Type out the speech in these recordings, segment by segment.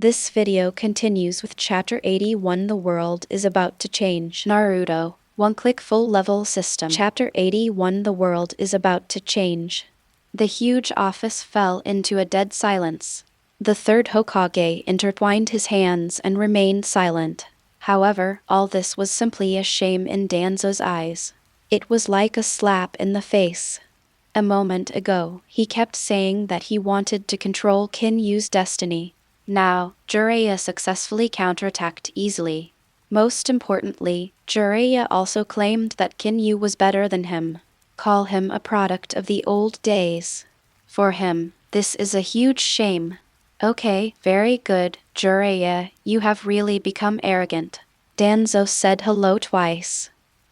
This video continues with Chapter 81. The world is about to change. Naruto. One-click full-level system. Chapter 81. The world is about to change. The huge office fell into a dead silence. The third Hokage intertwined his hands and remained silent. However, all this was simply a shame in Danzo's eyes. It was like a slap in the face. A moment ago, he kept saying that he wanted to control Kinyu's destiny. Now, Jiraiya successfully counterattacked easily. Most importantly, Jiraiya also claimed that Kinyu was better than him. Call him a product of the old days. For him, this is a huge shame. Okay, very good, Jiraiya, you have really become arrogant. Danzo said hello twice.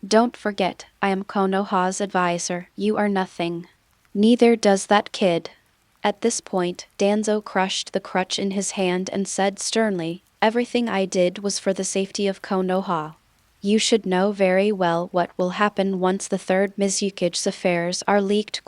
Don't forget, I am Konoha's advisor. You are nothing. Neither does that kid. At this point, Danzo crushed the crutch in his hand and said sternly, "Everything I did was for the safety of Konoha. You should know very well what will happen once the third Mizukage's affairs are leaked.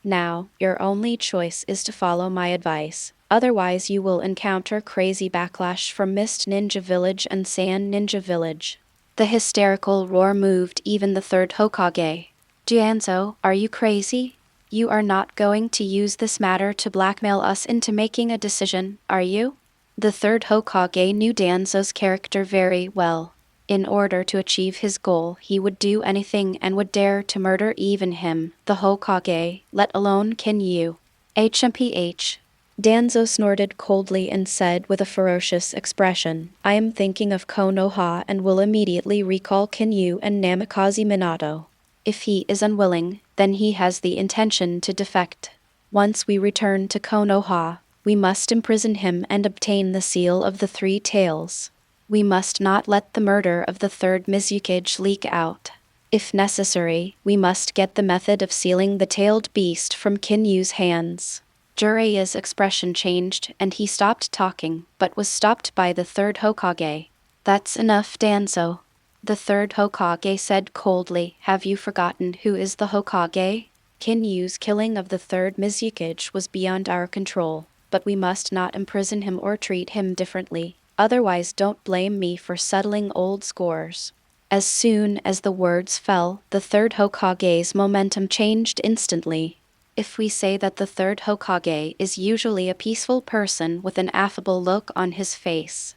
Now, your only choice is to follow my advice. Otherwise you will encounter crazy backlash from Mist Ninja Village and Sand Ninja Village." The hysterical roar moved even the third Hokage. "Danzo, are you crazy? You are not going to use this matter to blackmail us into making a decision, are you?" The third Hokage knew Danzo's character very well. In order to achieve his goal, he would do anything and would dare to murder even him, the Hokage, let alone Kinyu. HMPH. Danzo snorted coldly and said with a ferocious expression, "I am thinking of Konoha and will immediately recall Kinyu and Namikaze Minato. If he is unwilling, then he has the intention to defect. Once we return to Konoha, we must imprison him and obtain the seal of the three tails. We must not let the murder of the third Mizukage leak out. If necessary, we must get the method of sealing the tailed beast from Kinyu's hands." Jiraiya's expression changed and he stopped talking, but was stopped by the third Hokage. "That's enough, Danzo." The third Hokage said coldly, "Have you forgotten who is the Hokage? Kinyu's killing of the third Mizukage was beyond our control, but we must not imprison him or treat him differently. Otherwise don't blame me for settling old scores." As soon as the words fell, the third Hokage's momentum changed instantly. If we say that the third Hokage is usually a peaceful person with an affable look on his face,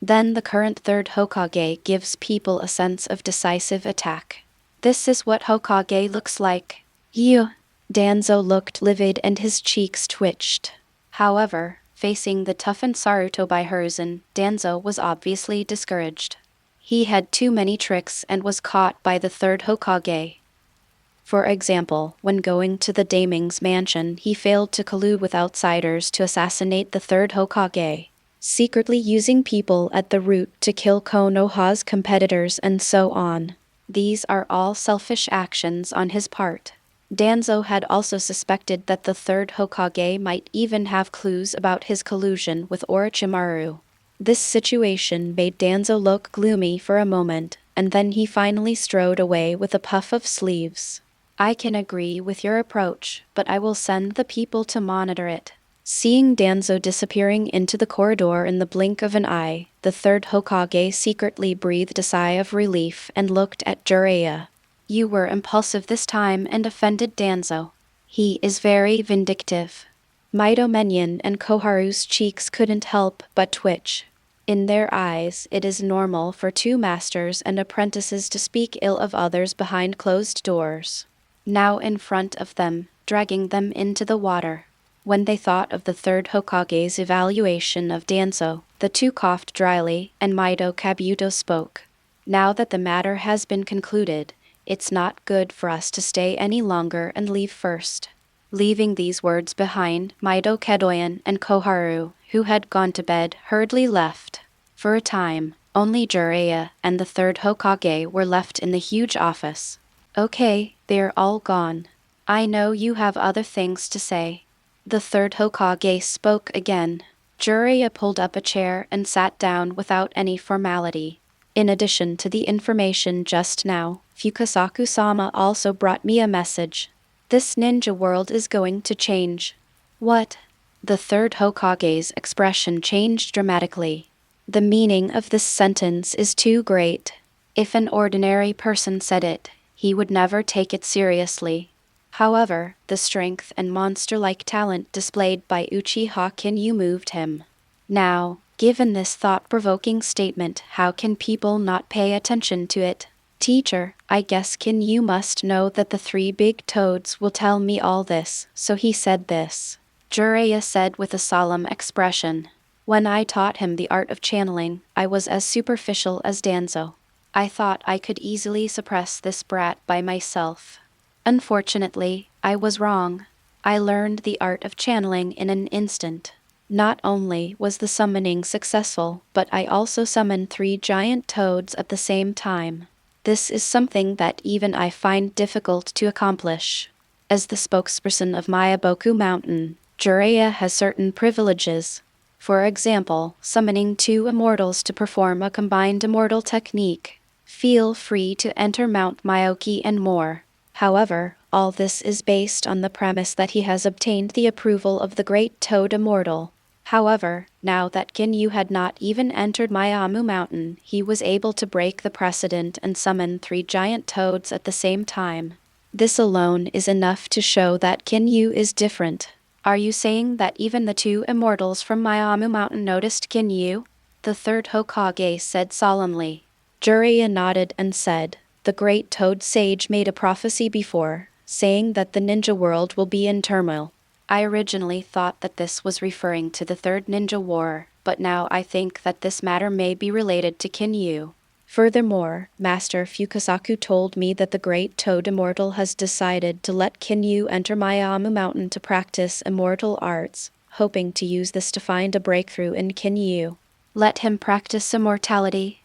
then the current third Hokage gives people a sense of decisive attack. This is what Hokage looks like. You. Danzo looked livid and his cheeks twitched. However, facing the toughened Naruto by Hiruzen, Danzo was obviously discouraged. He had too many tricks and was caught by the third Hokage. For example, when going to the Daiming's mansion, he failed to collude with outsiders to assassinate the third Hokage, secretly using people at the root to kill Konoha's competitors and so on. These are all selfish actions on his part. Danzo had also suspected that the third Hokage might even have clues about his collusion with Orochimaru. This situation made Danzo look gloomy for a moment, and then he finally strode away with a puff of sleeves. "I can agree with your approach, but I will send the people to monitor it." Seeing Danzo disappearing into the corridor in the blink of an eye, the third Hokage secretly breathed a sigh of relief and looked at Jiraiya. "You were impulsive this time and offended Danzo. He is very vindictive." Mido Menyon and Koharu's cheeks couldn't help but twitch. In their eyes, it is normal for two masters and apprentices to speak ill of others behind closed doors. Now in front of them, dragging them into the water. When they thought of the third Hokage's evaluation of Danzo, the two coughed dryly, and Mido Kabuto spoke. "Now that the matter has been concluded, it's not good for us to stay any longer and leave first." Leaving these words behind, Mido Kedoyan and Koharu, who had gone to bed, hurriedly left. For a time, only Jiraiya and the third Hokage were left in the huge office. "Okay, they're all gone. I know you have other things to say." The third Hokage spoke again. Jiraiya pulled up a chair and sat down without any formality. "In addition to the information just now, Fukasaku-sama also brought me a message. This ninja world is going to change." "What?" The third Hokage's expression changed dramatically. The meaning of this sentence is too great. If an ordinary person said it, he would never take it seriously. However, the strength and monster-like talent displayed by Uchiha Kinyu moved him. Now, given this thought-provoking statement, how can people not pay attention to it? Teacher, I guess Kinyu must know that the three big toads will tell me all this, so he said this. Jiraiya said with a solemn expression. When I taught him the art of channeling, I was as superficial as Danzo. I thought I could easily suppress this brat by myself. Unfortunately, I was wrong. I learned the art of channeling in an instant. Not only was the summoning successful, but I also summoned 3 giant toads at the same time. This is something that even I find difficult to accomplish. As the spokesperson of Miyaboku Mountain, Jiraiya has certain privileges. For example, summoning 2 immortals to perform a combined immortal technique. Feel free to enter Mount Myoki and more. However, all this is based on the premise that he has obtained the approval of the Great Toad Immortal. However, now that Kinyu had not even entered Miyamu Mountain, he was able to break the precedent and summon 3 giant toads at the same time. This alone is enough to show that Kinyu is different. Are you saying that even the 2 immortals from Miyamu Mountain noticed Kinyu? The third Hokage said solemnly. Jiraiya nodded and said, the great toad sage made a prophecy before, saying that the ninja world will be in turmoil. I originally thought that this was referring to the Third Ninja War, but now I think that this matter may be related to Kinyu. Furthermore, Master Fukasaku told me that the Great Toad Immortal has decided to let Kinyu enter Miyamu Mountain to practice immortal arts, hoping to use this to find a breakthrough in Kinyu. Let him practice immortality.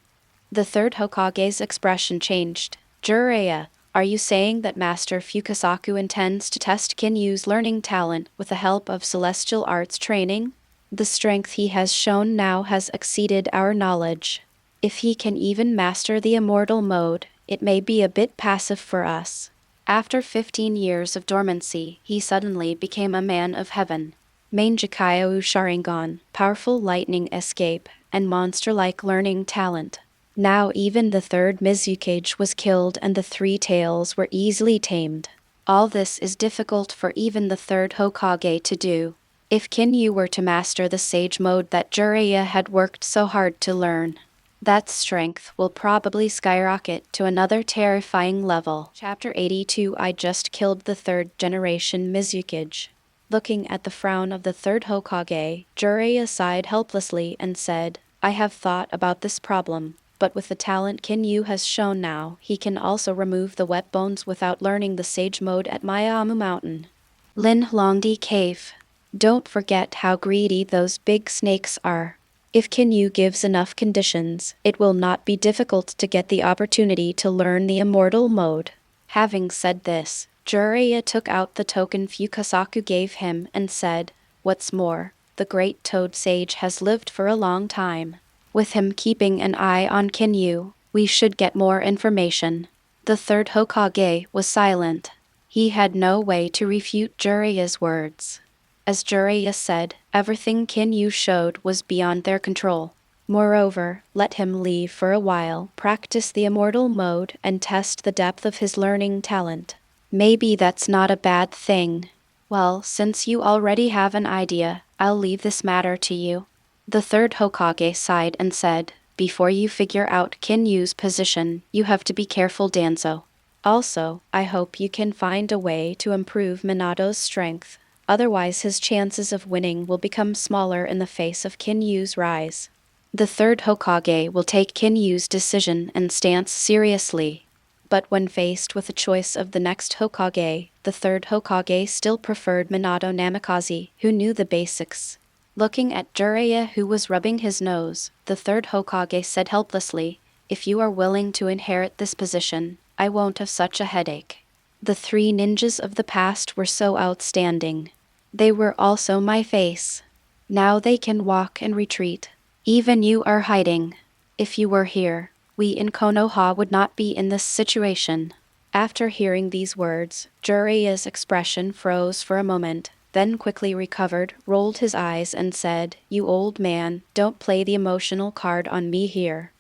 The third Hokage's expression changed. Jiraiya, are you saying that Master Fukasaku intends to test Kinyu's learning talent with the help of celestial arts training? The strength he has shown now has exceeded our knowledge. If he can even master the immortal mode, it may be a bit passive for us. After 15 years of dormancy, he suddenly became a man of heaven. Manjikayo Sharingan, powerful lightning escape, and monster-like learning talent. Now even the third Mizukage was killed and the 3 tails were easily tamed. All this is difficult for even the third Hokage to do. If Kinyu were to master the sage mode that Jiraiya had worked so hard to learn, that strength will probably skyrocket to another terrifying level. Chapter 82 I just killed the 3rd generation Mizukage. Looking at the frown of the 3rd Hokage, Jiraiya sighed helplessly and said, I have thought about this problem, but with the talent Kinyu has shown now, he can also remove the wet bones without learning the sage mode at Miyamu Mountain. Lin Longdi Cave. Don't forget how greedy those big snakes are. If Kinyu gives enough conditions, it will not be difficult to get the opportunity to learn the immortal mode. Having said this, Jiraiya took out the token Fukasaku gave him and said, what's more, the great toad sage has lived for a long time. With him keeping an eye on Kinyu, we should get more information. The third Hokage was silent. He had no way to refute Jiraiya's words. As Jiraiya said, everything Kinyu showed was beyond their control. Moreover, let him leave for a while, practice the immortal mode, and test the depth of his learning talent. Maybe that's not a bad thing. Well, since you already have an idea, I'll leave this matter to you. The third Hokage sighed and said, before you figure out Kinyu's position, you have to be careful, Danzo. Also, I hope you can find a way to improve Minato's strength. Otherwise his chances of winning will become smaller in the face of Kinyu's rise. The third Hokage will take Kinyu's decision and stance seriously. But when faced with the choice of the next Hokage, the third Hokage still preferred Minato Namikaze, who knew the basics. Looking at Jiraiya, who was rubbing his nose, the third Hokage said helplessly, if you are willing to inherit this position, I won't have such a headache. The 3 ninjas of the past were so outstanding. They were also my face. Now they can walk and retreat. Even you are hiding. If you were here, we in Konoha would not be in this situation. After hearing these words, Jiraiya's expression froze for a moment, then quickly recovered, rolled his eyes and said, "You old man, don't play the emotional card on me here.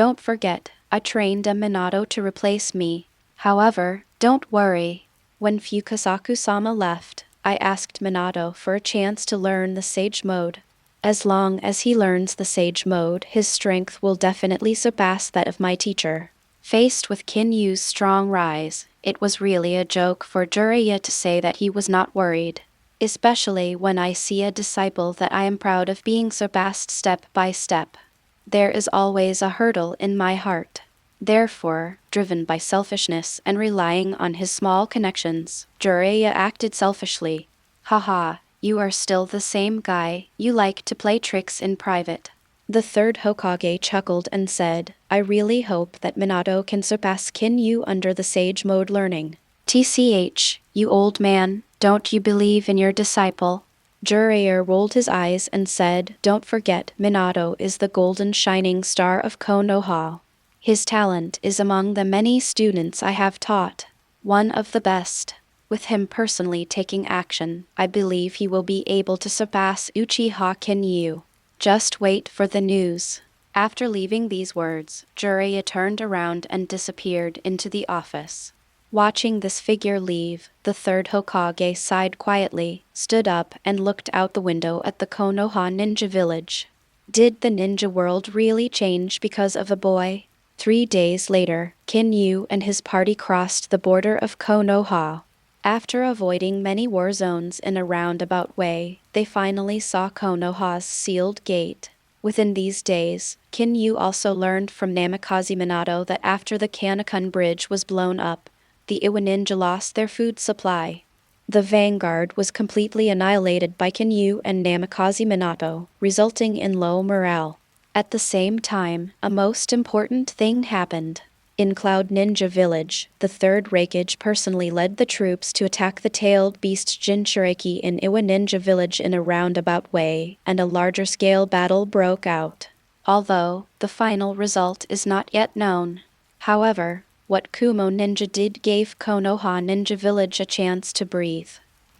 Don't forget, I trained a Minato to replace me. However, don't worry. When Fukasaku-sama left, I asked Minato for a chance to learn the Sage Mode. As long as he learns the Sage Mode, his strength will definitely surpass that of my teacher." Faced with Kinyu's strong rise, it was really a joke for Jiraiya to say that he was not worried. Especially when I see a disciple that I am proud of being surpassed step by step. There is always a hurdle in my heart. Therefore, driven by selfishness and relying on his small connections, Jiraiya acted selfishly. Haha, you are still the same guy, you like to play tricks in private. The third Hokage chuckled and said, "I really hope that Minato can surpass Kinyu under the Sage Mode learning." "TCH, you old man, don't you believe in your disciple?" Jiraiya rolled his eyes and said, "Don't forget, Minato is the golden shining star of Konoha. His talent is among the many students I have taught. One of the best. With him personally taking action, I believe he will be able to surpass Uchiha Kinyu. Just wait for the news." After leaving these words, Jiraiya turned around and disappeared into the office. Watching this figure leave, the third Hokage sighed quietly, stood up and looked out the window at the Konoha ninja village. Did the ninja world really change because of a boy? 3 days later, Kinyu and his party crossed the border of Konoha. After avoiding many war zones in a roundabout way, they finally saw Konoha's sealed gate. Within these days, Kinyu also learned from Namikaze Minato that after the Kanokun Bridge was blown up, the Iwa ninja lost their food supply. The vanguard was completely annihilated by Kinyu and Namikaze Minato, resulting in low morale. At the same time, a most important thing happened. In Cloud Ninja Village, the third Raikage personally led the troops to attack the tailed beast Jinchuriki in Iwa Ninja Village in a roundabout way, and a larger-scale battle broke out. Although, the final result is not yet known. However, what Kumo Ninja did gave Konoha Ninja Village a chance to breathe.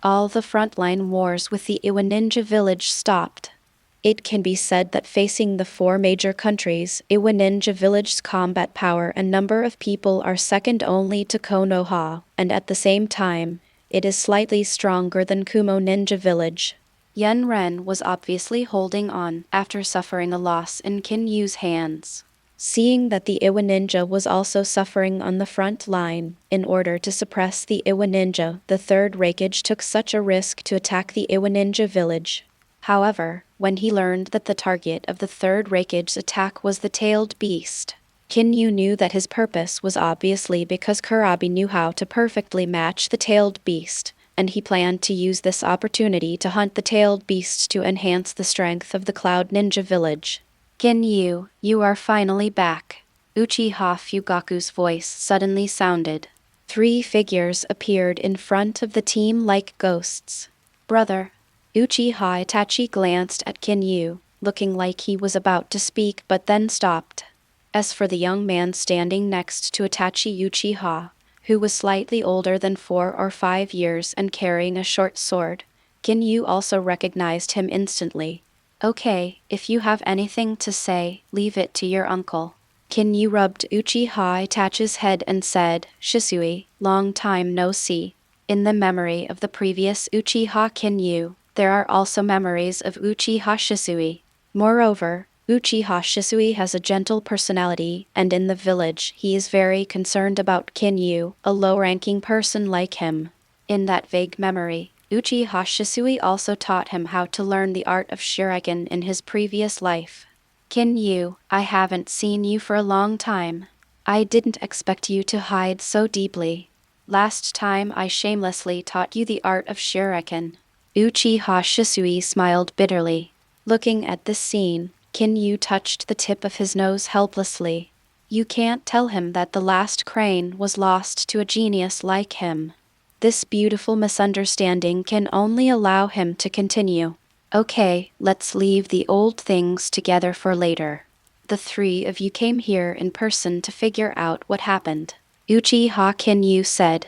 All the frontline wars with the Iwa Ninja Village stopped. It can be said that facing the 4 major countries, Iwa Ninja Village's combat power and number of people are second only to Konoha, and at the same time, it is slightly stronger than Kumo Ninja Village. Yen Ren was obviously holding on after suffering a loss in Kinyu's hands. Seeing that the Iwa Ninja was also suffering on the front line, in order to suppress the Iwa Ninja, the third Raikage took such a risk to attack the Iwa Ninja Village. However, when he learned that the target of the third Raikage's attack was the tailed beast, Kinyu knew that his purpose was obviously because Kurabi knew how to perfectly match the tailed beast, and he planned to use this opportunity to hunt the tailed beast to enhance the strength of the Cloud Ninja Village. "Kinyu, you are finally back." Uchiha Fugaku's voice suddenly sounded. 3 figures appeared in front of the team like ghosts. "Brother." Uchiha Itachi glanced at Kinyu, looking like he was about to speak but then stopped. As for the young man standing next to Itachi Uchiha, who was slightly older than 4 or 5 years and carrying a short sword, Kinyu also recognized him instantly. "Okay, if you have anything to say, leave it to your uncle." Kinyu rubbed Uchiha Itachi's head and said, "Shisui, long time no see." In the memory of the previous Uchiha Kinyu, there are also memories of Uchiha Shisui. Moreover, Uchiha Shisui has a gentle personality, and in the village he is very concerned about Kinyu, a low-ranking person like him. In that vague memory, Uchiha Shisui also taught him how to learn the art of Sharingan in his previous life. "Kinyu, I haven't seen you for a long time. I didn't expect you to hide so deeply. Last time I shamelessly taught you the art of Sharingan." Uchiha Shisui smiled bitterly. Looking at this scene, Kinyu touched the tip of his nose helplessly. You can't tell him that the last crane was lost to a genius like him. This beautiful misunderstanding can only allow him to continue. "Okay, let's leave the old things together for later. The 3 of you came here in person to figure out what happened," Uchiha Kinyu said.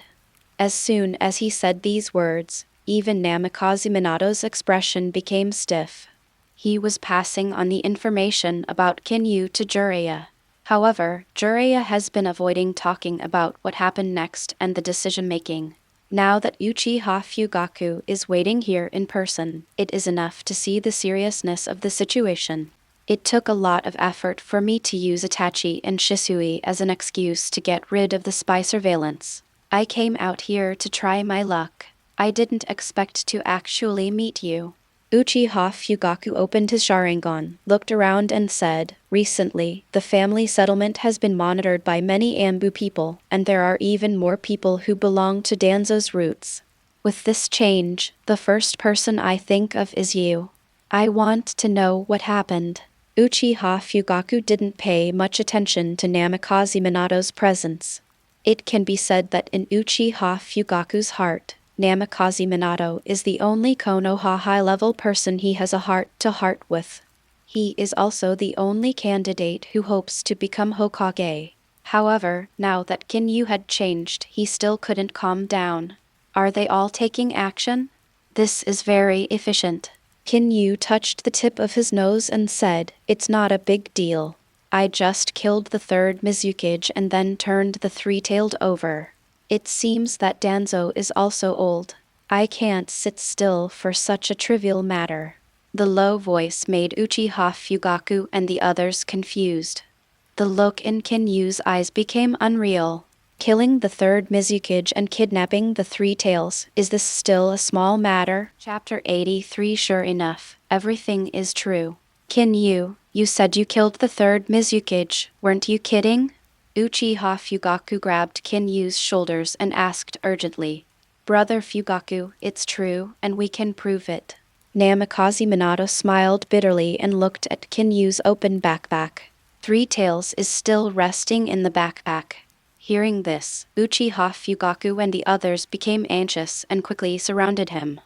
As soon as he said these words, Even Namikaze Minato's expression became stiff. He was passing on the information about Kinyu to Jiraiya. However, Jiraiya has been avoiding talking about what happened next and the decision-making. Now that Uchiha Fugaku is waiting here in person, it is enough to see the seriousness of the situation. It took a lot of effort for me to use Itachi and Shisui as an excuse to get rid of the spy surveillance. I came out here to try my luck. I didn't expect to actually meet you. Uchiha Fugaku opened his Sharingan, looked around and said, "Recently, the family settlement has been monitored by many Anbu people, and there are even more people who belong to Danzo's roots. With this change, the first person I think of is you. I want to know what happened." Uchiha Fugaku didn't pay much attention to Namikaze Minato's presence. It can be said that in Uchiha Fugaku's heart, Namikaze Minato is the only Konoha high-level person he has a heart-to-heart with. He is also the only candidate who hopes to become Hokage. However, now that Kinyu had changed, he still couldn't calm down. Are they all taking action? This is very efficient. Kinyu touched the tip of his nose and said, "It's not a big deal. I just killed the third Mizukage and then turned the three-tailed over. It seems that Danzo is also old. I can't sit still for such a trivial matter." The low voice made Uchiha Fugaku and the others confused. The look in Kinyu's eyes became unreal. Killing the third Mizukage and kidnapping the three tails, is this still a small matter? Chapter 83. Sure enough, everything is true. Kinyu, you said you killed the third Mizukage, weren't you kidding? Uchiha Fugaku grabbed Kinyu's shoulders and asked urgently. Brother Fugaku, it's true, and we can prove it. Namikaze Minato smiled bitterly and looked at Kinyu's open backpack. Three Tails is still resting in the backpack. Hearing this, Uchiha Fugaku and the others became anxious and quickly surrounded him.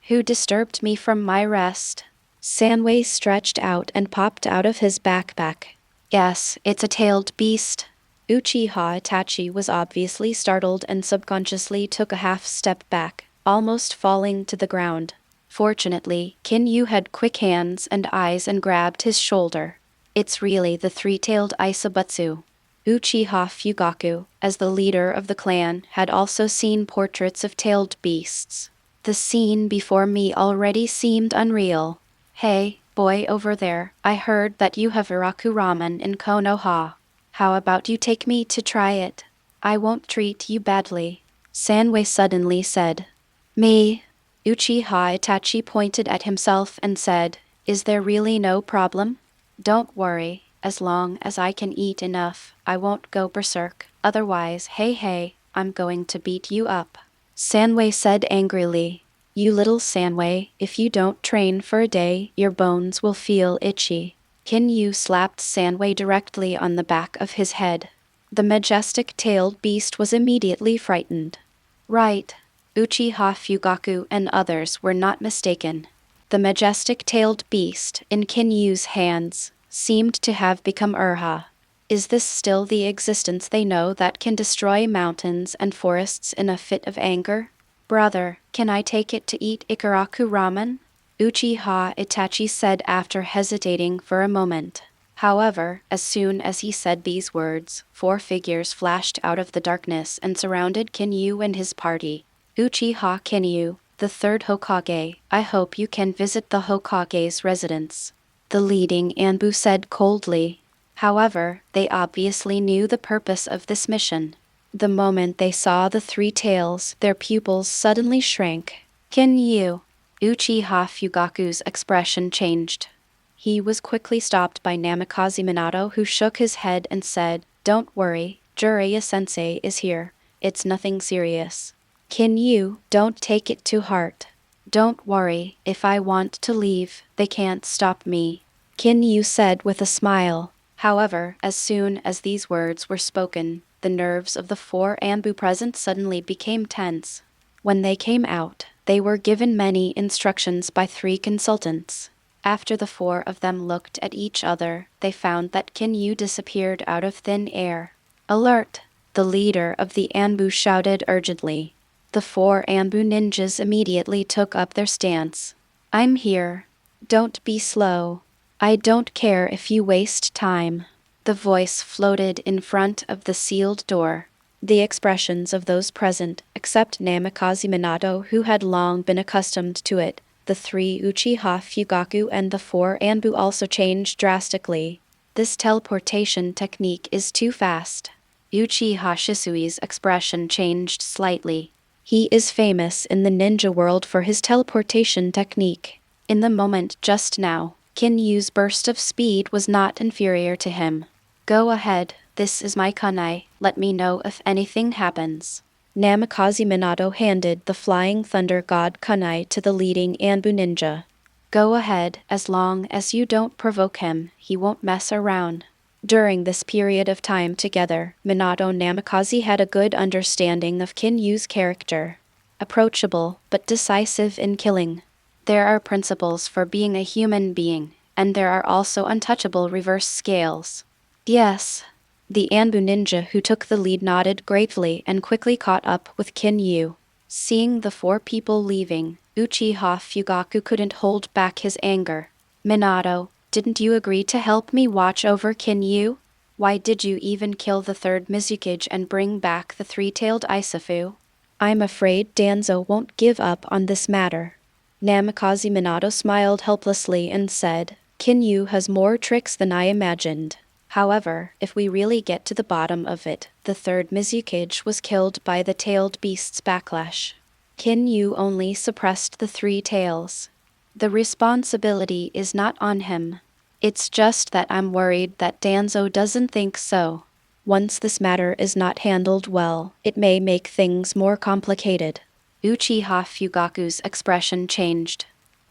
Who disturbed me from my rest? Sanwei stretched out and popped out of his backpack. Yes, it's a tailed beast. Uchiha Itachi was obviously startled and subconsciously took a half step back, almost falling to the ground. Fortunately, Kinyu had quick hands and eyes and grabbed his shoulder. It's really the three-tailed Isabutsu. Uchiha Fugaku, as the leader of the clan, had also seen portraits of tailed beasts. The scene before me already seemed unreal. Hey, boy over there, I heard that you have Iraku ramen in Konoha. How about you take me to try it? I won't treat you badly. Sanwei suddenly said. Me? Uchiha Itachi pointed at himself and said, Is there really no problem? Don't worry. As long as I can eat enough, I won't go berserk. Otherwise, hey, I'm going to beat you up. Sanwei said angrily. You little Sanwei, if you don't train for a day, your bones will feel itchy. Kinyu slapped Sanwei directly on the back of his head. The majestic-tailed beast was immediately frightened. Right. Uchiha Fugaku and others were not mistaken. The majestic-tailed beast, in Kinyu's hands, seemed to have become Urha. Is this still the existence they know that can destroy mountains and forests in a fit of anger? Brother, can I take it to eat Ikaraku ramen? Uchiha Itachi said after hesitating for a moment. However, as soon as he said these words, 4 figures flashed out of the darkness and surrounded Kinyu and his party. Uchiha Kinyu, the third Hokage, I hope you can visit the Hokage's residence. The leading Anbu said coldly. However, they obviously knew the purpose of this mission. The moment they saw the 3 tails, their pupils suddenly shrank. Kinyu. Uchiha Fugaku's expression changed. He was quickly stopped by Namikaze Minato, who shook his head and said, Don't worry, Jiraiya-sensei is here. It's nothing serious. Kinyu, don't take it to heart. Don't worry, if I want to leave, they can't stop me. Kinyu said with a smile. However, as soon as these words were spoken, the nerves of the 4 Anbu present suddenly became tense. When they came out, they were given many instructions by 3 consultants. After the 4 of them looked at each other, they found that Kinyu disappeared out of thin air. Alert! The leader of the Anbu shouted urgently. The 4 Ambu ninjas immediately took up their stance. I'm here. Don't be slow. I don't care if you waste time. The voice floated in front of the sealed door. The expressions of those present, except Namikaze Minato, who had long been accustomed to it, the 3 Uchiha Fugaku and the 4 Anbu also changed drastically. This teleportation technique is too fast. Uchiha Shisui's expression changed slightly. He is famous in the ninja world for his teleportation technique. In the moment just now, Kinyu's burst of speed was not inferior to him. Go ahead, this is my kunai, let me know if anything happens. Namikaze Minato handed the Flying Thunder God kunai to the leading Anbu ninja. Go ahead, as long as you don't provoke him, he won't mess around. During this period of time together, Minato Namikaze had a good understanding of Kinyu's character. Approachable, but decisive in killing. There are principles for being a human being, and there are also untouchable reverse scales. Yes. The Anbu ninja who took the lead nodded gratefully and quickly caught up with Kinyu. Seeing the 4 people leaving, Uchiha Fugaku couldn't hold back his anger. Minato, didn't you agree to help me watch over Kinyu? Why did you even kill the 3rd Mizukage and bring back the 3-tailed Isafu? I'm afraid Danzo won't give up on this matter. Namikaze Minato smiled helplessly and said, Kinyu has more tricks than I imagined. However, if we really get to the bottom of it, the 3rd Mizukage was killed by the tailed beast's backlash. Kinyu only suppressed the 3 tails. The responsibility is not on him. It's just that I'm worried that Danzo doesn't think so. Once this matter is not handled well, it may make things more complicated. Uchiha Fugaku's expression changed.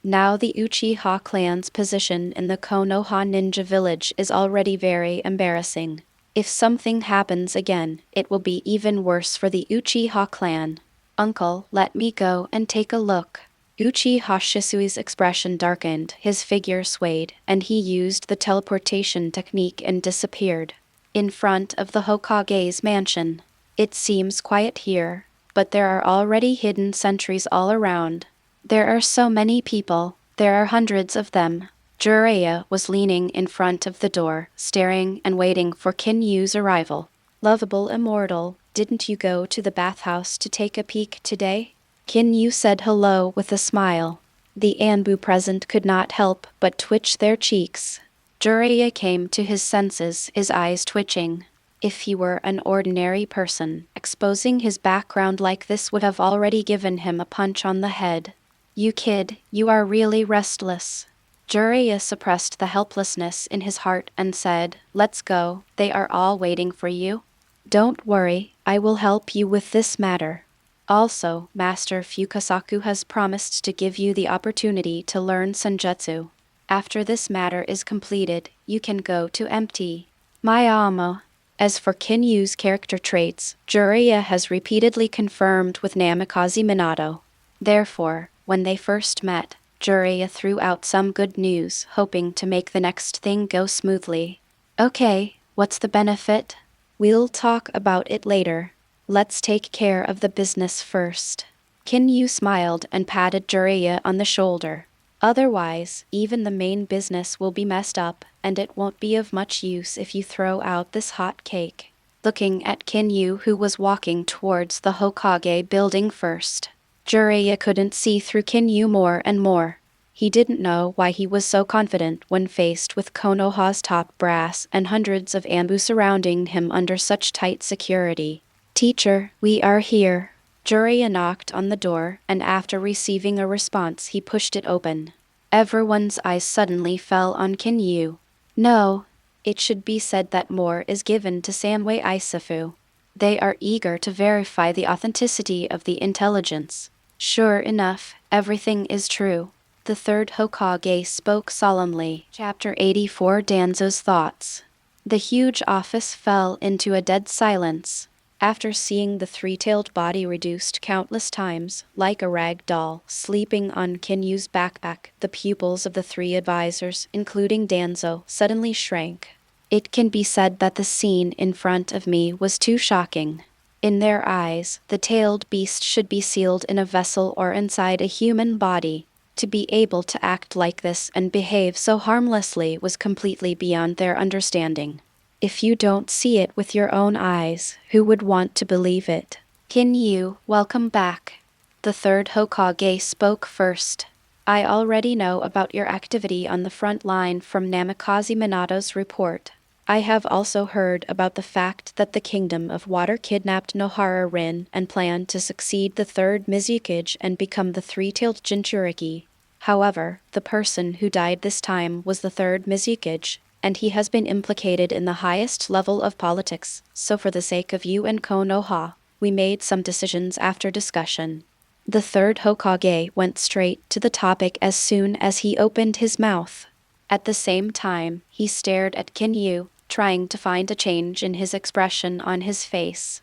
Now the Uchiha clan's position in the Konoha ninja village is already very embarrassing. If something happens again, it will be even worse for the Uchiha clan. Uncle, let me go and take a look. Uchiha Shisui's expression darkened, his figure swayed, and he used the teleportation technique and disappeared. In front of the Hokage's mansion. It seems quiet here, but there are already hidden sentries all around. There are so many people, there are hundreds of them. Jiraiya was leaning in front of the door, staring and waiting for Kinyu's arrival. Lovable Immortal, didn't you go to the bathhouse to take a peek today? Kinyu said hello with a smile. The Anbu present could not help but twitch their cheeks. Jiraiya came to his senses, his eyes twitching. If he were an ordinary person, exposing his background like this would have already given him a punch on the head. You kid, you are really restless. Jiraiya suppressed the helplessness in his heart and said, Let's go, they are all waiting for you. Don't worry, I will help you with this matter. Also, Master Fukasaku has promised to give you the opportunity to learn Senjutsu. After this matter is completed, you can go to empty. My amo. As for Kinyu's character traits, Jiraiya has repeatedly confirmed with Namikaze Minato. Therefore, when they first met, Jiraiya threw out some good news, hoping to make the next thing go smoothly. Okay, what's the benefit? We'll talk about it later. Let's take care of the business first. Kinyu smiled and patted Jiraiya on the shoulder. Otherwise, even the main business will be messed up, and it won't be of much use if you throw out this hot cake. Looking at Kinyu, who was walking towards the Hokage building first, Jiraiya couldn't see through Kinyu more and more. He didn't know why he was so confident when faced with Konoha's top brass and hundreds of Anbu surrounding him under such tight security. Teacher, we are here. Jiraiya knocked on the door, and after receiving a response he pushed it open. Everyone's eyes suddenly fell on Kinyu. No, it should be said that more is given to Sanwei Isafu. They are eager to verify the authenticity of the intelligence. Sure enough, everything is true. The 3rd Hokage spoke solemnly. Chapter 84 Danzo's Thoughts. The huge office fell into a dead silence. After seeing the 3-tailed body reduced countless times, like a rag doll, sleeping on Kinyu's backpack, the pupils of the 3 advisors, including Danzo, suddenly shrank. It can be said that the scene in front of me was too shocking. In their eyes, the tailed beast should be sealed in a vessel or inside a human body. To be able to act like this and behave so harmlessly was completely beyond their understanding. If you don't see it with your own eyes, who would want to believe it? Kinyu, welcome back. The third Hokage spoke first. I already know about your activity on the front line from Namikaze Minato's report. I have also heard about the fact that the Kingdom of Water kidnapped Nohara Rin and planned to succeed the third Mizukage and become the three-tailed Jinchuriki. However, the person who died this time was the third Mizukage, and he has been implicated in the highest level of politics, so for the sake of you and Konoha, we made some decisions after discussion. The third Hokage went straight to the topic as soon as he opened his mouth. At the same time, he stared at Kinyu, trying to find a change in his expression on his face.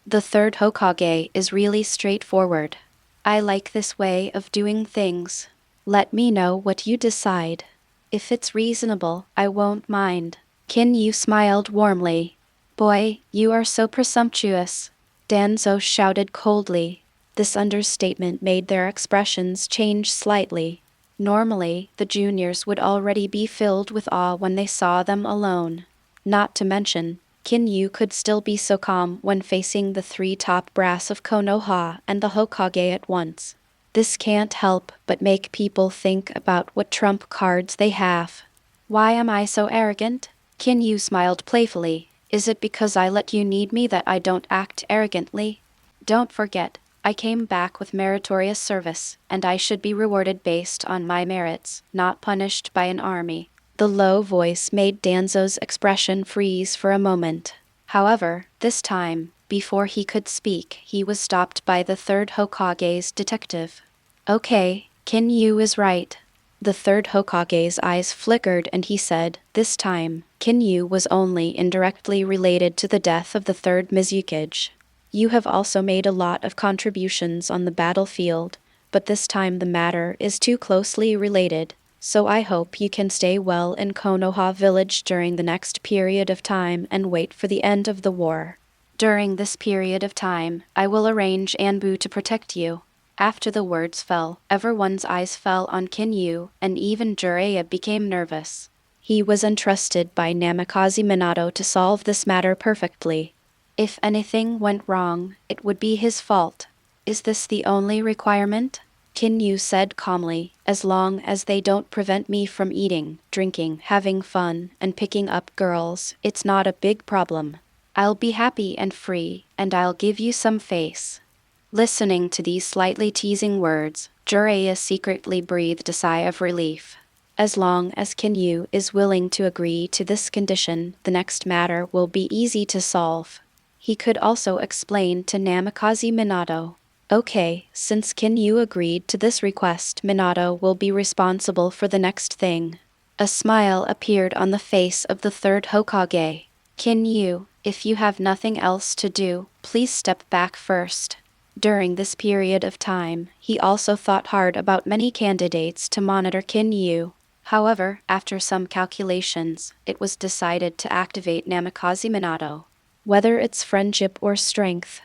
The third Hokage is really straightforward. I like this way of doing things. Let me know what you decide. If it's reasonable, I won't mind. Kinyu smiled warmly. Boy, you are so presumptuous. Danzo shouted coldly. This understatement made their expressions change slightly. Normally, the juniors would already be filled with awe when they saw them alone. Not to mention, Kinyu could still be so calm when facing the three top brass of Konoha and the Hokage at once. This can't help but make people think about what trump cards they have. Why am I so arrogant? Kinyu smiled playfully. Is it because I let you need me that I don't act arrogantly? Don't forget, I came back with meritorious service, and I should be rewarded based on my merits, not punished by an army. The low voice made Danzo's expression freeze for a moment. However, this time, before he could speak, he was stopped by the third Hokage's detective. Okay, Kinyu is right. The third Hokage's eyes flickered and he said, this time, Kinyu was only indirectly related to the death of the third Mizukage. You have also made a lot of contributions on the battlefield, but this time the matter is too closely related, so I hope you can stay well in Konoha village during the next period of time and wait for the end of the war. During this period of time, I will arrange Anbu to protect you. After the words fell, everyone's eyes fell on Kinyu, and even Jiraiya became nervous. He was entrusted by Namikaze Minato to solve this matter perfectly. If anything went wrong, it would be his fault. Is this the only requirement? Kinyu said calmly, as long as they don't prevent me from eating, drinking, having fun, and picking up girls, it's not a big problem. I'll be happy and free, and I'll give you some face. Listening to these slightly teasing words, Jiraiya secretly breathed a sigh of relief. As long as Kinyu is willing to agree to this condition, the next matter will be easy to solve. He could also explain to Namikaze Minato. Okay, since Kinyu agreed to this request, Minato will be responsible for the next thing. A smile appeared on the face of the third Hokage. Kinyu, if you have nothing else to do, please step back first. During this period of time, he also thought hard about many candidates to monitor Kinyu. However, after some calculations, it was decided to activate Namikaze Minato. Whether it's friendship or strength.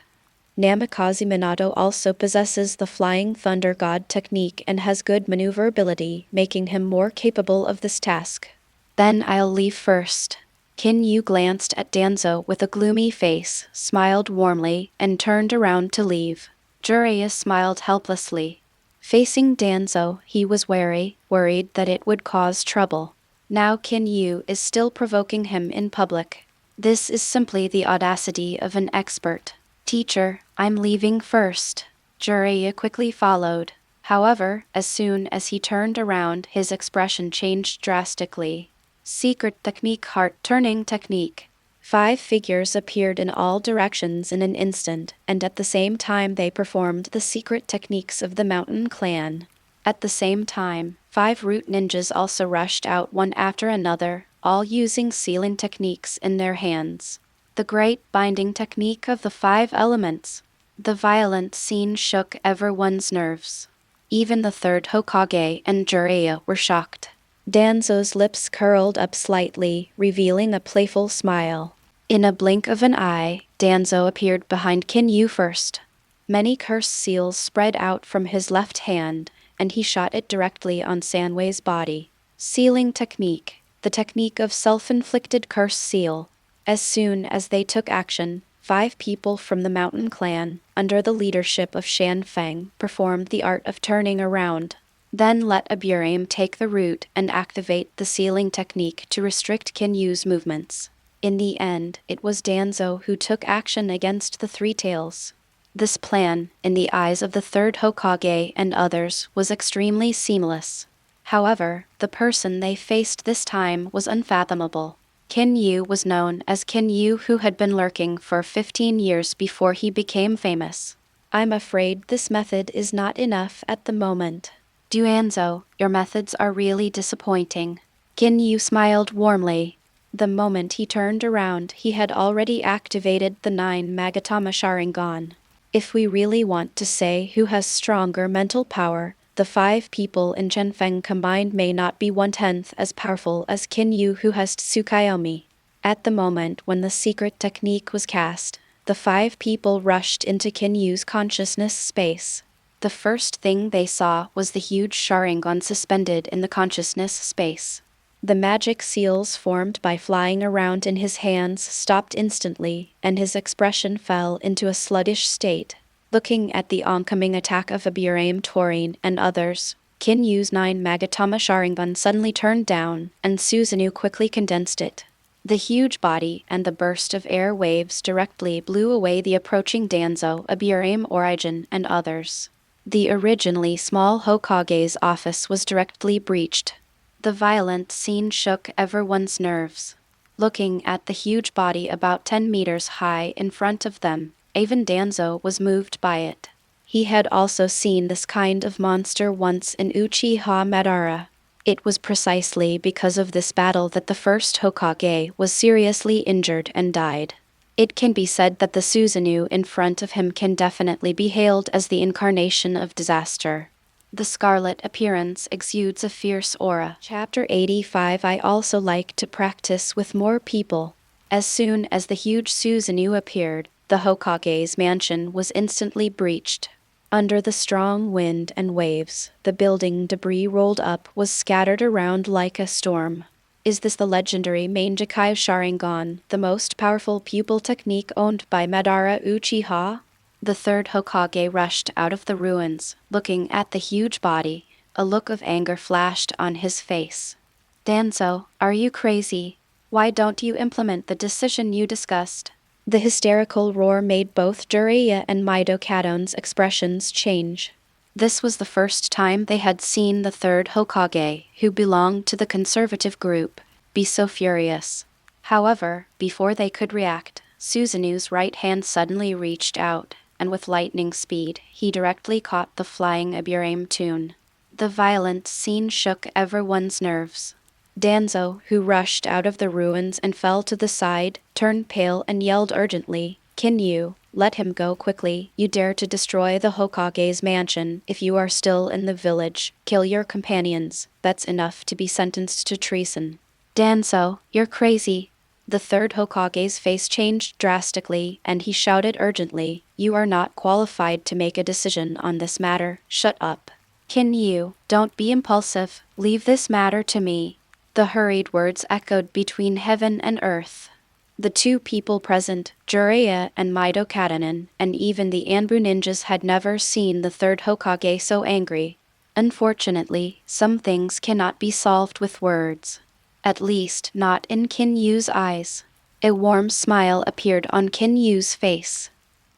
Namikaze Minato also possesses the Flying Thunder God technique and has good maneuverability, making him more capable of this task. Then I'll leave first. Kinyu glanced at Danzo with a gloomy face, smiled warmly, and turned around to leave. Jiraiya smiled helplessly. Facing Danzo, he was worried that it would cause trouble. Now Kinyu is still provoking him in public. This is simply the audacity of an expert. Teacher, I'm leaving first. Jiraiya quickly followed. However, as soon as he turned around, his expression changed drastically. Secret technique, heart-turning technique. 5 figures appeared in all directions in an instant, and at the same time they performed the secret techniques of the Mountain Clan. At the same time, 5 root ninjas also rushed out one after another, all using sealing techniques in their hands. The great binding technique of the 5 elements. The violent scene shook everyone's nerves. Even the third Hokage and Jiraiya were shocked. Danzo's lips curled up slightly, revealing a playful smile. In a blink of an eye, Danzo appeared behind Kinyu first. Many curse seals spread out from his left hand, and he shot it directly on Sanwei's body. Sealing technique, the technique of self-inflicted curse seal. As soon as they took action, 5 people from the mountain clan, under the leadership of Shan Feng, performed the art of turning around. Then let Aburame take the root and activate the sealing technique to restrict Kinyu's movements. In the end, it was Danzo who took action against the Three Tails. This plan, in the eyes of the third Hokage and others, was extremely seamless. However, the person they faced this time was unfathomable. Kinyu was known as Kinyu, who had been lurking for 15 years before he became famous. I'm afraid this method is not enough at the moment. Danzo, your methods are really disappointing. Kinyu smiled warmly. The moment he turned around, he had already activated the 9 Magatama Sharingan. If we really want to say who has stronger mental power, the 5 people in Chenfeng combined may not be 1/10 as powerful as Kinyu, who has Tsukuyomi. At the moment when the secret technique was cast, the 5 people rushed into Kinyu's consciousness space. The first thing they saw was the huge Sharingan suspended in the consciousness space. The magic seals formed by flying around in his hands stopped instantly, and his expression fell into a sluggish state. Looking at the oncoming attack of Aburame, Torin, and others, Kinyu's 9 Magatama Sharingan suddenly turned down, and Susanoo quickly condensed it. The huge body and the burst of air waves directly blew away the approaching Danzo, Aburame, Origin, and others. The originally small Hokage's office was directly breached. The violent scene shook everyone's nerves. Looking at the huge body about 10 meters high in front of them, even Danzo was moved by it. He had also seen this kind of monster once in Uchiha Madara. It was precisely because of this battle that the first Hokage was seriously injured and died. It can be said that the Susanoo in front of him can definitely be hailed as the incarnation of disaster. The scarlet appearance exudes a fierce aura. Chapter 85. I also like to practice with more people. As soon as the huge Susanoo appeared, the Hokage's mansion was instantly breached. Under the strong wind and waves, the building debris rolled up was scattered around like a storm. Is this the legendary Mizukage Sharingan, the most powerful pupil technique owned by Madara Uchiha? The third Hokage rushed out of the ruins, looking at the huge body. A look of anger flashed on his face. Danzo, are you crazy? Why don't you implement the decision you discussed? The hysterical roar made both Jiraiya and Midokado's expressions change. This was the first time they had seen the third Hokage, who belonged to the conservative group, be so furious. However, before they could react, Susanoo's right hand suddenly reached out, and with lightning speed, he directly caught the flying Aburame tune. The violent scene shook everyone's nerves. Danzo, who rushed out of the ruins and fell to the side, turned pale and yelled urgently, "Kinyu, let him go quickly. You dare to destroy the Hokage's mansion. If you are still in the village, kill your companions. That's enough to be sentenced to treason." Danzo, you're crazy. The third Hokage's face changed drastically, and he shouted urgently, "You are not qualified to make a decision on this matter. Shut up. Kinyu, don't be impulsive. Leave this matter to me." The hurried words echoed between heaven and earth. The 2 people present, Jiraiya and Midokadonin, and even the Anbu ninjas had never seen the third Hokage so angry. Unfortunately, some things cannot be solved with words. At least not in Kinyu's eyes. A warm smile appeared on Kinyu's face.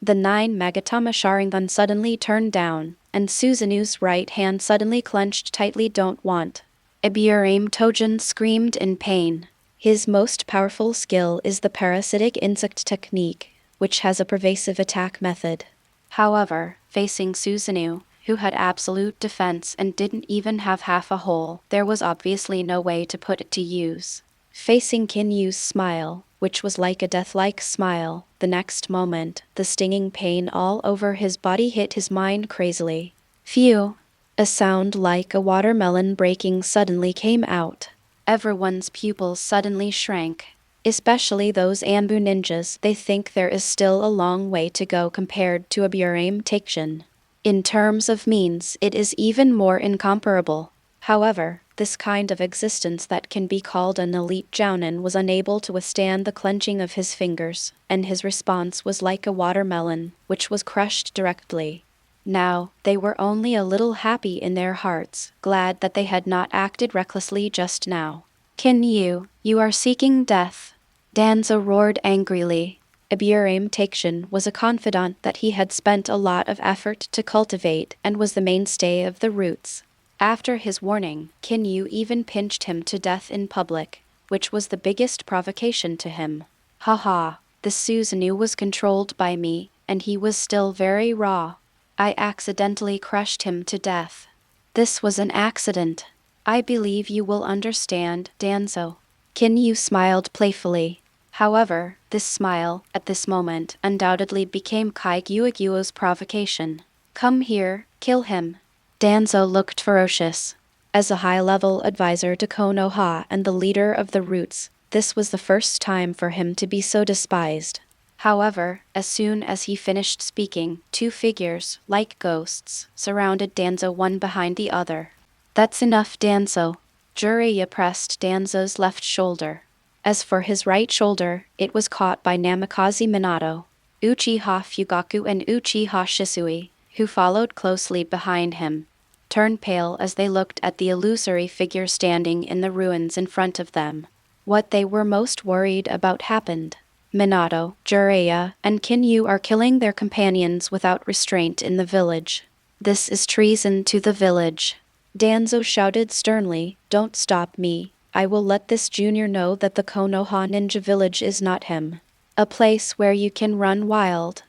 The 9 Magatama Sharingan suddenly turned down, and Susanoo's right hand suddenly clenched tightly. Don't want. Aburame Tojin screamed in pain. His most powerful skill is the parasitic insect technique, which has a pervasive attack method. However, facing Susanoo, who had absolute defense and didn't even have half a hole, there was obviously no way to put it to use. Facing Kinyu's smile, which was like a death-like smile, the next moment, the stinging pain all over his body hit his mind crazily. Phew! A sound like a watermelon breaking suddenly came out. Everyone's pupils suddenly shrank. Especially those Ambu ninjas, they think there is still a long way to go compared to a Amaterasu. In terms of means, it is even more incomparable. However, this kind of existence that can be called an elite jounin was unable to withstand the clenching of his fingers, and his response was like a watermelon, which was crushed directly. Now, they were only a little happy in their hearts, glad that they had not acted recklessly just now. You are seeking death. Danzo roared angrily. Amaterasu was a confidant that he had spent a lot of effort to cultivate and was the mainstay of the roots. After his warning, Kinyu even pinched him to death in public, which was the biggest provocation to him. Haha, the Susanoo was controlled by me, and he was still very raw. I accidentally crushed him to death. This was an accident. I believe you will understand, Danzo. Kinyu smiled playfully. However, this smile, at this moment, undoubtedly became Kaiguaguo's provocation. Come here, kill him. Danzo looked ferocious. As a high-level advisor to Konoha and the leader of the Roots, this was the first time for him to be so despised. However, as soon as he finished speaking, two figures, like ghosts, surrounded Danzo one behind the other. That's enough, Danzo. Jiraiya pressed Danzo's left shoulder. As for his right shoulder, it was caught by Namikaze Minato, Uchiha Fugaku and Uchiha Shisui, who followed closely behind him, turned pale as they looked at the illusory figure standing in the ruins in front of them. What they were most worried about happened. Minato, Jiraiya, and Kinyu are killing their companions without restraint in the village. This is treason to the village. Danzo shouted sternly, "Don't stop me. I will let this junior know that the Konoha ninja village is not him. A place where you can run wild."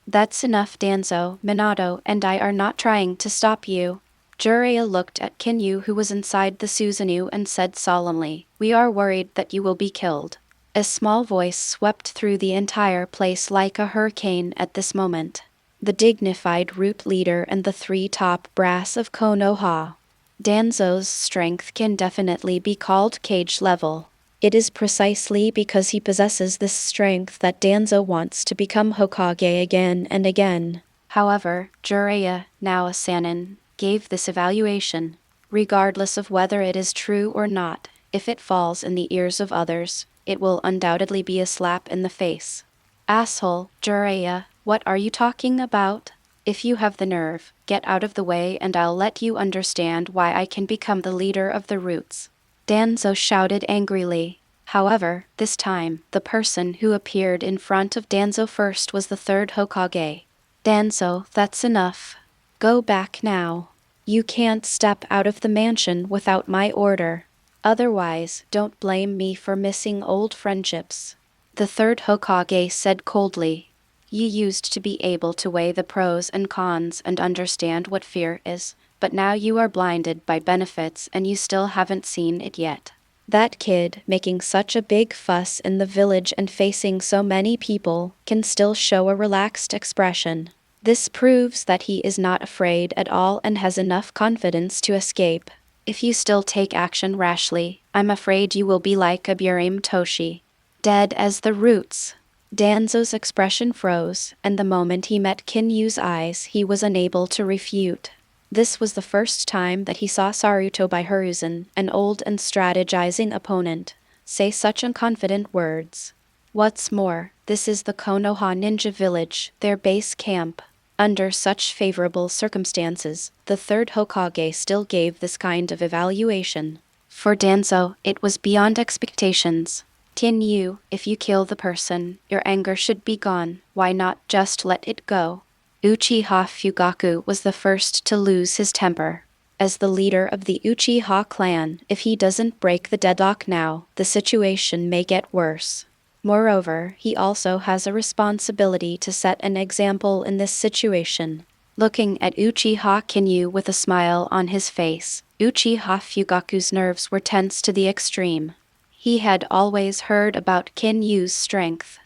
That's enough, Danzo. Minato and I are not trying to stop you. Jiraiya looked at Kinyu, who was inside the Susanoo, and said solemnly, "We are worried that you will be killed." A small voice swept through the entire place like a hurricane at this moment. The dignified root leader and the three top brass of Konoha. Danzo's strength can definitely be called cage level. It is precisely because he possesses this strength that Danzo wants to become Hokage again and again. However, Jiraiya, now a Sannin, gave this evaluation. Regardless of whether it is true or not, if it falls in the ears of others, it will undoubtedly be a slap in the face. Asshole, Jiraiya, what are you talking about? If you have the nerve, get out of the way and I'll let you understand why I can become the leader of the Roots. Danzo shouted angrily. However, this time, the person who appeared in front of Danzo first was the third Hokage. Danzo, that's enough. Go back now. You can't step out of the mansion without my order. Otherwise, don't blame me for missing old friendships. The third Hokage said coldly. You used to be able to weigh the pros and cons and understand what fear is, but now you are blinded by benefits and you still haven't seen it yet. That kid, making such a big fuss in the village and facing so many people, can still show a relaxed expression. This proves that he is not afraid at all and has enough confidence to escape. If you still take action rashly, I'm afraid you will be like a Burim Toshi. Dead as the Roots. Danzo's expression froze, and the moment he met Kinyu's eyes, he was unable to refute. This was the first time that he saw Saruto by Hiruzen, an old and strategizing opponent, say such unconfident words. What's more, this is the Konoha Ninja Village, their base camp. Under such favorable circumstances, the third Hokage still gave this kind of evaluation. For Danzo, it was beyond expectations. Kinyu, if you kill the person, your anger should be gone. Why not just let it go? Uchiha Fugaku was the first to lose his temper. As the leader of the Uchiha clan, if he doesn't break the deadlock now, the situation may get worse. Moreover, he also has a responsibility to set an example in this situation. Looking at Uchiha Kinyu with a smile on his face, Uchiha Fugaku's nerves were tense to the extreme. He had always heard about Kinyu's strength.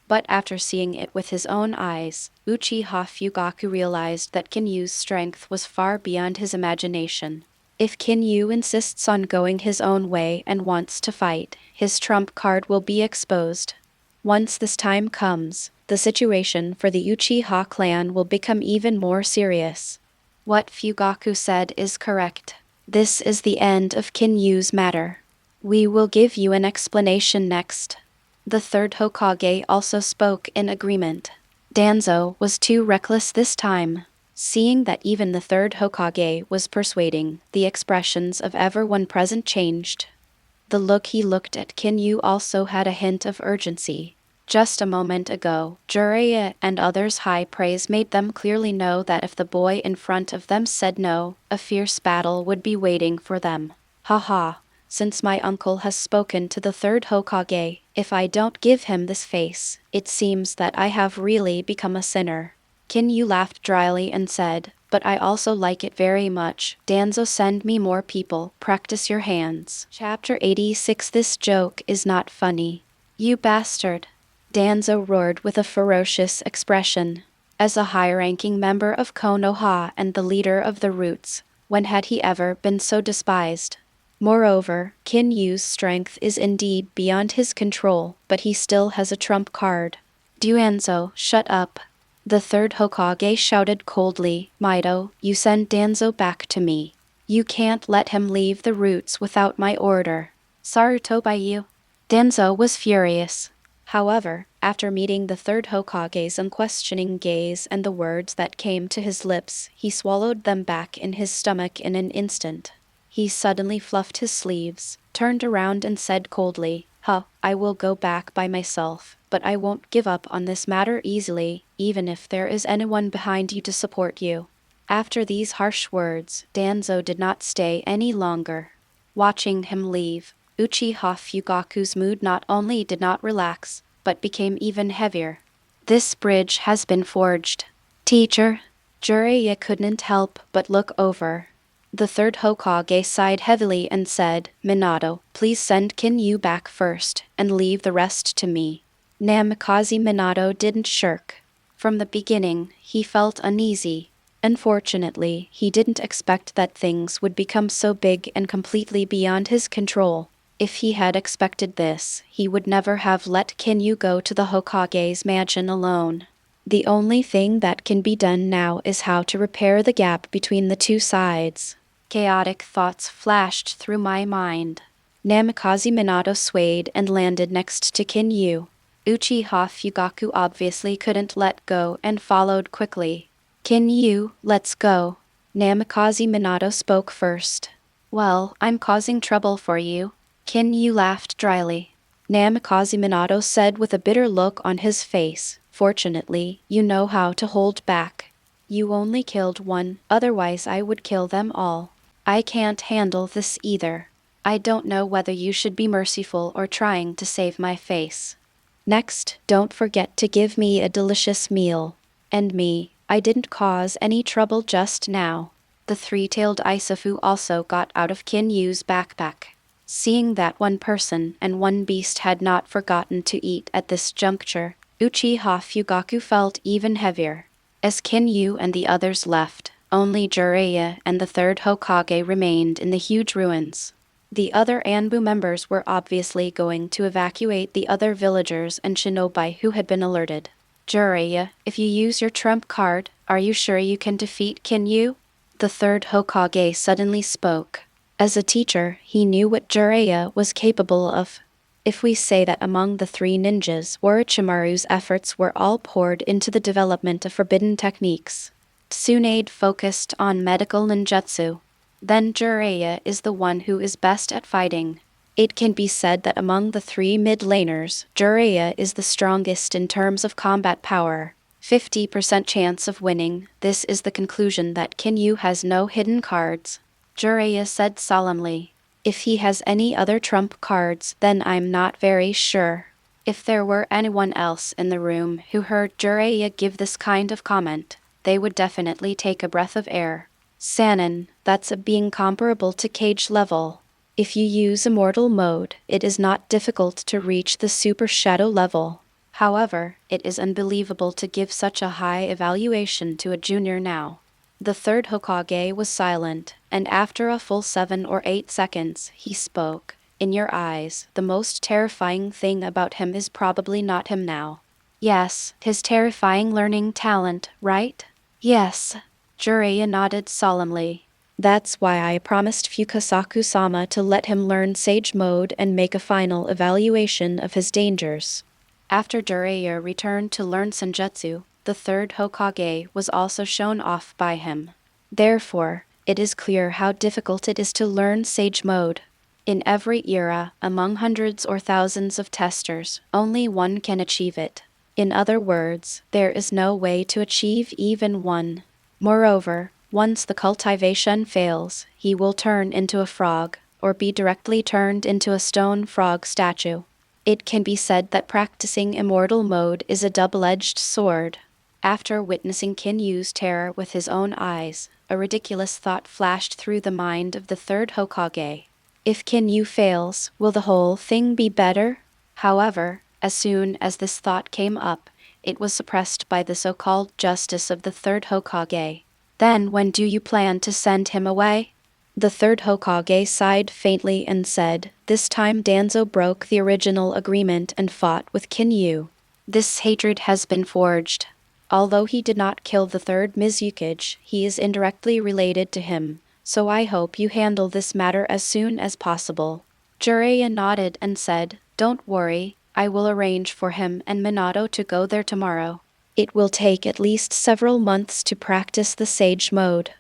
But after seeing it with his own eyes, Uchiha Fugaku realized that Kinyu's strength was far beyond his imagination. If Kinyu insists on going his own way and wants to fight, his trump card will be exposed. Once this time comes, the situation for the Uchiha clan will become even more serious. What Fugaku said is correct. This is the end of Kinyu's matter. We will give you an explanation next. The third Hokage also spoke in agreement. Danzo was too reckless this time. Seeing that even the third Hokage was persuading, the expressions of everyone present changed. The look he looked at Kinyu also had a hint of urgency. Just a moment ago, Jiraiya and others' high praise made them clearly know that if the boy in front of them said no, a fierce battle would be waiting for them. Haha, since my uncle has spoken to the third Hokage, if I don't give him this face, it seems that I have really become a sinner. Kinyu laughed dryly and said, but I also like it very much. Danzo, send me more people, practice your hands. Chapter 86. This joke is not funny. You bastard. Danzo roared with a ferocious expression. As a high-ranking member of Konoha and the leader of the Roots, when had he ever been so despised? Moreover, Kinyu's strength is indeed beyond his control, but he still has a trump card. Danzo, shut up. The third Hokage shouted coldly, Mido, you send Danzo back to me. You can't let him leave the Roots without my order. Saruto by you. Danzo was furious. However, after meeting the third Hokage's unquestioning gaze and the words that came to his lips, he swallowed them back in his stomach in an instant. He suddenly fluffed his sleeves, turned around and said coldly, I will go back by myself, but I won't give up on this matter easily, even if there is anyone behind you to support you. After these harsh words, Danzo did not stay any longer. Watching him leave, Uchiha Fugaku's mood not only did not relax, but became even heavier. This bridge has been forged. Teacher, Jiraiya couldn't help but look over. The third Hokage sighed heavily and said, Minato, please send Kinyu back first, and leave the rest to me. Namikaze Minato didn't shirk. From the beginning, he felt uneasy. Unfortunately, he didn't expect that things would become so big and completely beyond his control. If he had expected this, he would never have let Kinyu go to the Hokage's mansion alone. The only thing that can be done now is how to repair the gap between the two sides. Chaotic thoughts flashed through my mind. Namikaze Minato swayed and landed next to Kinyu. Uchiha Fugaku obviously couldn't let go and followed quickly. Kinyu, let's go. Namikaze Minato spoke first. Well, I'm causing trouble for you. Kinyu laughed dryly. Namikaze Minato said with a bitter look on his face, fortunately, you know how to hold back. You only killed one, otherwise I would kill them all. I can't handle this either. I don't know whether you should be merciful or trying to save my face. Next, don't forget to give me a delicious meal. And me, I didn't cause any trouble just now. The three-tailed Isafu also got out of Kinyu's backpack. Seeing that one person and one beast had not forgotten to eat at this juncture, Uchiha Fugaku felt even heavier. As Kinyu and the others left, only Jiraiya and the third Hokage remained in the huge ruins. The other Anbu members were obviously going to evacuate the other villagers and shinobi who had been alerted. Jiraiya, if you use your trump card, are you sure you can defeat Kinyu? The third Hokage suddenly spoke. As a teacher, he knew what Jiraiya was capable of. If we say that among the three ninjas, Orochimaru's efforts were all poured into the development of forbidden techniques. Tsunade focused on medical ninjutsu. Then Jiraiya is the one who is best at fighting. It can be said that among the three mid-laners, Jiraiya is the strongest in terms of combat power. 50% chance of winning. This is the conclusion that Kinyu has no hidden cards. Jiraiya said solemnly. If he has any other trump cards, then I'm not very sure. If there were anyone else in the room who heard Jiraiya give this kind of comment, they would definitely take a breath of air. Sannin, that's a being comparable to cage level. If you use Immortal mode, it is not difficult to reach the Super Shadow level. However, it is unbelievable to give such a high evaluation to a junior now. The third Hokage was silent, and after a full 7 or 8 seconds, he spoke. In your eyes, the most terrifying thing about him is probably not him now. Yes, his terrifying learning talent, right? Yes. Jiraiya nodded solemnly. That's why I promised Fukasaku-sama to let him learn Sage Mode and make a final evaluation of his dangers. After Jiraiya returned to learn Senjutsu, the third Hokage was also shown off by him. Therefore, it is clear how difficult it is to learn Sage Mode. In every era, among hundreds or thousands of testers, only one can achieve it. In other words, there is no way to achieve even one. Moreover, once the cultivation fails, he will turn into a frog, or be directly turned into a stone frog statue. It can be said that practicing Immortal mode is a double-edged sword. After witnessing Kinyu's terror with his own eyes, a ridiculous thought flashed through the mind of the third Hokage. If Kinyu fails, will the whole thing be better? However, as soon as this thought came up, it was suppressed by the so-called justice of the third Hokage. Then when do you plan to send him away? The third Hokage sighed faintly and said, this time Danzo broke the original agreement and fought with Kinyu. This hatred has been forged. Although he did not kill the third Mizukage, he is indirectly related to him, so I hope you handle this matter as soon as possible. Jiraiya nodded and said, don't worry, I will arrange for him and Minato to go there tomorrow. It will take at least several months to practice the Sage Mode.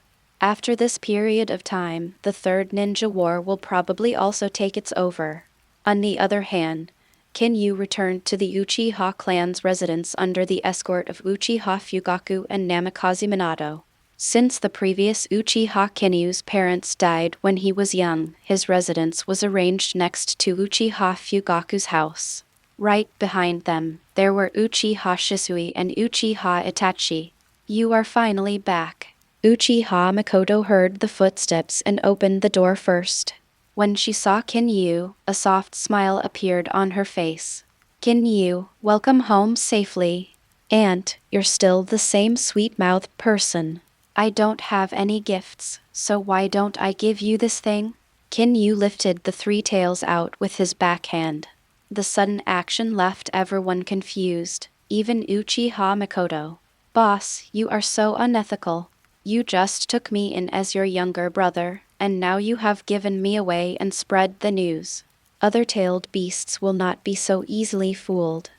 After this period of time, the third ninja war will probably also take its over. On the other hand, Kinyu returned to the Uchiha clan's residence under the escort of Uchiha Fugaku and Namikaze Minato. Since the previous Uchiha Kinyu's parents died when he was young, his residence was arranged next to Uchiha Fugaku's house. Right behind them, there were Uchiha Shisui and Uchiha Itachi. You are finally back. Uchiha Makoto heard the footsteps and opened the door first. When she saw Kinyu, a soft smile appeared on her face. Kinyu, welcome home safely. Aunt, you're still the same sweet-mouthed person. I don't have any gifts, so why don't I give you this thing? Kinyu lifted the three tails out with his backhand. The sudden action left everyone confused, even Uchiha Makoto. Boss, you are so unethical. You just took me in as your younger brother, and now you have given me away and spread the news. Other tailed beasts will not be so easily fooled.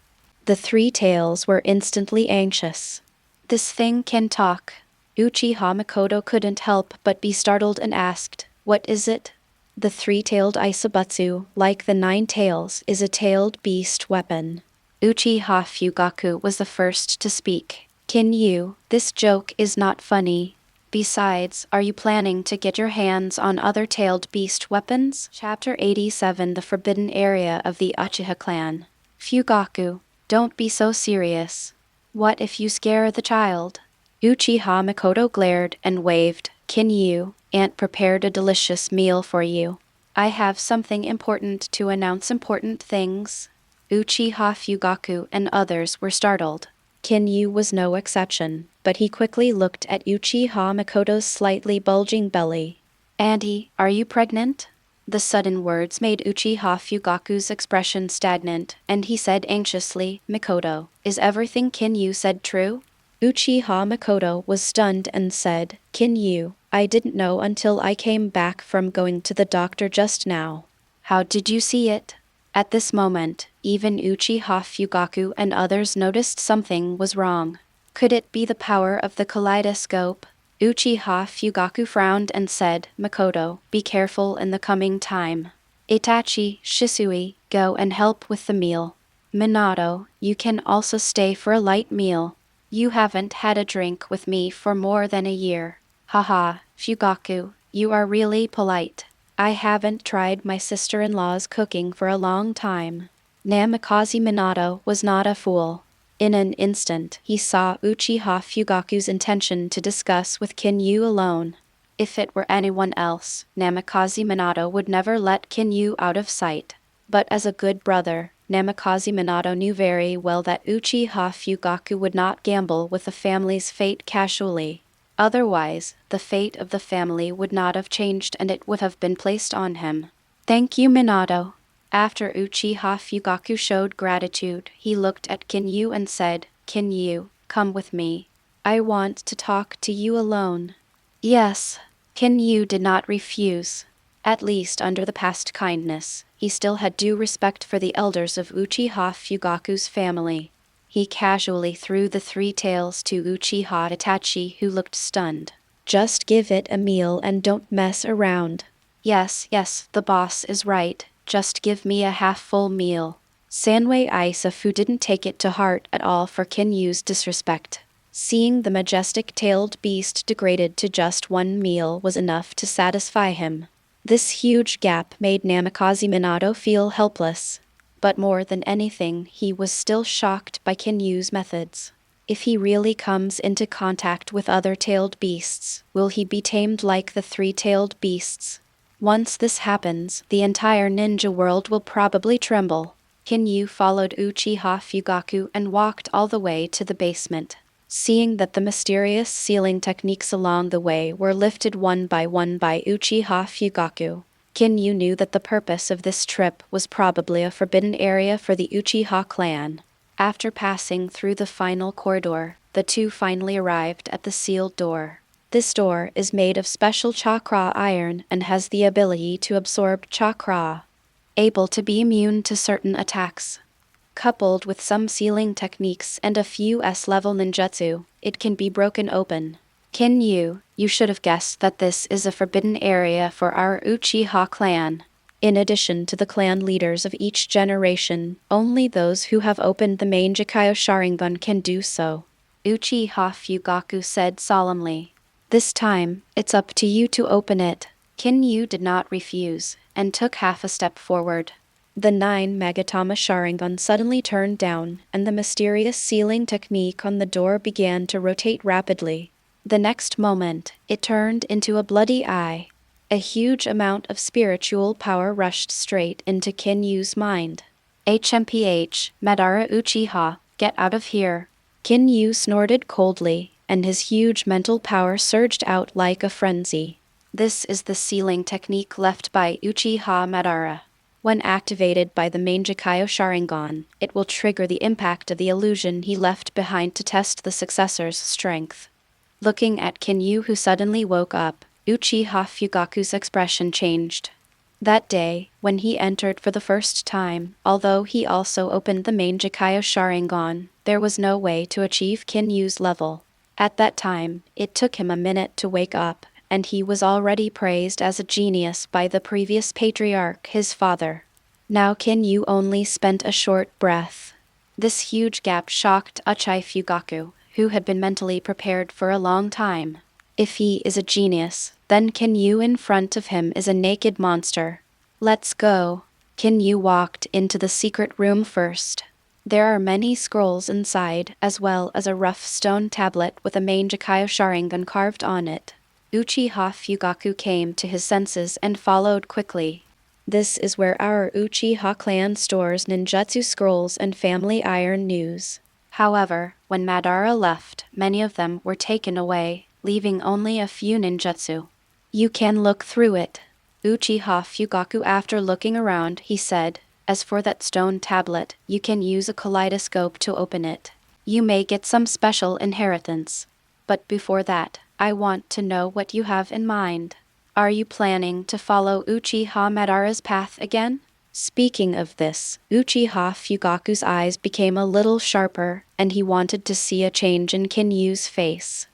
The three tails were instantly anxious. This thing can talk. Uchiha Makoto couldn't help but be startled and asked, what is it? The three-tailed Isabutsu, like the 9 tails, is a tailed beast weapon. Uchiha Fugaku was the first to speak. Kinyu, this joke is not funny. Besides, are you planning to get your hands on other tailed beast weapons? Chapter 87 The Forbidden Area of the Uchiha Clan. Fugaku, don't be so serious. What if you scare the child? Uchiha Makoto glared and waved. Kinyu, Aunt prepared a delicious meal for you. I have something important to announce. Important things. Uchiha Fugaku and others were startled. Kinyu was no exception, but he quickly looked at Uchiha Makoto's slightly bulging belly. Auntie, are you pregnant? The sudden words made Uchiha Fugaku's expression stagnant, and he said anxiously, Makoto, is everything Kinyu said true? Uchiha Makoto was stunned and said, Kinyu, I didn't know until I came back from going to the doctor just now. How did you see it? At this moment, even Uchiha Fugaku and others noticed something was wrong. Could it be the power of the kaleidoscope? Uchiha Fugaku frowned and said, Makoto, be careful in the coming time. Itachi, Shisui, go and help with the meal. Minato, you can also stay for a light meal. You haven't had a drink with me for more than a year. Haha, Fugaku, you are really polite. I haven't tried my sister-in-law's cooking for a long time. Namikaze Minato was not a fool. In an instant, he saw Uchiha Fugaku's intention to discuss with Kinyu alone. If it were anyone else, Namikaze Minato would never let Kinyu out of sight. But as a good brother, Namikaze Minato knew very well that Uchiha Fugaku would not gamble with the family's fate casually. Otherwise, the fate of the family would not have changed and it would have been placed on him. Thank you, Minato. After Uchiha Fugaku showed gratitude, he looked at Kinyu and said, Kinyu, come with me. I want to talk to you alone. Yes. Kinyu did not refuse. At least under the past kindness, he still had due respect for the elders of Uchiha Fugaku's family. He casually threw the 3 tails to Uchiha Itachi, who looked stunned. Just give it a meal and don't mess around. Yes, the boss is right. Just give me a half-full meal. Sanwei Isafu didn't take it to heart at all for Kinyu's disrespect. Seeing the majestic-tailed beast degraded to just 1 meal was enough to satisfy him. This huge gap made Namikaze Minato feel helpless. But more than anything, he was still shocked by Kinyu's methods. If he really comes into contact with other tailed beasts, will he be tamed like the 3-tailed beasts? Once this happens, the entire ninja world will probably tremble. Kinyu followed Uchiha Fugaku and walked all the way to the basement. Seeing that the mysterious sealing techniques along the way were lifted one by Uchiha Fugaku, Kinyu knew that the purpose of this trip was probably a forbidden area for the Uchiha clan. After passing through the final corridor, the two finally arrived at the sealed door. This door is made of special chakra iron and has the ability to absorb chakra, able to be immune to certain attacks. Coupled with some sealing techniques and a few S-level ninjutsu, it can be broken open. Kinyu, you should have guessed that this is a forbidden area for our Uchiha clan. In addition to the clan leaders of each generation, only those who have opened the main Jikayo Sharingan can do so. Uchiha Fugaku said solemnly. This time, it's up to you to open it. Kinyu did not refuse, and took half a step forward. The 9 Magatama Sharingan suddenly turned down, and the mysterious sealing technique on the door began to rotate rapidly. The next moment, it turned into a bloody eye. A huge amount of spiritual power rushed straight into Kinyu's mind. HMPH, Madara Uchiha, get out of here. Kinyu snorted coldly, and his huge mental power surged out like a frenzy. This is the sealing technique left by Uchiha Madara. When activated by the main Jikayo Sharingan, it will trigger the impact of the illusion he left behind to test the successor's strength. Looking at Kinyu, who suddenly woke up, Uchiha Fugaku's expression changed. That day, when he entered for the first time, although he also opened the main Jikayo Sharingan, there was no way to achieve Kinyu's level. At that time, it took him a minute to wake up, and he was already praised as a genius by the previous patriarch, his father. Now Kinyu only spent a short breath. This huge gap shocked Uchiha Fugaku, who had been mentally prepared for a long time. If he is a genius, then Kinyu in front of him is a naked monster. Let's go. Kinyu walked into the secret room first. There are many scrolls inside, as well as a rough stone tablet with a main Jikayo Sharingan carved on it. Uchiha Fugaku came to his senses and followed quickly. This is where our Uchiha clan stores ninjutsu scrolls and family iron news. However, when Madara left, many of them were taken away, leaving only a few ninjutsu. You can look through it. Uchiha Fugaku, after looking around, he said, as for that stone tablet, you can use a kaleidoscope to open it. You may get some special inheritance. But before that, I want to know what you have in mind. Are you planning to follow Uchiha Madara's path again? Speaking of this, Uchiha Fugaku's eyes became a little sharper, and he wanted to see a change in Kinyu's face.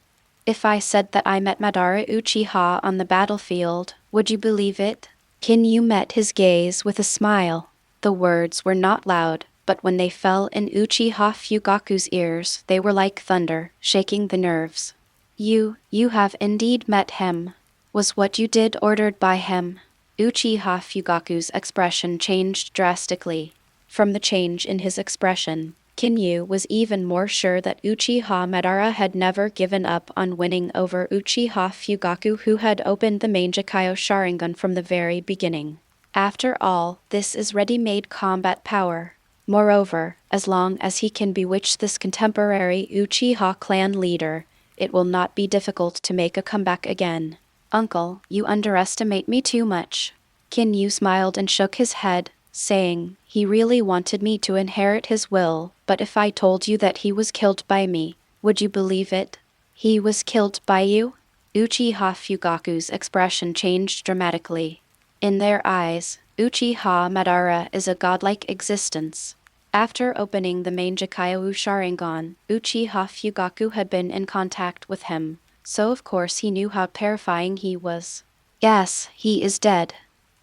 If I said that I met Madara Uchiha on the battlefield, would you believe it? Kinyu met his gaze with a smile. The words were not loud, but when they fell in Uchiha Fugaku's ears, they were like thunder, shaking the nerves. You have indeed met him. Was what you did ordered by him? Uchiha Fugaku's expression changed drastically. From the change in his expression, Kinyu was even more sure that Uchiha Madara had never given up on winning over Uchiha Fugaku, who had opened the main Jikayo Sharingan from the very beginning. After all, this is ready-made combat power. Moreover, as long as he can bewitch this contemporary Uchiha clan leader, it will not be difficult to make a comeback again. Uncle, you underestimate me too much. Kinyu smiled and shook his head, saying, he really wanted me to inherit his will, but if I told you that he was killed by me, would you believe it? He was killed by you? Uchiha Fugaku's expression changed dramatically. In their eyes, Uchiha Madara is a godlike existence. After opening the Manjikayu Sharingan, Uchiha Fugaku had been in contact with him, so of course he knew how terrifying he was. Yes, he is dead.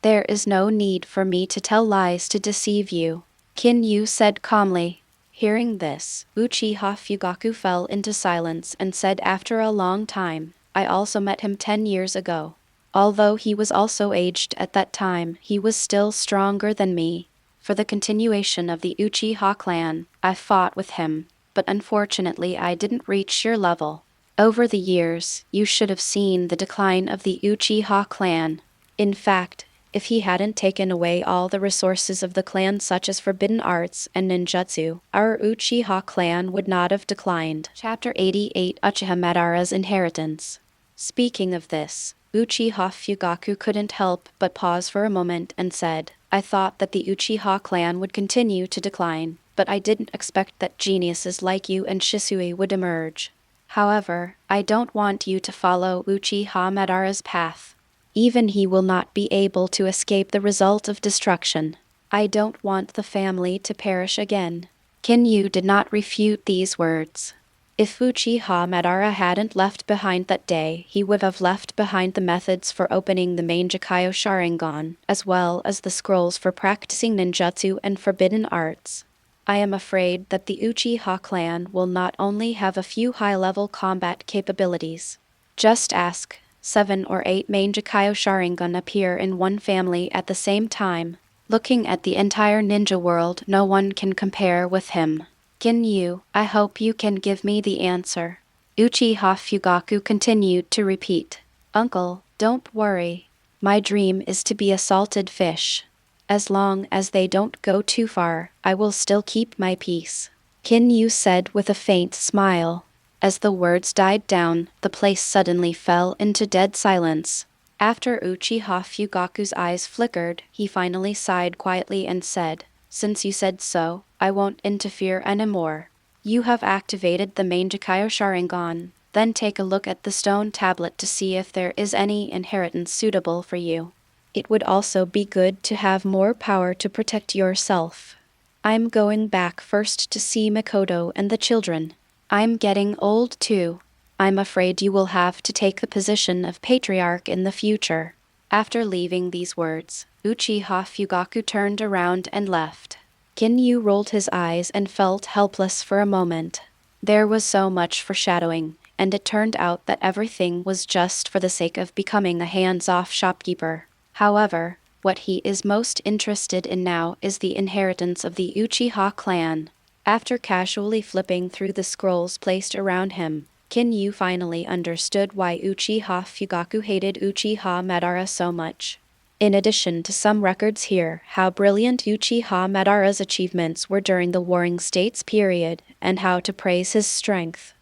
There is no need for me to tell lies to deceive you, Kinyu said calmly. Hearing this, Uchiha Fugaku fell into silence and said after a long time, I also met him 10 years ago. Although he was also aged at that time, he was still stronger than me. For the continuation of the Uchiha clan, I fought with him, but unfortunately I didn't reach your level. Over the years, you should have seen the decline of the Uchiha clan. In fact, if he hadn't taken away all the resources of the clan such as forbidden arts and ninjutsu, our Uchiha clan would not have declined. Chapter 88 Uchiha Madara's Inheritance. Speaking of this, Uchiha Fugaku couldn't help but pause for a moment and said, I thought that the Uchiha clan would continue to decline, but I didn't expect that geniuses like you and Shisui would emerge. However, I don't want you to follow Uchiha Madara's path. Even he will not be able to escape the result of destruction. I don't want the family to perish again. Kinyu did not refute these words. If Uchiha Madara hadn't left behind that day, he would have left behind the methods for opening the Manjikayu Sharingan, as well as the scrolls for practicing ninjutsu and forbidden arts. I am afraid that the Uchiha clan will not only have a few high-level combat capabilities. Just ask, 7 or 8 Manjikayu Sharingan appear in one family at the same time. Looking at the entire ninja world, no one can compare with him. Kinyu, I hope you can give me the answer. Uchiha Fugaku continued to repeat. Uncle, don't worry. My dream is to be a salted fish. As long as they don't go too far, I will still keep my peace. Kinyu said with a faint smile. As the words died down, the place suddenly fell into dead silence. After Uchiha Fugaku's eyes flickered, he finally sighed quietly and said, Since you said so, I won't interfere anymore. You have activated the Manjikayu Sharingan, then take a look at the stone tablet to see if there is any inheritance suitable for you. It would also be good to have more power to protect yourself. I'm going back first to see Mikoto and the children. I'm getting old too. I'm afraid you will have to take the position of patriarch in the future. After leaving these words, Uchiha Fugaku turned around and left. Kinyu rolled his eyes and felt helpless for a moment. There was so much foreshadowing, and it turned out that everything was just for the sake of becoming a hands-off shopkeeper. However, what he is most interested in now is the inheritance of the Uchiha clan. After casually flipping through the scrolls placed around him, Kinyu finally understood why Uchiha Fugaku hated Uchiha Madara so much. In addition to some records here, how brilliant Uchiha Madara's achievements were during the Warring States period, and how to praise his strength.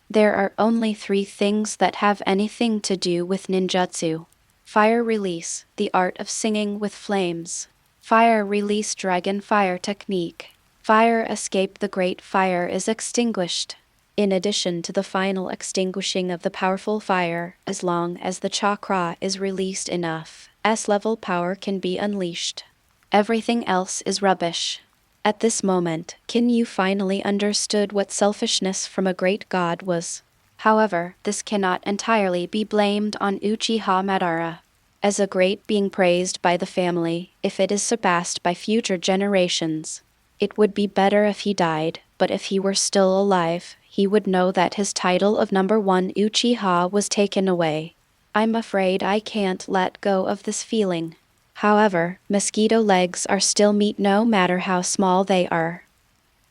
There are only 3 things that have anything to do with ninjutsu. Fire release, the art of singing with flames. Fire release dragon fire technique. Fire escape the great fire is extinguished. In addition to the final extinguishing of the powerful fire, as long as the chakra is released enough, S-level power can be unleashed. Everything else is rubbish. At this moment, Kinyu finally understood what selfishness from a great god was. However, this cannot entirely be blamed on Uchiha Madara. As a great being praised by the family, if it is surpassed by future generations, it would be better if he died, but if he were still alive, he would know that his title of number 1 Uchiha was taken away. I'm afraid I can't let go of this feeling. However, mosquito legs are still meat no matter how small they are.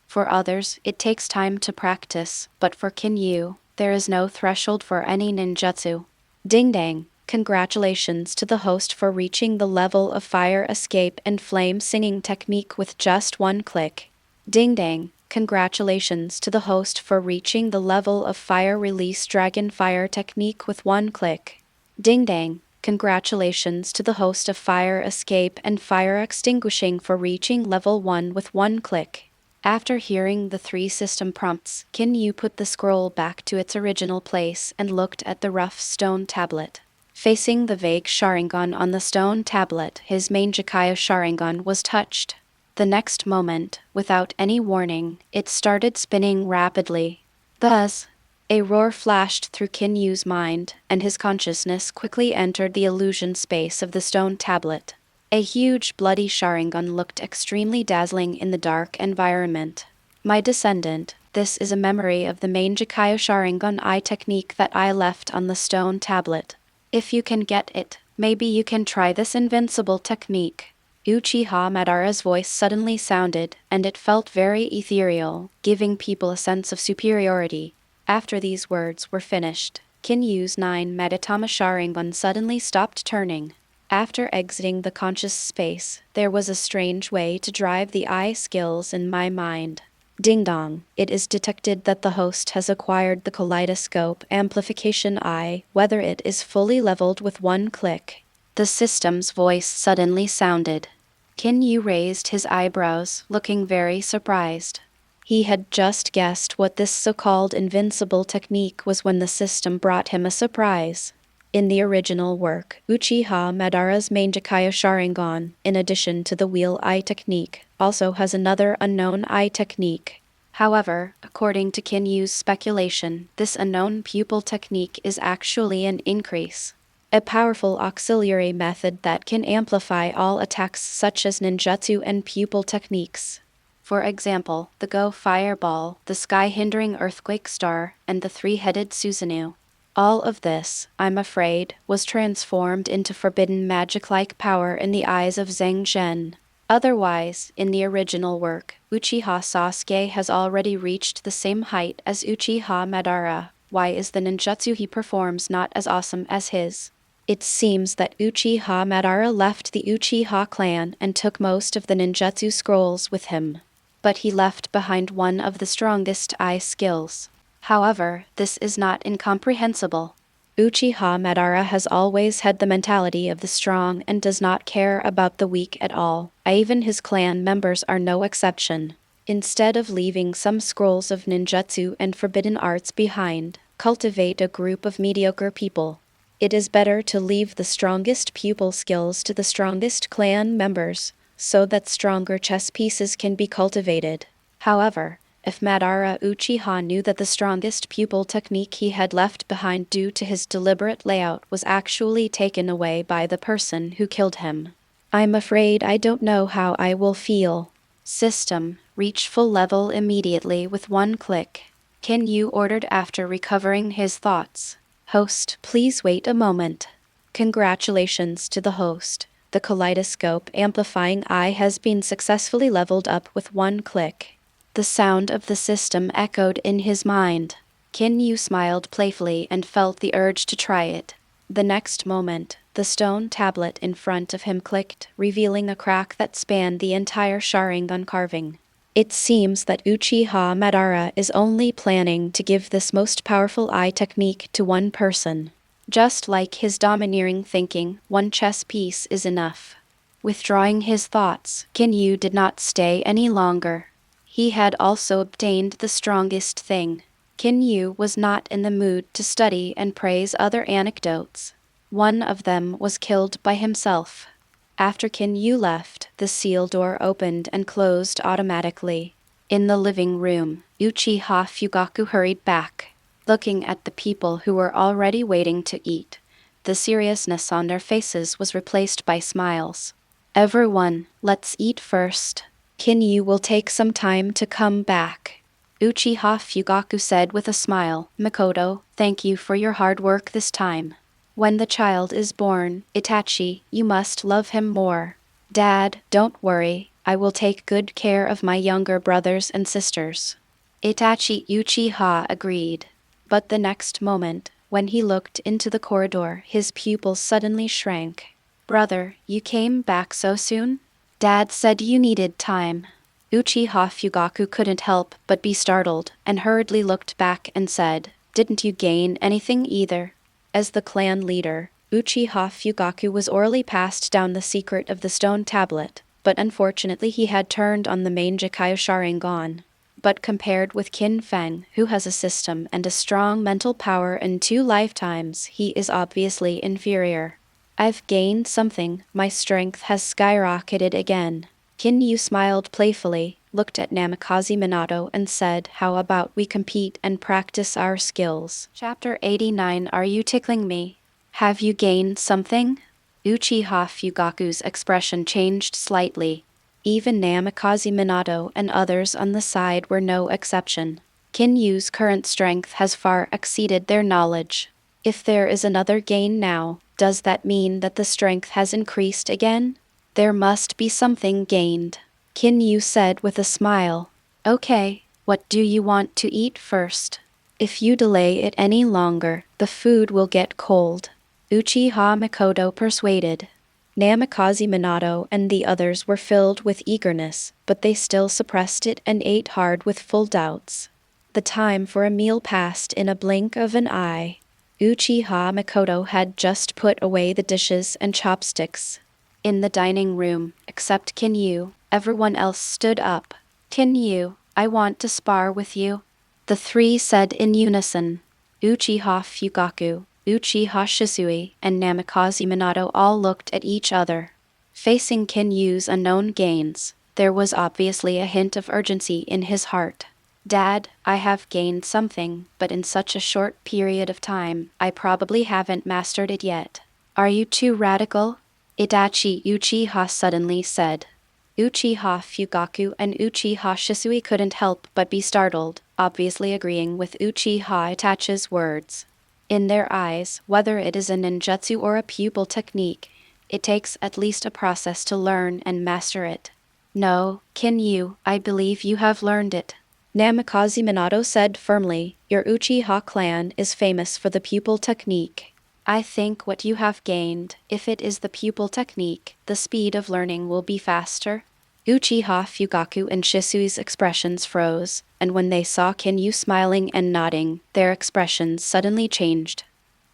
For others, it takes time to practice, but for Kinyu, there is no threshold for any ninjutsu. Ding dang, congratulations to the host for reaching the level of fire escape and flame singing technique with just 1 click. Ding dang, Congratulations to the host for reaching the level of fire release dragon fire technique with one click. Ding dang. Congratulations to the host of fire escape and fire extinguishing for reaching level 1 with one click. After hearing the 3 system prompts, Kinyu put the scroll back to its original place and looked at the rough stone tablet. Facing the vague Sharingan on the stone tablet, his main Jikaya Sharingan was touched. The next moment, without any warning, it started spinning rapidly. Thus, a roar flashed through Kinyu's mind, and his consciousness quickly entered the illusion space of the stone tablet. A huge bloody Sharingan looked extremely dazzling in the dark environment. My descendant, this is a memory of the main Jikaya Sharingan eye technique that I left on the stone tablet. If you can get it, maybe you can try this invincible technique. Uchiha Madara's voice suddenly sounded, and it felt very ethereal, giving people a sense of superiority. After these words were finished, Kinyu's 9 Madatama Sharingan suddenly stopped turning. After exiting the conscious space, there was a strange way to drive the eye skills in my mind. Ding dong, it is detected that the host has acquired the kaleidoscope amplification eye, whether it is fully leveled with one click. The system's voice suddenly sounded. Kinyu raised his eyebrows, looking very surprised. He had just guessed what this so-called invincible technique was when the system brought him a surprise. In the original work, Uchiha Madara's main Jikaya Sharingan, in addition to the wheel eye technique, also has another unknown eye technique. However, according to Kinyu's speculation, this unknown pupil technique is actually an increase. A powerful auxiliary method that can amplify all attacks such as ninjutsu and pupil techniques. For example, the Hao Fireball, the sky-hindering earthquake star, and the 3-headed Susanoo. All of this, I'm afraid, was transformed into forbidden magic-like power in the eyes of Zhang Zhen. Otherwise, in the original work, Uchiha Sasuke has already reached the same height as Uchiha Madara. Why is the ninjutsu he performs not as awesome as his? It seems that Uchiha Madara left the Uchiha clan and took most of the ninjutsu scrolls with him. But he left behind one of the strongest eye skills. However, this is not incomprehensible. Uchiha Madara has always had the mentality of the strong and does not care about the weak at all. Even his clan members are no exception. Instead of leaving some scrolls of ninjutsu and forbidden arts behind, cultivate a group of mediocre people. It is better to leave the strongest pupil skills to the strongest clan members, so that stronger chess pieces can be cultivated. However, if Madara Uchiha knew that the strongest pupil technique he had left behind due to his deliberate layout was actually taken away by the person who killed him, I'm afraid I don't know how I will feel. System, reach full level immediately with one click. Kinyu ordered after recovering his thoughts. Host, please wait a moment. Congratulations to the host. The kaleidoscope amplifying eye has been successfully leveled up with one click. The sound of the system echoed in his mind. Kinyu smiled playfully and felt the urge to try it. The next moment, the stone tablet in front of him clicked, revealing a crack that spanned the entire Sharingan carving. It seems that Uchiha Madara is only planning to give this most powerful eye technique to one person. Just like his domineering thinking, one chess piece is enough. Withdrawing his thoughts, Kinyu did not stay any longer. He had also obtained the strongest thing. Kinyu was not in the mood to study and praise other anecdotes. One of them was killed by himself. After Kinyu left, the seal door opened and closed automatically. In the living room, Uchiha Fugaku hurried back, looking at the people who were already waiting to eat. The seriousness on their faces was replaced by smiles. Everyone, let's eat first. Kinyu will take some time to come back. Uchiha Fugaku said with a smile, Mikoto, thank you for your hard work this time. When the child is born, Itachi, you must love him more. Dad, don't worry, I will take good care of my younger brothers and sisters. Itachi Uchiha agreed. But the next moment, when he looked into the corridor, his pupils suddenly shrank. Brother, you came back so soon? Dad said you needed time. Uchiha Fugaku couldn't help but be startled, and hurriedly looked back and said, "Didn't you gain anything either?" As the clan leader, Uchiha Fugaku was orally passed down the secret of the stone tablet, but unfortunately he had turned on the main Jikaya Sharingan. But compared with Qin Feng, who has a system and a strong mental power in 2 lifetimes, he is obviously inferior. "I've gained something, my strength has skyrocketed again." Kinyu smiled playfully, looked at Namikaze Minato and said, "How about we compete and practice our skills?" Chapter 89. Are you tickling me? Have you gained something? Uchiha Fugaku's expression changed slightly. Even Namikaze Minato and others on the side were no exception. Kinyu's current strength has far exceeded their knowledge. If there is another gain now, does that mean that the strength has increased again? There must be something gained. Kinyu said with a smile. "Okay, what do you want to eat first? If you delay it any longer, the food will get cold." Uchiha Mikoto persuaded. Namikaze Minato and the others were filled with eagerness, but they still suppressed it and ate hard with full doubts. The time for a meal passed in a blink of an eye. Uchiha Mikoto had just put away the dishes and chopsticks. In the dining room, except Kinyu, everyone else stood up. "Kinyu, I want to spar with you," the 3 said in unison. Uchiha Fugaku, Uchiha Shisui, and Namikaze Minato all looked at each other. Facing Kinyu's unknown gains, there was obviously a hint of urgency in his heart. "Dad, I have gained something, but in such a short period of time, I probably haven't mastered it yet." "Are you too radical?" Itachi Uchiha suddenly said. Uchiha Fugaku and Uchiha Shisui couldn't help but be startled, obviously agreeing with Uchiha Itachi's words. In their eyes, whether it is a ninjutsu or a pupil technique, it takes at least a process to learn and master it. "No, Kinyu, I believe you have learned it," Namikaze Minato said firmly. "Your Uchiha clan is famous for the pupil technique. I think what you have gained, if it is the pupil technique, the speed of learning will be faster." Uchiha Fugaku and Shisui's expressions froze, and when they saw Kinyu smiling and nodding, their expressions suddenly changed.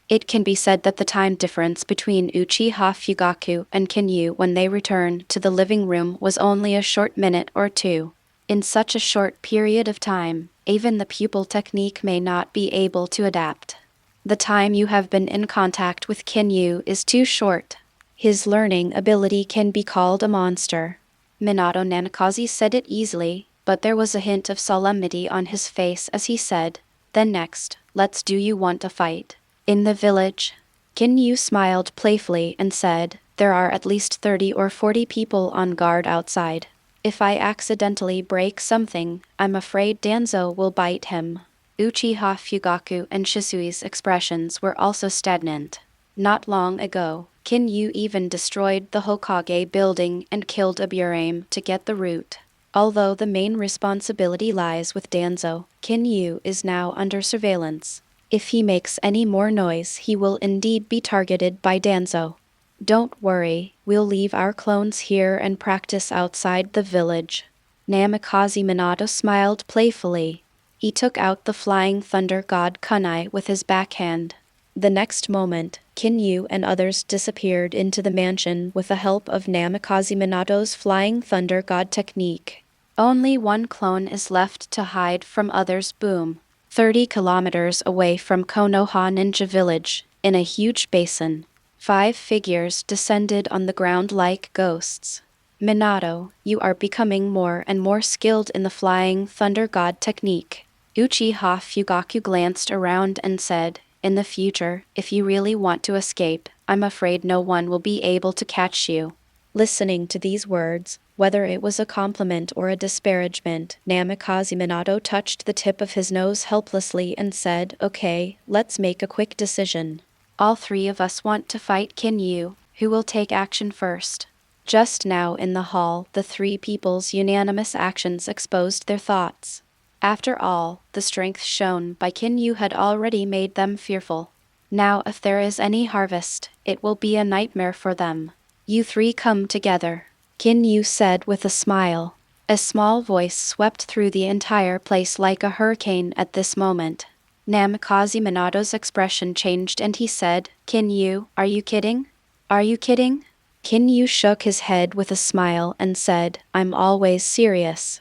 It can be said that the time difference between Uchiha Fugaku and Kinyu when they returned to the living room was only a short minute or 2. In such a short period of time, even the pupil technique may not be able to adapt. The time you have been in contact with Kinyu is too short. His learning ability can be called a monster. Minato Namikaze said it easily, but there was a hint of solemnity on his face as he said, "Then next, do you want to fight? In the village?" Kinyu smiled playfully and said, "There are at least 30 or 40 people on guard outside. If I accidentally break something, I'm afraid Danzo will bite him." Uchiha Fugaku and Shisui's expressions were also stagnant. Not long ago, Kinyu even destroyed the Hokage building and killed a Burame to get the root. Although the main responsibility lies with Danzo, Kinyu is now under surveillance. If he makes any more noise, he will indeed be targeted by Danzo. "Don't worry, we'll leave our clones here and practice outside the village." Namikaze Minato smiled playfully. He took out the flying thunder god kunai with his backhand. The next moment, Kinyu and others disappeared into the mansion with the help of Namikaze Minato's flying thunder god technique. Only one clone is left to hide from others. Boom. 30 kilometers away from Konoha Ninja Village, in a huge basin, 5 figures descended on the ground like ghosts. "Minato, you are becoming more and more skilled in the flying thunder god technique." Uchiha Fugaku glanced around and said, "In the future, if you really want to escape, I'm afraid no one will be able to catch you." Listening to these words, whether it was a compliment or a disparagement, Namikaze Minato touched the tip of his nose helplessly and said, "Okay, let's make a quick decision. All 3 of us want to fight Kinyu. Who will take action first?" Just now in the hall, the 3 people's unanimous actions exposed their thoughts. After all, the strength shown by Kinyu had already made them fearful. Now if there is any harvest, it will be a nightmare for them. "You 3 come together," Kinyu said with a smile. A small voice swept through the entire place like a hurricane at this moment. Namikaze Minato's expression changed and he said, "Kinyu, are you kidding? Are you kidding?" Kinyu shook his head with a smile and said, "I'm always serious.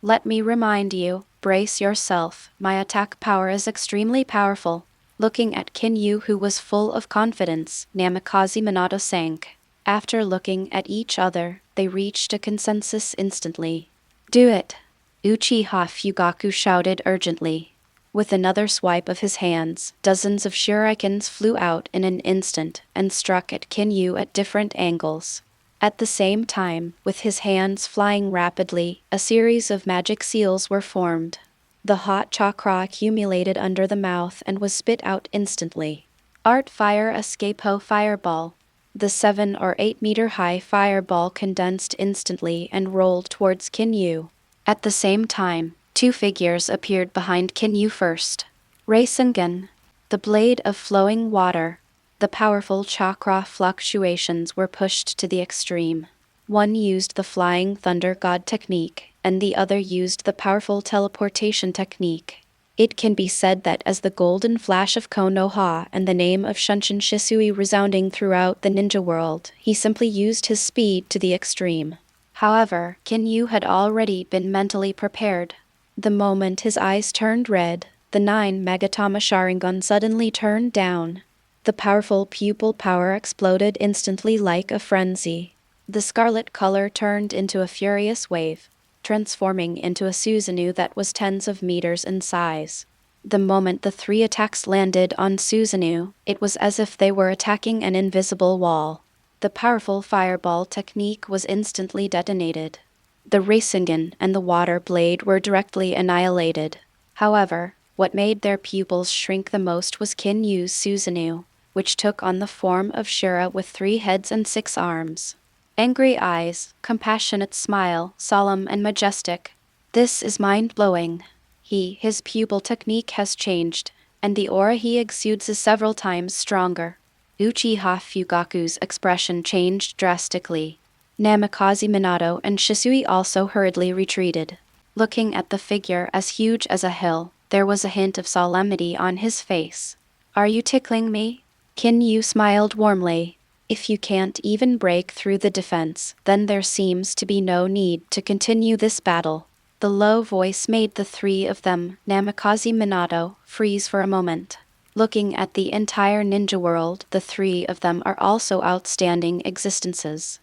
Let me remind you, brace yourself, my attack power is extremely powerful." Looking at Kinyu, who was full of confidence, Namikaze Minato sank. After looking at each other, they reached a consensus instantly. "Do it!" Uchiha Fugaku shouted urgently. With another swipe of his hands, dozens of shurikens flew out in an instant and struck at Kinyu at different angles. At the same time, with his hands flying rapidly, a series of magic seals were formed. The hot chakra accumulated under the mouth and was spit out instantly. Art Fire Escape Hao Fireball. The 7 or 8 meter high fireball condensed instantly and rolled towards Kinyu. At the same time, 2 figures appeared behind Kinyu first. Rasengan, the blade of flowing water. The powerful chakra fluctuations were pushed to the extreme. One used the flying thunder god technique, and the other used the powerful teleportation technique. It can be said that as the golden flash of Konoha and the name of Shunshin Shisui resounding throughout the ninja world, he simply used his speed to the extreme. However, Kinyu had already been mentally prepared. The moment his eyes turned red, the 9 Magatama Sharingan suddenly turned down. The powerful pupil power exploded instantly like a frenzy. The scarlet color turned into a furious wave, transforming into a Susanoo that was tens of meters in size. The moment the 3 attacks landed on Susanoo, it was as if they were attacking an invisible wall. The powerful fireball technique was instantly detonated. The Rasengan and the water blade were directly annihilated. However, what made their pupils shrink the most was Kinyu's Susanoo, which took on the form of Shura with 3 heads and 6 arms. Angry eyes, compassionate smile, solemn and majestic. This is mind-blowing. His pupil technique has changed, and the aura he exudes is several times stronger. Uchiha Fugaku's expression changed drastically. Namikaze Minato and Shisui also hurriedly retreated. Looking at the figure as huge as a hill, there was a hint of solemnity on his face. "Are you tickling me?" Kinyu smiled warmly. "If you can't even break through the defense, then there seems to be no need to continue this battle." The low voice made the 3 of them, Namikaze Minato, freeze for a moment. Looking at the entire ninja world, the 3 of them are also outstanding existences.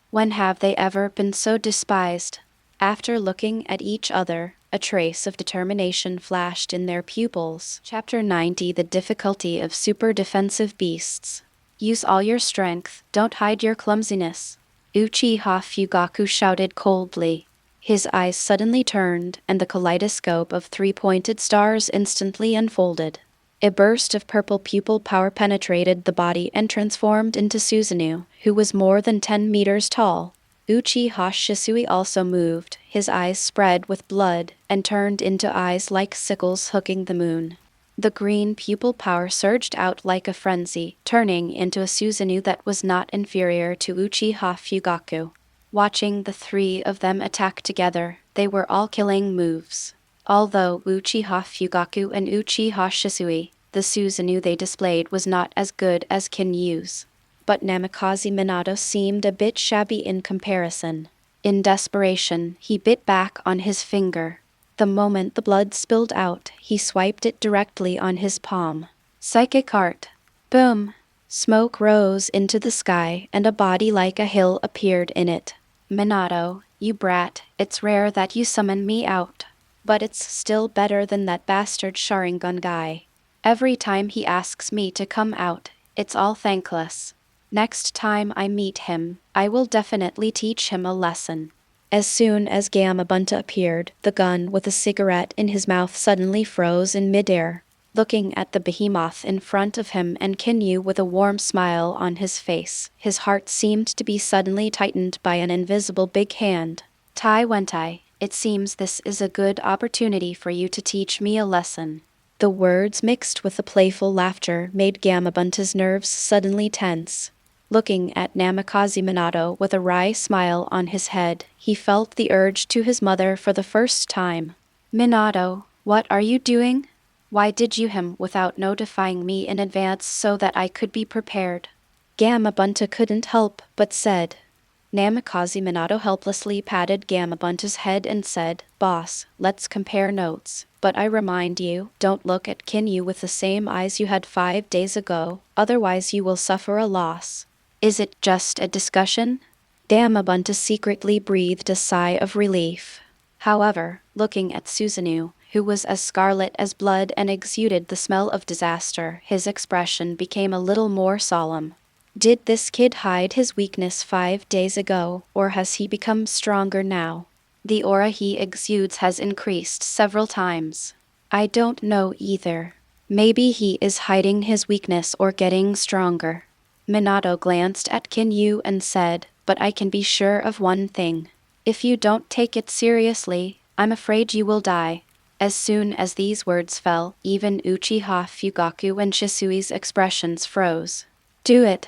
When have they ever been so despised? After looking at each other, a trace of determination flashed in their pupils. Chapter 90: The Difficulty of Super Defensive Beasts. Use all your strength, don't hide your clumsiness. Uchiha Fugaku shouted coldly. His eyes suddenly turned, and the kaleidoscope of 3-pointed stars instantly unfolded. A burst of purple pupil power penetrated the body and transformed into Susanoo, who was more than 10 meters tall. Uchiha Shisui also moved, his eyes spread with blood, and turned into eyes like sickles hooking the moon. The green pupil power surged out like a frenzy, turning into a Susanoo that was not inferior to Uchiha Fugaku. Watching the 3 of them attack together, they were all killing moves. Although Uchiha Fugaku and Uchiha Shisui, the Susanoo they displayed was not as good as Kinyu's. But Namikaze Minato seemed a bit shabby in comparison. In desperation, he bit back on his finger. The moment the blood spilled out, he swiped it directly on his palm. Psychic art. Boom! Smoke rose into the sky, and a body like a hill appeared in it. "Minato, you brat, it's rare that you summon me out. But it's still better than that bastard Sharingan guy. Every time he asks me to come out, it's all thankless. Next time I meet him, I will definitely teach him a lesson." As soon as Gamabunta appeared, the gun with a cigarette in his mouth suddenly froze in midair. Looking at the behemoth in front of him and Kinyu with a warm smile on his face, his heart seemed to be suddenly tightened by an invisible big hand. "Tai Wentai, it seems this is a good opportunity for you to teach me a lesson." The words mixed with a playful laughter made Gamabunta's nerves suddenly tense. Looking at Namikaze Minato with a wry smile on his head, he felt the urge to his mother for the first time. Minato, what are you doing? Why did you him without notifying me in advance so that I could be prepared? Gamabunta couldn't help but said. Namikaze Minato helplessly patted Gamabunta's head and said, Boss, let's compare notes. But I remind you, don't look at Kinyu with the same eyes you had 5 days ago, otherwise you will suffer a loss. Is it just a discussion? Gamabunta secretly breathed a sigh of relief. However, looking at Susanoo, who was as scarlet as blood and exuded the smell of disaster, his expression became a little more solemn. Did this kid hide his weakness 5 days ago, or has he become stronger now? The aura he exudes has increased several times. I don't know either. Maybe he is hiding his weakness or getting stronger. Minato glanced at Kinyu and said, but I can be sure of one thing. If you don't take it seriously, I'm afraid you will die. As soon as these words fell, even Uchiha Fugaku and Shisui's expressions froze. Do it.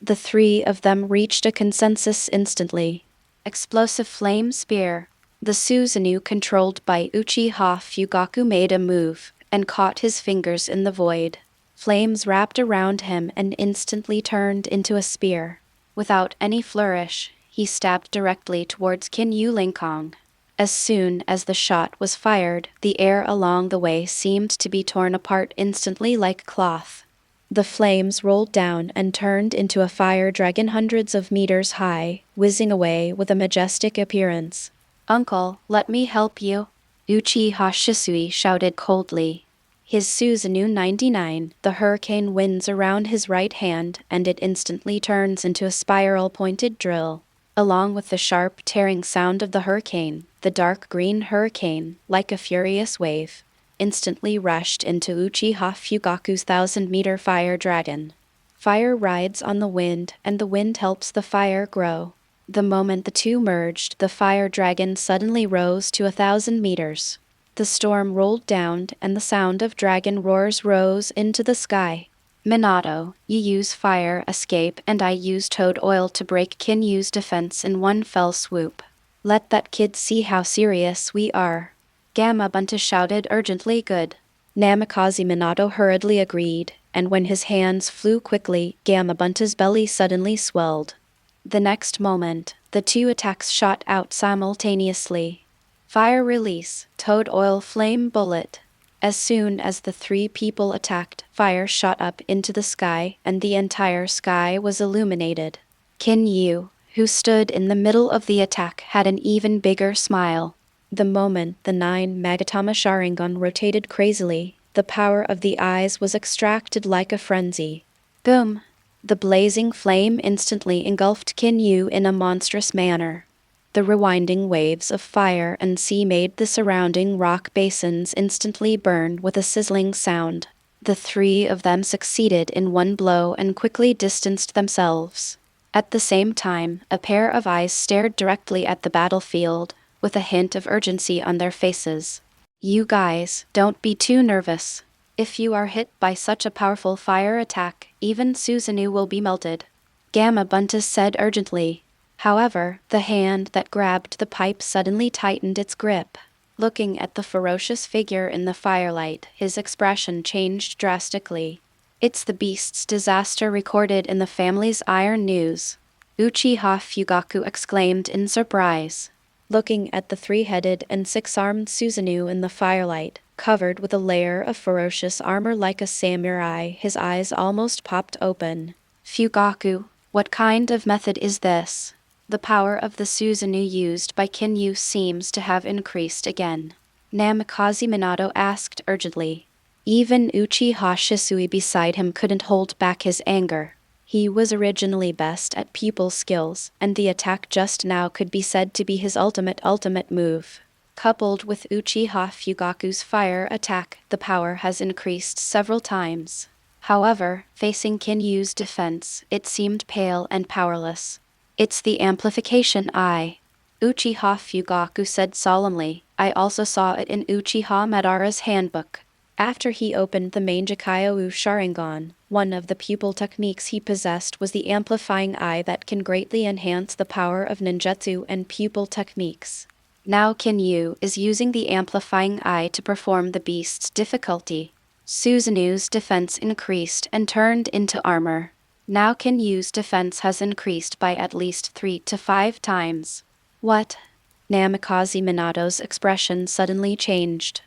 The three of them reached a consensus instantly. Explosive flame spear. The Susanoo controlled by Uchiha Fugaku made a move, and caught his fingers in the void. Flames wrapped around him and instantly turned into a spear. Without any flourish, he stabbed directly towards Kinyu Linkong. As soon as the shot was fired, the air along the way seemed to be torn apart instantly like cloth. The flames rolled down and turned into a fire dragon hundreds of meters high, whizzing away with a majestic appearance. Uncle, let me help you. Uchiha Shisui shouted coldly. His Susanoo 99, the hurricane winds around his right hand, and it instantly turns into a spiral-pointed drill. Along with the sharp, tearing sound of the hurricane, the dark green hurricane, like a furious wave, instantly rushed into Uchiha Fugaku's 1,000-meter fire dragon. Fire rides on the wind, and the wind helps the fire grow. The moment the two merged, the fire dragon suddenly rose to 1,000 meters. The storm rolled down, and the sound of dragon roars rose into the sky. Minato, you use fire escape, and I use toad oil to break Kinyu's defense in one fell swoop. Let that kid see how serious we are. Gamabunta shouted urgently. Good. Namikaze Minato hurriedly agreed, and when his hands flew quickly, Gamabunta's belly suddenly swelled. The next moment, the two attacks shot out simultaneously. Fire release, toad oil flame bullet. As soon as the three people attacked, fire shot up into the sky, and the entire sky was illuminated. Kinyu, who stood in the middle of the attack, had an even bigger smile. The moment the 9 Magatama Sharingan rotated crazily, the power of the eyes was extracted like a frenzy. Boom! The blazing flame instantly engulfed Kinyu in a monstrous manner. The rewinding waves of fire and sea made the surrounding rock basins instantly burn with a sizzling sound. The three of them succeeded in one blow and quickly distanced themselves. At the same time, a pair of eyes stared directly at the battlefield, with a hint of urgency on their faces. You guys, don't be too nervous. If you are hit by such a powerful fire attack, even Susanoo will be melted. Gamabunta said urgently. However, the hand that grabbed the pipe suddenly tightened its grip. Looking at the ferocious figure in the firelight, his expression changed drastically. It's the beast's disaster recorded in the family's Iron News. Uchiha Fugaku exclaimed in surprise. Looking at the three-headed and six-armed Susanoo in the firelight, covered with a layer of ferocious armor like a samurai, his eyes almost popped open. Fugaku, what kind of method is this? The power of the Susanoo used by Kinyu seems to have increased again. Namikaze Minato asked urgently. Even Uchiha Shisui beside him couldn't hold back his anger. He was originally best at people skills, and the attack just now could be said to be his ultimate move. Coupled with Uchiha Fugaku's fire attack, the power has increased several times. However, facing Kinyu's defense, it seemed pale and powerless. It's the amplification eye. Uchiha Fugaku said solemnly. I also saw it in Uchiha Madara's handbook. After he opened the Manjikyo Sharingan, One of the pupil techniques he possessed was the amplifying eye that can greatly enhance the power of ninjutsu and pupil techniques. Now Kinyu is using the amplifying eye to perform the beast's difficulty. Susanoo's defense increased and turned into armor. Now Kinyu's defense has increased by at least 3 to 5 times. What? Namikaze Minato's expression suddenly changed.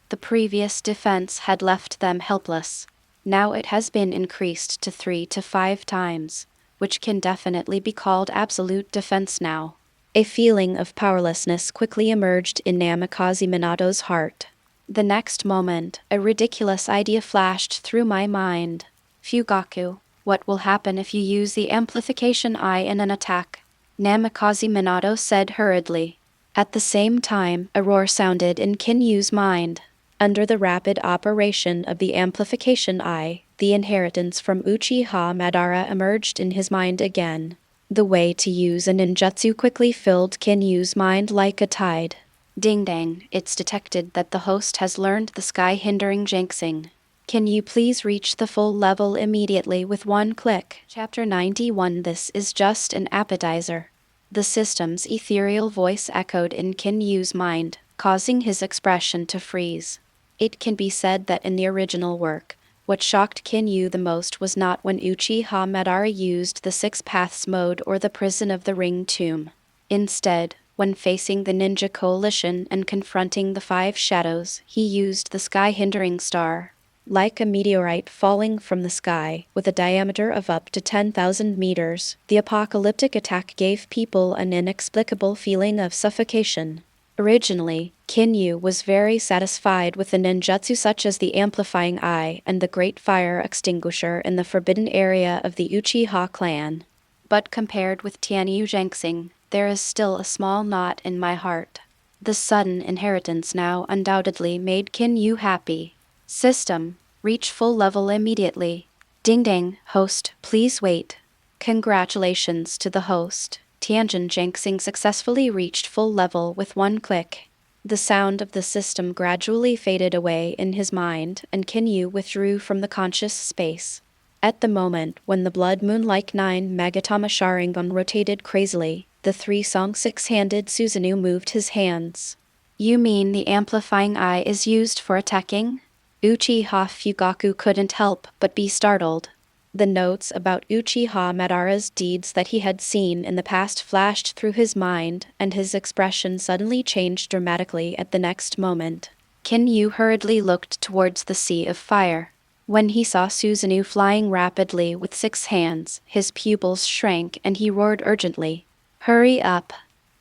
The previous defense had left them helpless. Now it has been increased to 3 to 5 times, which can definitely be called absolute defense now. A feeling of powerlessness quickly emerged in Namikaze Minato's heart. The next moment, a ridiculous idea flashed through my mind. Fugaku, what will happen if you use the amplification eye in an attack? Namikaze Minato said hurriedly. At the same time, a roar sounded in Kinyu's mind. Under the rapid operation of the amplification eye, the inheritance from Uchiha Madara emerged in his mind again. The way to use a ninjutsu quickly filled Kinyu's mind like a tide. Ding dang, it's detected that the host has learned the sky-hindering jinxing. Can you please reach the full level immediately with one click? Chapter 91. This is just an appetizer. The system's ethereal voice echoed in Kinyu's mind, causing his expression to freeze. It can be said that in the original work, what shocked Kinyu the most was not when Uchiha Madara used the Six Paths mode or the Prison of the Ring tomb. Instead, when facing the ninja coalition and confronting the Five Shadows, he used the sky-hindering star. Like a meteorite falling from the sky, with a diameter of up to 10,000 meters, the apocalyptic attack gave people an inexplicable feeling of suffocation. Originally, Kinyu was very satisfied with the ninjutsu such as the amplifying eye and the great fire extinguisher in the forbidden area of the Uchiha clan. But compared with Tianyu Zhengxing, there is still a small knot in my heart. The sudden inheritance now undoubtedly made Kinyu happy. System, reach full level immediately. Ding ding, host, please wait. Congratulations to the host. Tianjin Zhengxing successfully reached full level with one click. The sound of the system gradually faded away in his mind, and Kinyu withdrew from the conscious space. At the moment when the blood moon-like 9 Magatama Sharingan rotated crazily, the 3-song 6-handed Susanoo moved his hands. You mean the amplifying eye is used for attacking? Uchiha Fugaku couldn't help but be startled. The notes about Uchiha Madara's deeds that he had seen in the past flashed through his mind, and his expression suddenly changed dramatically at the next moment. Kinyu hurriedly looked towards the sea of fire. When he saw Susanoo flying rapidly with 6 hands, his pupils shrank and he roared urgently. Hurry up!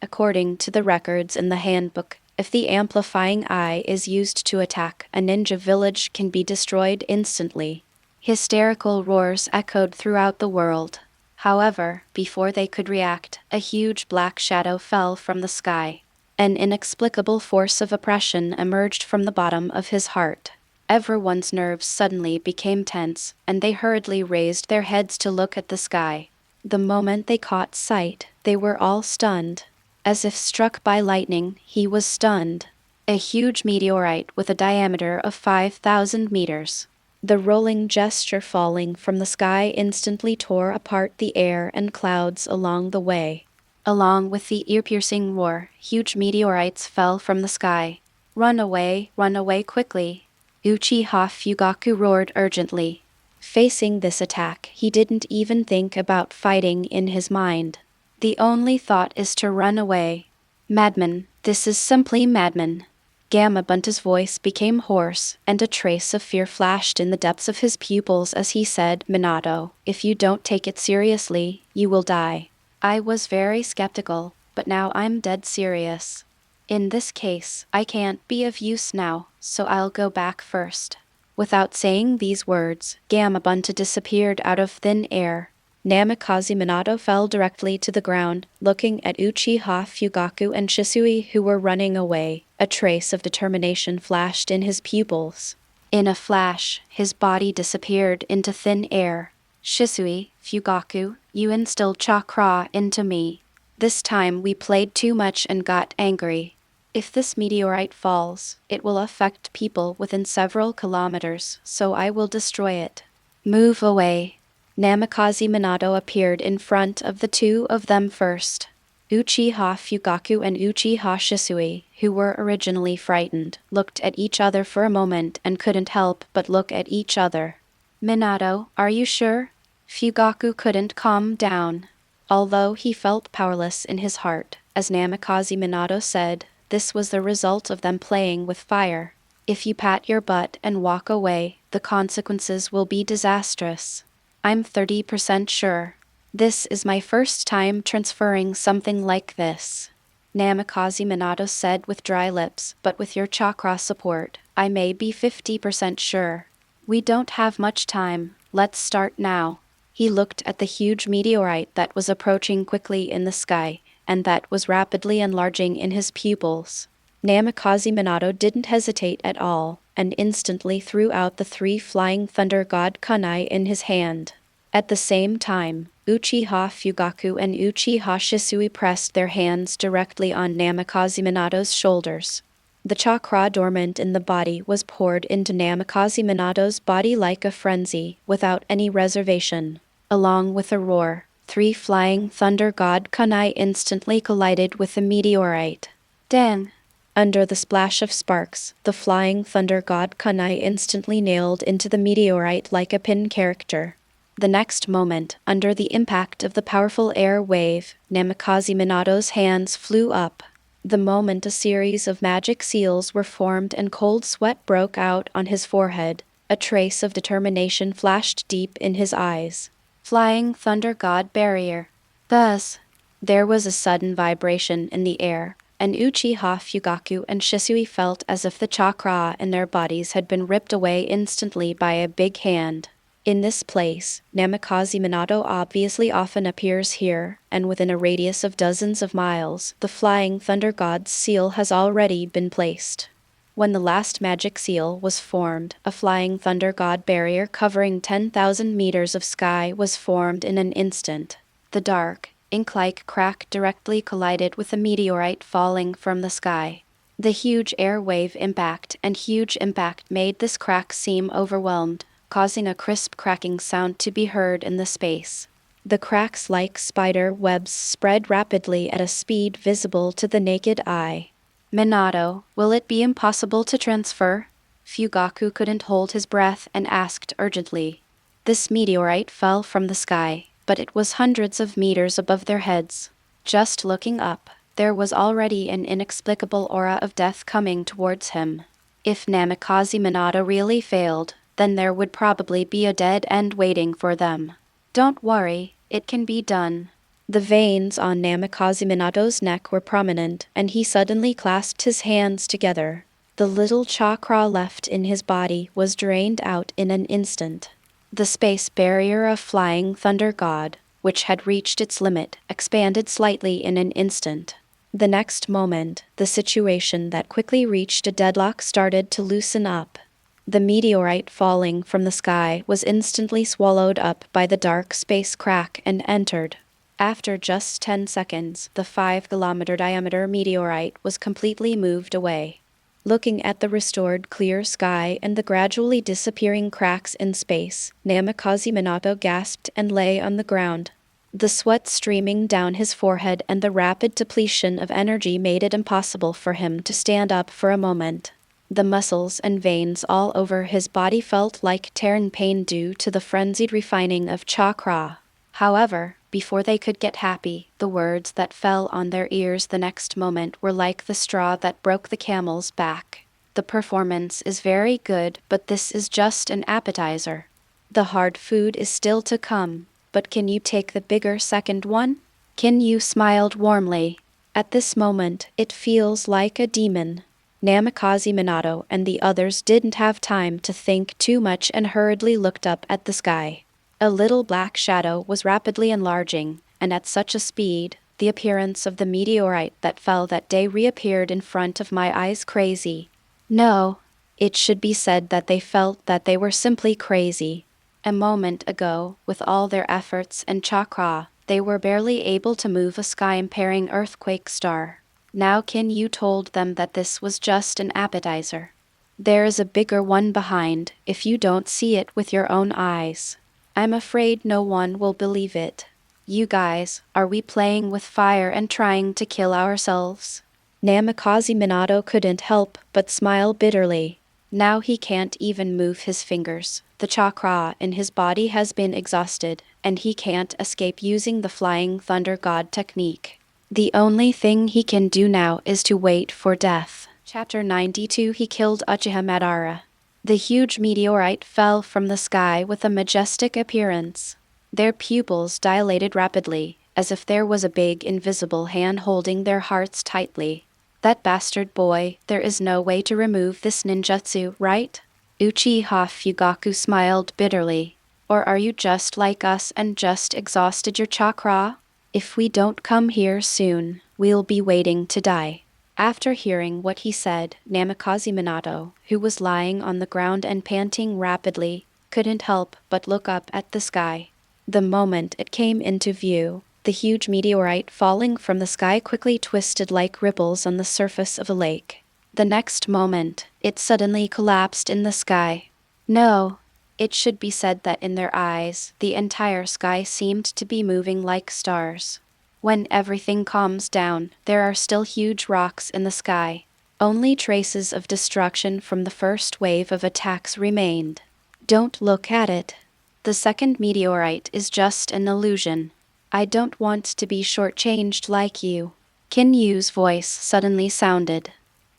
According to the records in the handbook, if the amplifying eye is used to attack, a ninja village can be destroyed instantly. Hysterical roars echoed throughout the world. However, before they could react, a huge black shadow fell from the sky. An inexplicable force of oppression emerged from the bottom of his heart. Everyone's nerves suddenly became tense, and they hurriedly raised their heads to look at the sky. The moment they caught sight, they were all stunned. As if struck by lightning, he was stunned. A huge meteorite with a diameter of 5,000 meters. The rolling gesture falling from the sky instantly tore apart the air and clouds along the way. Along with the ear-piercing roar, huge meteorites fell from the sky. Run away quickly. Uchiha Fugaku roared urgently. Facing this attack, he didn't even think about fighting in his mind. The only thought is to run away. Madman, this is simply madman. Gamabunta's voice became hoarse, and a trace of fear flashed in the depths of his pupils as he said, Minato, if you don't take it seriously, you will die. I was very skeptical, but now I'm dead serious. In this case, I can't be of use now, so I'll go back first. Without saying these words, Gamabunta disappeared out of thin air. Namikaze Minato fell directly to the ground, looking at Uchiha Fugaku and Shisui who were running away. A trace of determination flashed in his pupils. In a flash, his body disappeared into thin air. Shisui, Fugaku, you instilled chakra into me. This time we played too much and got angry. If this meteorite falls, it will affect people within several kilometers, so I will destroy it. Move away. Namikaze Minato appeared in front of the two of them first. Uchiha Fugaku and Uchiha Shisui, who were originally frightened, looked at each other for a moment and couldn't help but look at each other. Minato, are you sure? Fugaku couldn't calm down. Although he felt powerless in his heart, as Namikaze Minato said, this was the result of them playing with fire. If you pat your butt and walk away, the consequences will be disastrous. I'm 30% sure. This is my first time transferring something like this. Namikaze Minato said with dry lips, but with your chakra support, I may be 50% sure. We don't have much time, let's start now. He looked at the huge meteorite that was approaching quickly in the sky, and that was rapidly enlarging in his pupils. Namikaze Minato didn't hesitate at all, and instantly threw out the 3 flying thunder god kunai in his hand. At the same time, Uchiha Fugaku and Uchiha Shisui pressed their hands directly on Namikaze Minato's shoulders. The chakra dormant in the body was poured into Namikaze Minato's body like a frenzy, without any reservation. Along with a roar, 3 flying thunder god kunai instantly collided with the meteorite. Dang! Under the splash of sparks, the flying thunder god kunai instantly nailed into the meteorite like a pin character. The next moment, under the impact of the powerful air wave, Namikaze Minato's hands flew up. The moment a series of magic seals were formed and cold sweat broke out on his forehead, a trace of determination flashed deep in his eyes. Flying Thunder God Barrier. Thus, there was a sudden vibration in the air, and Uchiha Fugaku and Shisui felt as if the chakra in their bodies had been ripped away instantly by a big hand. In this place, Namikaze Minato obviously often appears here, and within a radius of dozens of miles, the Flying Thunder God's seal has already been placed. When the last magic seal was formed, a Flying Thunder God barrier covering 10,000 meters of sky was formed in an instant. The dark, ink-like crack directly collided with a meteorite falling from the sky. The huge air wave impact and huge impact made this crack seem overwhelmed, causing a crisp cracking sound to be heard in the space. The cracks like spider webs spread rapidly at a speed visible to the naked eye. Minato, will it be impossible to transfer? Fugaku couldn't hold his breath and asked urgently. This meteorite fell from the sky, but it was hundreds of meters above their heads. Just looking up, there was already an inexplicable aura of death coming towards him. If Namikaze Minato really failed, then there would probably be a dead end waiting for them. Don't worry, it can be done. The veins on Namikaze Minato's neck were prominent, and he suddenly clasped his hands together. The little chakra left in his body was drained out in an instant. The space barrier of Flying Thunder God, which had reached its limit, expanded slightly in an instant. The next moment, the situation that quickly reached a deadlock started to loosen up. The meteorite falling from the sky was instantly swallowed up by the dark space crack and entered. After just 10 seconds, the 5-kilometer diameter meteorite was completely moved away. Looking at the restored clear sky and the gradually disappearing cracks in space, Namikaze Minato gasped and lay on the ground. The sweat streaming down his forehead and the rapid depletion of energy made it impossible for him to stand up for a moment. The muscles and veins all over his body felt like tearing pain due to the frenzied refining of chakra. However, before they could get happy, the words that fell on their ears the next moment were like the straw that broke the camel's back. The performance is very good, but this is just an appetizer. The hard food is still to come, but can you take the bigger second one? Kinyu smiled warmly. At this moment, it feels like a demon. Namikaze Minato and the others didn't have time to think too much and hurriedly looked up at the sky. A little black shadow was rapidly enlarging, and at such a speed, the appearance of the meteorite that fell that day reappeared in front of my eyes crazy. No, it should be said that they felt that they were simply crazy. A moment ago, with all their efforts and chakra, they were barely able to move a sky-impairing earthquake star. Now Kinyu told them that this was just an appetizer. There is a bigger one behind, if you don't see it with your own eyes. I'm afraid no one will believe it. You guys, are we playing with fire and trying to kill ourselves? Namikaze Minato couldn't help but smile bitterly. Now he can't even move his fingers. The chakra in his body has been exhausted, and he can't escape using the Flying Thunder God technique. The only thing he can do now is to wait for death. Chapter 92. He killed Uchiha Madara. The huge meteorite fell from the sky with a majestic appearance. Their pupils dilated rapidly, as if there was a big invisible hand holding their hearts tightly. That bastard boy, there is no way to remove this ninjutsu, right? Uchiha Fugaku smiled bitterly. Or are you just like us and just exhausted your chakra? If we don't come here soon, we'll be waiting to die. After hearing what he said, Namikaze Minato, who was lying on the ground and panting rapidly, couldn't help but look up at the sky. The moment it came into view, the huge meteorite falling from the sky quickly twisted like ripples on the surface of a lake. The next moment, it suddenly collapsed in the sky. No, it should be said that in their eyes, the entire sky seemed to be moving like stars. When everything calms down, there are still huge rocks in the sky. Only traces of destruction from the first wave of attacks remained. Don't look at it. The second meteorite is just an illusion. I don't want to be shortchanged like you. Kinyu's voice suddenly sounded.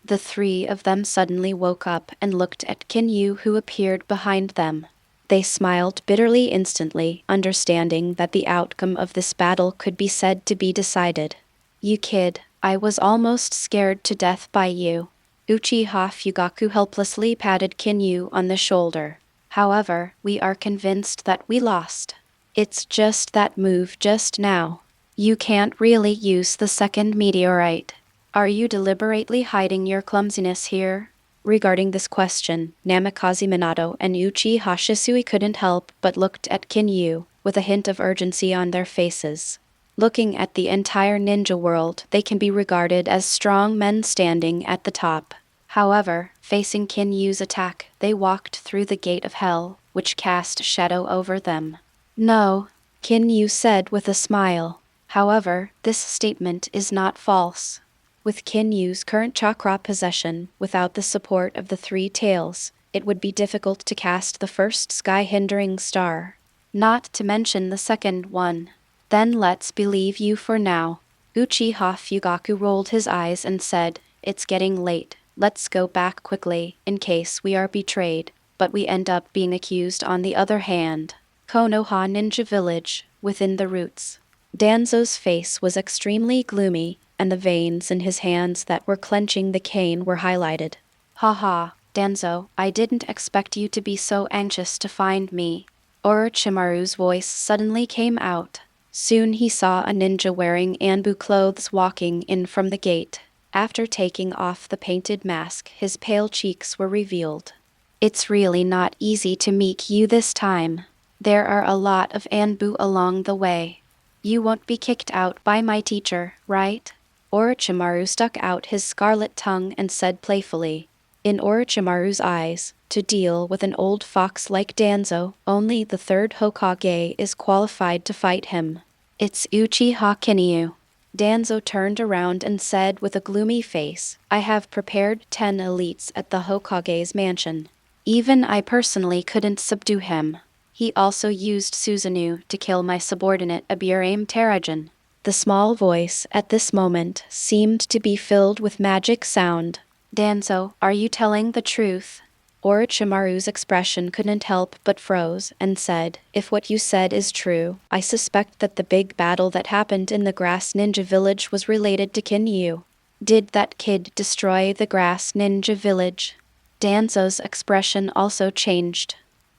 The three of them suddenly woke up and looked at Kinyu, who appeared behind them. They smiled bitterly instantly, understanding that the outcome of this battle could be said to be decided. You kid, I was almost scared to death by you. Uchiha Fugaku helplessly patted Kinyu on the shoulder. However, we are convinced that we lost. It's just that move just now. You can't really use the second meteorite. Are you deliberately hiding your clumsiness here? Regarding this question, Namikaze Minato and Uchiha Shisui couldn't help but looked at Kinyu, with a hint of urgency on their faces. Looking at the entire ninja world, they can be regarded as strong men standing at the top. However, facing Kinyu's attack, they walked through the gate of hell, which cast shadow over them. No, Kinyu said with a smile. However, this statement is not false. With Kinyu's current chakra possession, without the support of the three tails, it would be difficult to cast the first sky-hindering star. Not to mention the second one. Then let's believe you for now. Uchiha Fugaku rolled his eyes and said, It's getting late. Let's go back quickly, in case we are betrayed, but we end up being accused on the other hand. Konoha Ninja Village, within the roots. Danzo's face was extremely gloomy, and the veins in his hands that were clenching the cane were highlighted. Haha, Danzo, I didn't expect you to be so anxious to find me. Orochimaru's voice suddenly came out. Soon he saw a ninja wearing Anbu clothes walking in from the gate. After taking off the painted mask, his pale cheeks were revealed. It's really not easy to meet you this time. There are a lot of Anbu along the way. You won't be kicked out by my teacher, right? Orochimaru stuck out his scarlet tongue and said playfully. In Orochimaru's eyes, to deal with an old fox like Danzo, only the third Hokage is qualified to fight him. It's Uchiha Kinyu. Danzo turned around and said with a gloomy face, I have prepared 10 elites at the Hokage's mansion. Even I personally couldn't subdue him. He also used Susanoo to kill my subordinate Amaterasu. The small voice at this moment seemed to be filled with magic sound. Danzo, are you telling the truth? Orochimaru's expression couldn't help but froze and said, If what you said is true, I suspect that the big battle that happened in the Grass Ninja Village was related to Kinyu. Did that kid destroy the Grass Ninja Village? Danzo's expression also changed.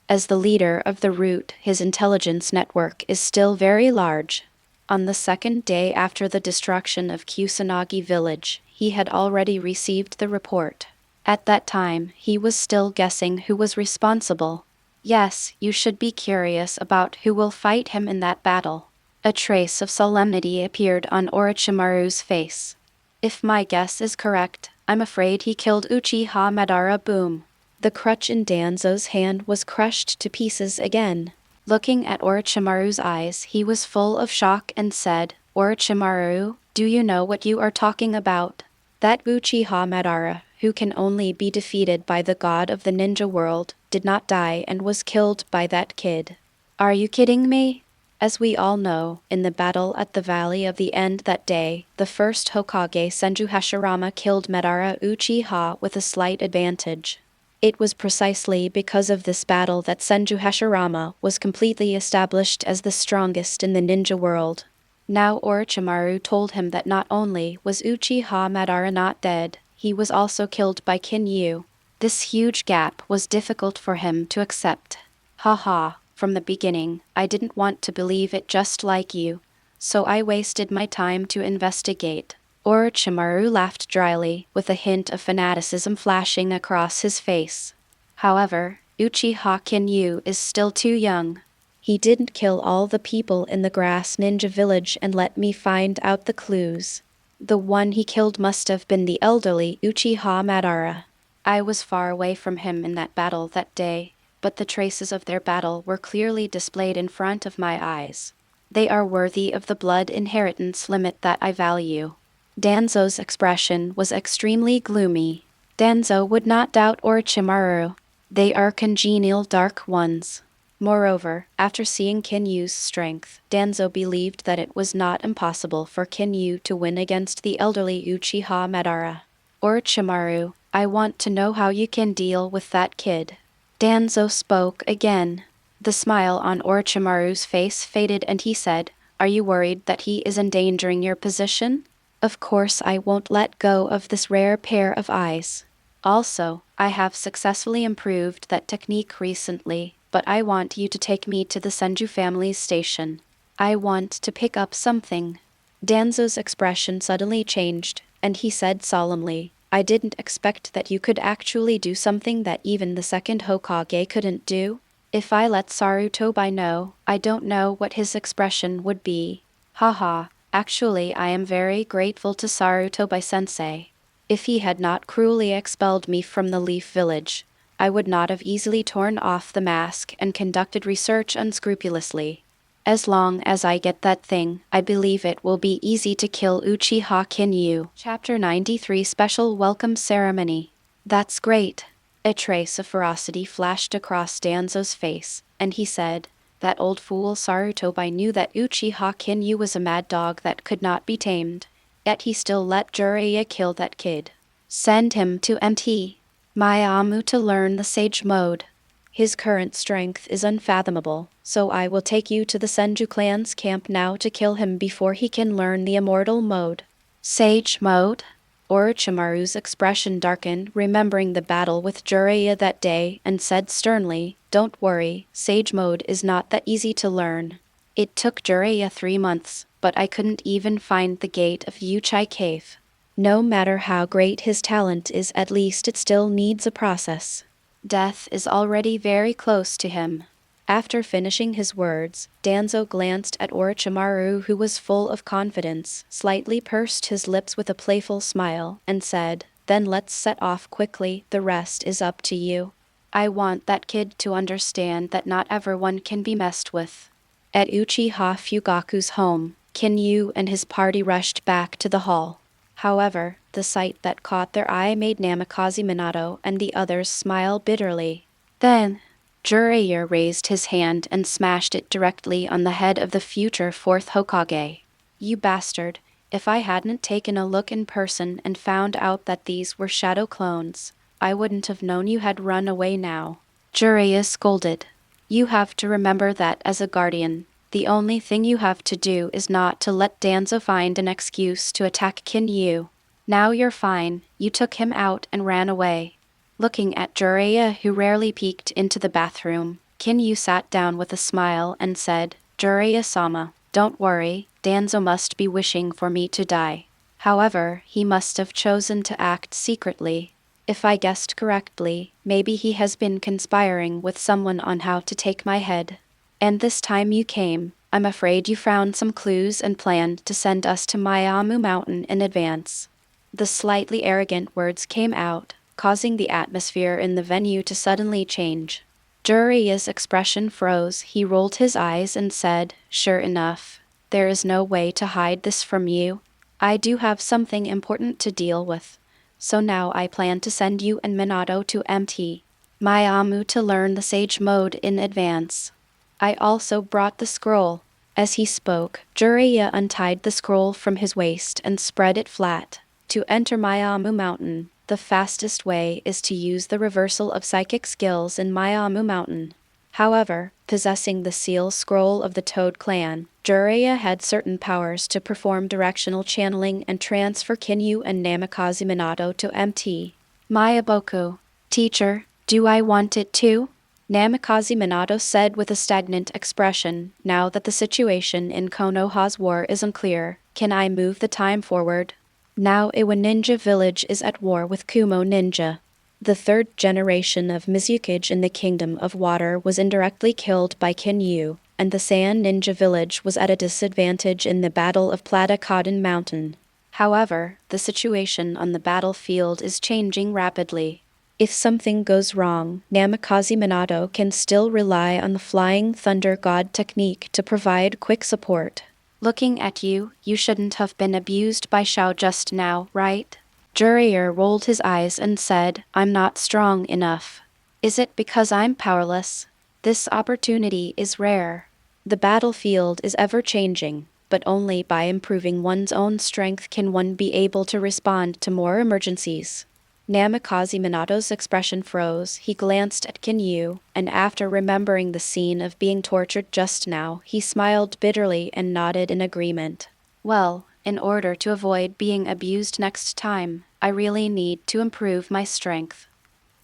As the leader of the Root, his intelligence network is still very large. On the second day after the destruction of Kusanagi village, he had already received the report. At that time, he was still guessing who was responsible. Yes, you should be curious about who will fight him in that battle. A trace of solemnity appeared on Orochimaru's face. If my guess is correct, I'm afraid he killed Uchiha Madara. Boom. The crutch in Danzo's hand was crushed to pieces again. Looking at Orochimaru's eyes, he was full of shock and said, "Orochimaru, do you know what you are talking about? That Uchiha Madara, who can only be defeated by the god of the ninja world, did not die and was killed by that kid. Are you kidding me?" As we all know, in the battle at the Valley of the End that day, the first Hokage Senju Hashirama killed Madara Uchiha with a slight advantage. It was precisely because of this battle that Senju Hashirama was completely established as the strongest in the ninja world. Now Orochimaru told him that not only was Uchiha Madara not dead, he was also killed by Kinyu. This huge gap was difficult for him to accept. Haha, from the beginning, I didn't want to believe it just like you, so I wasted my time to investigate. Orochimaru laughed dryly, with a hint of fanaticism flashing across his face. However, Uchiha Kinyu is still too young. He didn't kill all the people in the grass ninja village and let me find out the clues. The one he killed must have been the elderly Uchiha Madara. I was far away from him in that battle that day, but the traces of their battle were clearly displayed in front of my eyes. They are worthy of the blood inheritance limit that I value. Danzo's expression was extremely gloomy. Danzo would not doubt Orochimaru. They are congenial dark ones. Moreover, after seeing Kinyu's strength, Danzo believed that it was not impossible for Kinyu to win against the elderly Uchiha Madara. Orochimaru, I want to know how you can deal with that kid. Danzo spoke again. The smile on Orochimaru's face faded and he said, "Are you worried that he is endangering your position? Of course I won't let go of this rare pair of eyes. Also, I have successfully improved that technique recently, but I want you to take me to the Senju family's station. I want to pick up something." Danzo's expression suddenly changed, and he said solemnly, "I didn't expect that you could actually do something that even the second Hokage couldn't do. If I let Sarutobi know, I don't know what his expression would be. Haha, actually I am very grateful to Sarutobi-sensei. If he had not cruelly expelled me from the Leaf Village, I would not have easily torn off the mask and conducted research unscrupulously. As long as I get that thing, I believe it will be easy to kill Uchiha Kinyu." Chapter 93 Special Welcome Ceremony. That's great. A trace of ferocity flashed across Danzo's face, and he said, "That old fool Sarutobi knew that Uchiha Kinyu was a mad dog that could not be tamed, yet he still let Jiraiya kill that kid. Send him to MT. Miyamu to learn the Sage Mode. His current strength is unfathomable, so I will take you to the Senju clan's camp now to kill him before he can learn the Immortal Mode." Sage Mode? Orochimaru's expression darkened, remembering the battle with Jiraiya that day, and said sternly, "Don't worry, Sage Mode is not that easy to learn. It took Jiraiya 3 months, but I couldn't even find the gate of Uchiha Cave. No matter how great his talent is, at least it still needs a process. Death is already very close to him." After finishing his words, Danzo glanced at Orochimaru, who was full of confidence, slightly pursed his lips with a playful smile, and said, "Then let's set off quickly, the rest is up to you. I want that kid to understand that not everyone can be messed with." At Uchiha Fugaku's home, Kinyu and his party rushed back to the hall. However, the sight that caught their eye made Namikaze Minato and the others smile bitterly. Then, Jiraiya raised his hand and smashed it directly on the head of the future 4th Hokage. "You bastard, if I hadn't taken a look in person and found out that these were shadow clones, I wouldn't have known you had run away now." Jiraiya scolded. "You have to remember that as a guardian, the only thing you have to do is not to let Danzo find an excuse to attack Kinyu. Now you're fine, you took him out and ran away." Looking at Jiraiya, who rarely peeked into the bathroom, Kinyu sat down with a smile and said, "Jiraiya-sama, don't worry, Danzo must be wishing for me to die. However, he must have chosen to act secretly. If I guessed correctly, maybe he has been conspiring with someone on how to take my head. And this time you came, I'm afraid you found some clues and planned to send us to Miyamu Mountain in advance." The slightly arrogant words came out. causing the atmosphere in the venue to suddenly change. Jiraiya's expression froze. He rolled his eyes and said, "Sure enough. There is no way to hide this from you. I do have something important to deal with. So now I plan to send you and Minato to MT Miyamu to learn the Sage Mode in advance. I also brought the scroll." As he spoke, Jiraiya untied the scroll from his waist and spread it flat. To enter Miyamu Mountain, the fastest way is to use the reversal of psychic skills in Miyamu Mountain. However, possessing the seal scroll of the Toad clan, Jiraiya had certain powers to perform directional channeling and transfer Kinyu and Namikaze Minato to MT Miyaboku. "Teacher, do I want it too?" Namikaze Minato said with a stagnant expression. "Now that the situation in Konoha's war is unclear, can I move the time forward? Now Iwa Ninja Village is at war with Kumo Ninja. The third generation of Mizukage in the Kingdom of Water was indirectly killed by Kinyu, and the Sand Ninja Village was at a disadvantage in the Battle of Plata Cotton Mountain. However, the situation on the battlefield is changing rapidly. If something goes wrong, Namikaze Minato can still rely on the Flying Thunder God technique to provide quick support. Looking at you, you shouldn't have been abused by Shao just now, right?" Jiraiya rolled his eyes and said, "I'm not strong enough. Is it because I'm powerless? This opportunity is rare. The battlefield is ever-changing, but only by improving one's own strength can one be able to respond to more emergencies." Namikaze Minato's expression froze. He glanced at Kinyu, and after remembering the scene of being tortured just now, he smiled bitterly and nodded in agreement. "Well, in order to avoid being abused next time, I really need to improve my strength."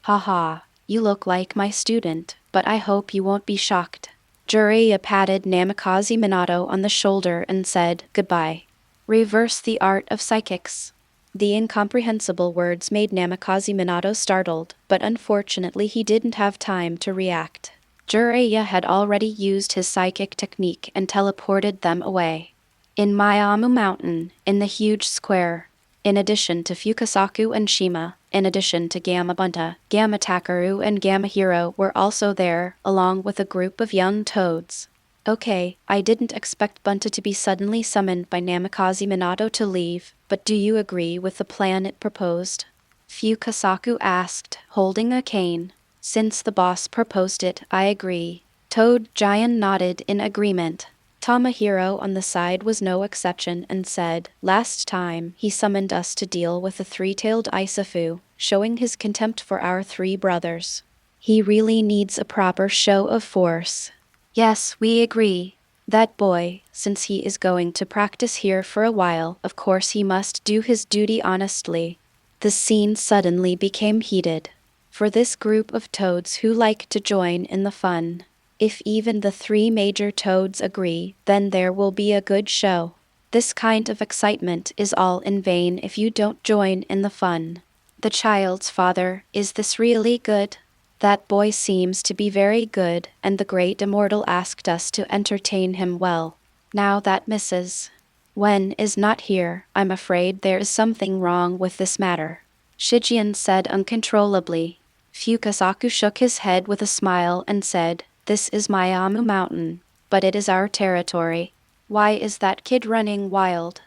"Haha, you look like my student, but I hope you won't be shocked." Jiraiya patted Namikaze Minato on the shoulder and said, "Goodbye. Reverse the art of psychics." The incomprehensible words made Namikaze Minato startled, but unfortunately he didn't have time to react. Jiraiya had already used his psychic technique and teleported them away. In Miyamu Mountain, in the huge square, in addition to Fukasaku and Shima, in addition to Gamma Bunta, Gamma Takaru and Gamma Hero were also there, along with a group of young toads. "Okay, I didn't expect Bunta to be suddenly summoned by Namikaze Minato to leave, but do you agree with the plan it proposed?" Fukasaku asked, holding a cane. "Since the boss proposed it, I agree." Toad Giant nodded in agreement. Tamahiro on the side was no exception and said, "Last time, he summoned us to deal with the three-tailed Isafu, showing his contempt for our three brothers. He really needs a proper show of force." "Yes, we agree. That boy, since he is going to practice here for a while, of course he must do his duty honestly." The scene suddenly became heated. For this group of toads who like to join in the fun, if even the three major toads agree, then there will be a good show. This kind of excitement is all in vain if you don't join in the fun. The child's father, is this really good? That boy seems to be very good, and the great Immortal asked us to entertain him well. Now that Mrs. Wen is not here, I'm afraid there is something wrong with this matter," Shijian said uncontrollably. Fukasaku shook his head with a smile and said, "This is Miyamu Mountain, but it is our territory. Why is that kid running wild?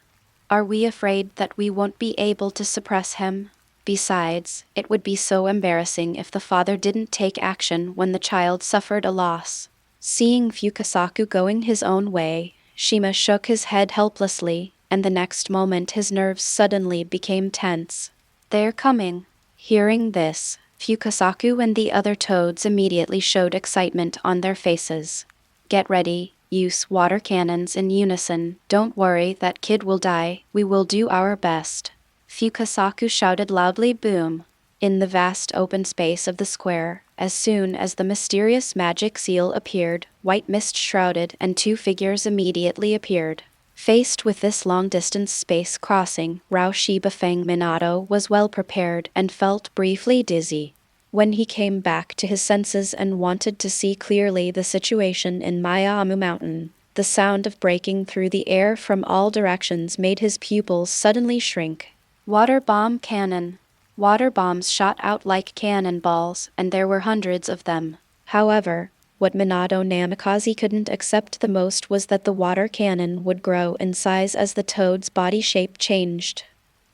Are we afraid that we won't be able to suppress him? Besides, it would be so embarrassing if the father didn't take action when the child suffered a loss." Seeing Fukasaku going his own way, Shima shook his head helplessly, and the next moment his nerves suddenly became tense. "They're coming." Hearing this, Fukasaku and the other toads immediately showed excitement on their faces. "Get ready, use water cannons in unison. Don't worry, that kid will die, we will do our best." Fukasaku shouted loudly, "Boom!" In the vast open space of the square, as soon as the mysterious magic seal appeared, white mist shrouded and two figures immediately appeared. Faced with this long-distance space crossing, Raushi Bafang Minato was well prepared and felt briefly dizzy. When he came back to his senses and wanted to see clearly the situation in Miyamu Mountain, the sound of breaking through the air from all directions made his pupils suddenly shrink. "Water bomb cannon." Water bombs shot out like cannonballs, and there were hundreds of them. However, what Minato Namikaze couldn't accept the most was that the water cannon would grow in size as the toad's body shape changed.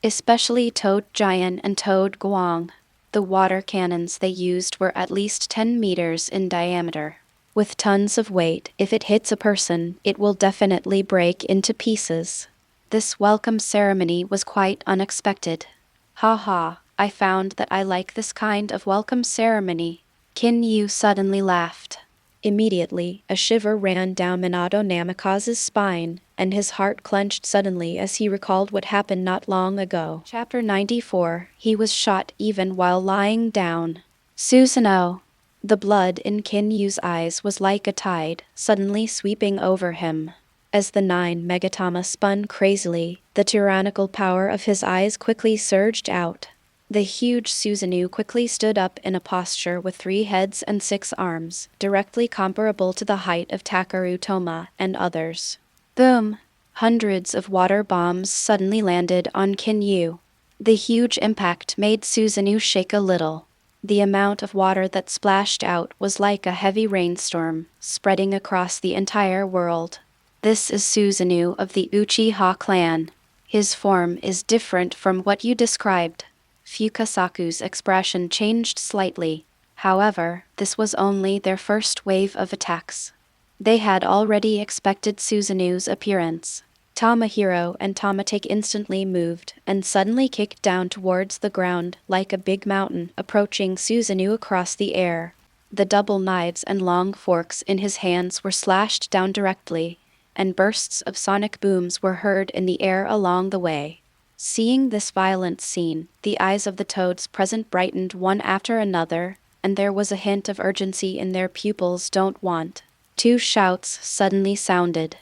Especially Toad Giant and Toad Guang. The water cannons they used were at least 10 meters in diameter. With tons of weight, if it hits a person, it will definitely break into pieces. This welcome ceremony was quite unexpected. Haha, I found that I like this kind of welcome ceremony. Kin Yu suddenly laughed. Immediately, a shiver ran down Minato Namikaze's spine, and his heart clenched suddenly as he recalled what happened not long ago. Chapter 94. He was shot even while lying down. Susanoo. The blood in Kin Yu's eyes was like a tide, suddenly sweeping over him. As the 9 Megatama spun crazily, the tyrannical power of his eyes quickly surged out. The huge Susanoo quickly stood up in a posture with 3 heads and 6 arms, directly comparable to the height of Takaru Toma and others. Boom! Hundreds of water bombs suddenly landed on Kin Yu. The huge impact made Susanoo shake a little. The amount of water that splashed out was like a heavy rainstorm, spreading across the entire world. This is Susanoo of the Uchiha clan. His form is different from what you described. Fukasaku's expression changed slightly. However, this was only their first wave of attacks. They had already expected Susanoo's appearance. Tamahiro and Tamatake instantly moved, and suddenly kicked down towards the ground like a big mountain, approaching Susanoo across the air. The double knives and long forks in his hands were slashed down directly, and bursts of sonic booms were heard in the air along the way. Seeing this violent scene, the eyes of the toads present brightened one after another, and there was a hint of urgency in their pupils. Don't want. 2 shouts suddenly sounded.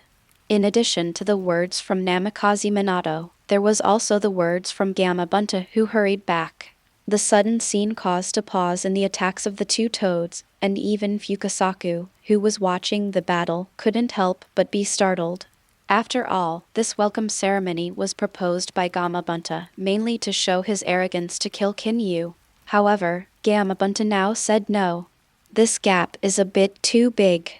In addition to the words from Namikaze Minato, there was also the words from Gamma Bunta, who hurried back. The sudden scene caused a pause in the attacks of the 2 toads, and even Fukasaku, who was watching the battle, couldn't help but be startled. After all, this welcome ceremony was proposed by Gamma Bunta mainly to show his arrogance to kill Kin Yu. However, Gamma Bunta now said no. This gap is a bit too big.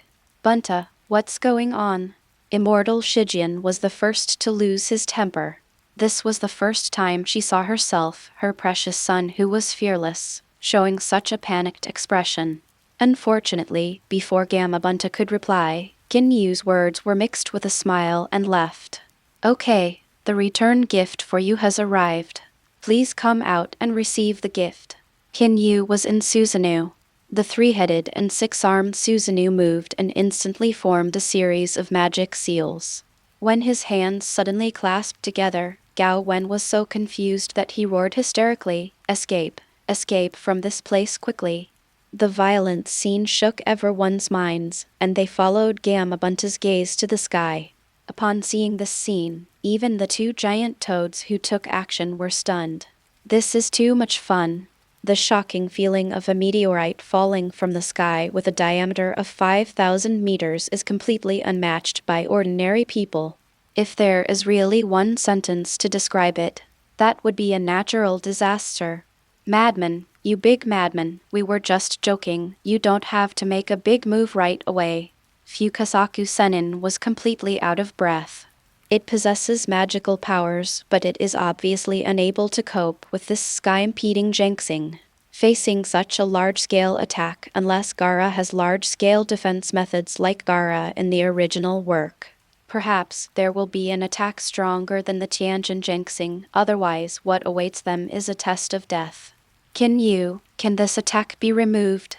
Bunta, what's going on? Immortal Shijian was the first to lose his temper. This was the first time she saw herself, her precious son who was fearless, showing such a panicked expression. Unfortunately, before Gamma Bunta could reply, Kin Yu's words were mixed with a smile and left. Okay, the return gift for you has arrived. Please come out and receive the gift. Kin Yu was in Susanoo. The 3-headed and 6-armed Susanoo moved and instantly formed a series of magic seals. When his hands suddenly clasped together, Gao Wen was so confused that he roared hysterically, "Escape! Escape from this place quickly!" The violent scene shook everyone's minds, and they followed Gamma Bunta's gaze to the sky. Upon seeing this scene, even the 2 giant toads who took action were stunned. This is too much fun. The shocking feeling of a meteorite falling from the sky with a diameter of 5,000 meters is completely unmatched by ordinary people. If there is really one sentence to describe it, that would be a natural disaster. Madman, you big madman, we were just joking, you don't have to make a big move right away. Fukasaku Sennin was completely out of breath. It possesses magical powers, but it is obviously unable to cope with this sky-impeding jinxing. Facing such a large-scale attack unless Gaara has large-scale defense methods like Gaara in the original work. Perhaps there will be an attack stronger than the Tianjin jinxing, otherwise what awaits them is a test of death. Kin Yu, can this attack be removed?